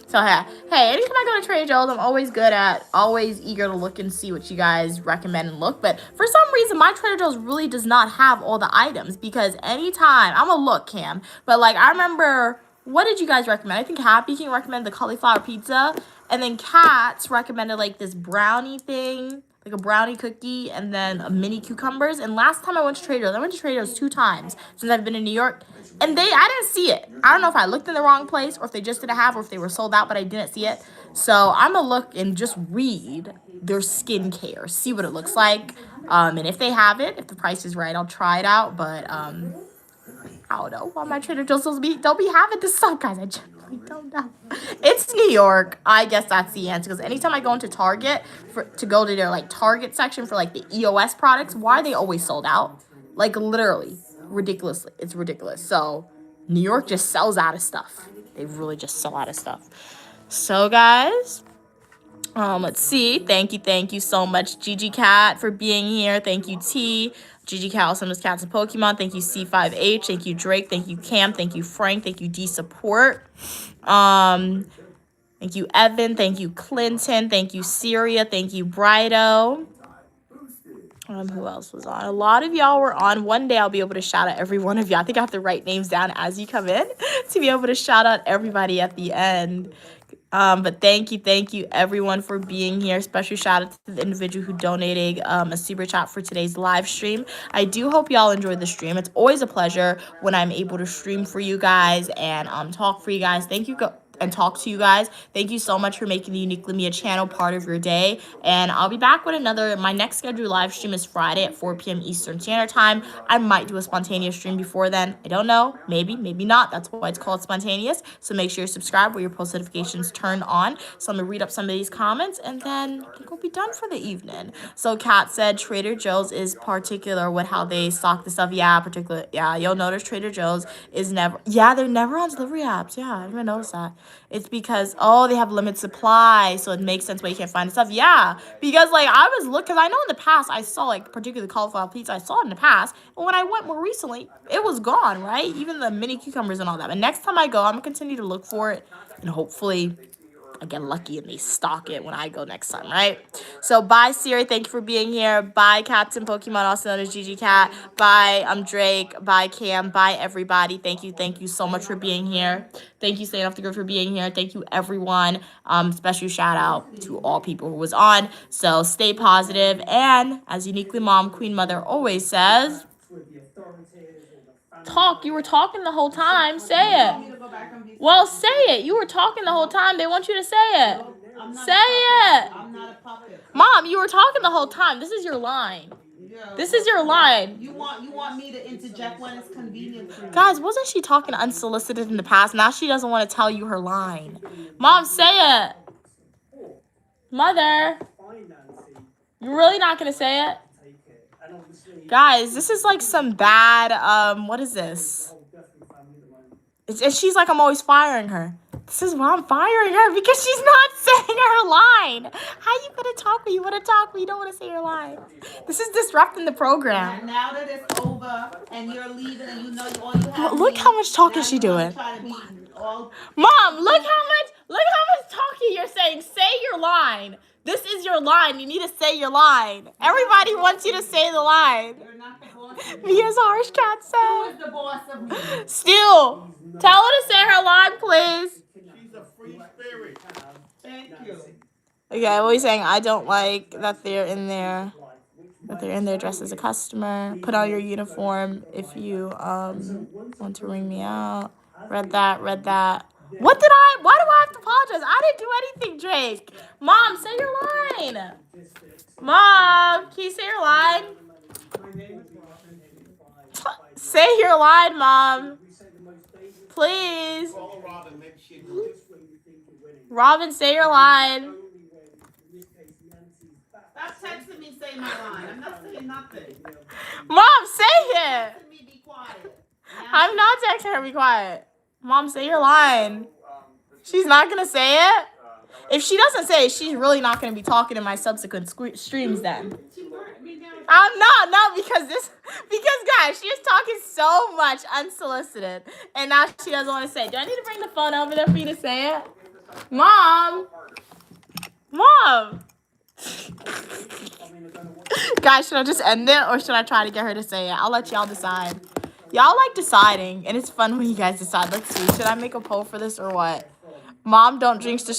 So, yeah. Hey, anytime I go to Trader Joe's, I'm always eager to look and see what you guys recommend and look. But for some reason, my Trader Joe's really does not have all the items because anytime, I'm going to look, Cam. But, like, I remember, what did you guys recommend? I think Happy King recommended the cauliflower pizza. And then Kat's recommended, like, this brownie thing. Like a brownie cookie and then a mini cucumbers. And last time I went to Trader Joe's, I went to Trader Joe's 2 times since I've been in New York. And I didn't see it. I don't know if I looked in the wrong place or if they just didn't have or if they were sold out, but I didn't see it. So I'm going to look and just read their skincare, see what it looks like. And if they have it, if the price is right, I'll try it out. But I don't know why my Trader Joe's don't be having this stuff, guys. I genuinely don't know. It's New York. I guess that's the answer. Because anytime I go into Target to go to their like Target section for like the EOS products, why are they always sold out? Like literally, ridiculously. It's ridiculous. So New York just sells out of stuff. They really just sell out of stuff. So guys, let's see. Thank you so much, Gigi Cat, for being here. Thank you, T. Gigi Cat also knows cats and Pokemon. Thank you, C5H. Thank you, Drake. Thank you, Cam. Thank you, Frank. Thank you, D Support. Thank you, Evan. Thank you, Clinton. Thank you, Syria. Thank you, Brido. Who else was on? A lot of y'all were on. One day I'll be able to shout out every one of you. I think I have to write names down as you come in to be able to shout out everybody at the end. But thank you everyone for being here. Special shout out to the individual who donated a super chat for today's live stream. I do hope y'all enjoyed the stream. It's always a pleasure when I'm able to stream for you guys and talk for you guys. Thank you and talk to you guys. Thank you so much for making the Unique Lamia channel part of your day. And I'll be back with my next scheduled live stream is Friday at 4 p.m. Eastern Standard Time. I might do a spontaneous stream before then. I don't know. Maybe not. That's why it's called spontaneous. So make sure you subscribe with your post notifications turned on. So I'm going to read up some of these comments and then I think we'll be done for the evening. So Kat said Trader Joe's is particular with how they stock the stuff. Yeah, you'll notice Trader Joe's is they're never on delivery apps. Yeah, I didn't even notice that. It's because, they have limited supply, so it makes sense why you can't find the stuff. Yeah, because, I was looking, because I know in the past, I saw, particularly cauliflower pizza, I saw it in the past, but when I went more recently, it was gone, right? Even the mini cucumbers and all that. But next time I go, I'm going to continue to look for it, and hopefully I get lucky and they stock it when I go next time, right? So bye Siri, thank you for being here. Bye Captain Pokemon, also known as Gigi Cat. Bye Drake. Bye Cam. Bye everybody. Thank you so much for being here. Thank you Staying Off the Grid for being here. Thank you everyone. Special shout out to all people who was on. So stay positive, and as Uniquely Mom Queen Mother always says, talk. You were talking the whole time. Say it. Well, say it. You were talking the whole time. They want you to say it. Say it. I'm not a puppet. Mom, you were talking the whole time. This is your line. This is your line. You want me to interject when it's convenient for you. Guys, wasn't she talking unsolicited in the past? Now she doesn't want to tell you her line. Mom, say it. Mother. You're really not going to say it? Guys, this is like some bad, what is this? And she's like, I'm always firing her. This is why I'm firing her, because she's not saying her line. How you gonna talk when you want to talk when you don't want to say your line? This is disrupting the program. Now that it's over and you're leaving and you know all you have. Look how much talking she doing. Mom, look how much talking you're saying. Say your line. This is your line. You need to say your line. Everybody wants you to say the line. You're not the boss of me. Me as harsh cat Who said. is the boss of me? Still, tell her to say her line, please. She's a free spirit. Thank you. Okay, what are you saying? I don't like that they're in there. That they're in there dressed as a customer. Put on your uniform if you want to ring me out. Read that. Why do I have to apologize? I didn't do anything, Drake. Mom, say your line. Mom, can you say your line? Say your line, Mom. Please. Call Robin, maybe she'll do it. Robin, say your line. Stop texting me, say my line. I'm not saying nothing. Mom, say it. Texting me, be quiet. I'm not texting her, be quiet. Mom, say your line. She's not going to say it? If she doesn't say it, she's really not going to be talking in my subsequent streams then. I'm not, because guys, she is talking so much unsolicited. And now she doesn't want to say it. Do I need to bring the phone over there for you to say it? Mom. Guys, should I just end it or should I try to get her to say it? I'll let y'all decide. Y'all like deciding, and it's fun when you guys decide. Let's see. Should I make a poll for this or what? Mom, don't drink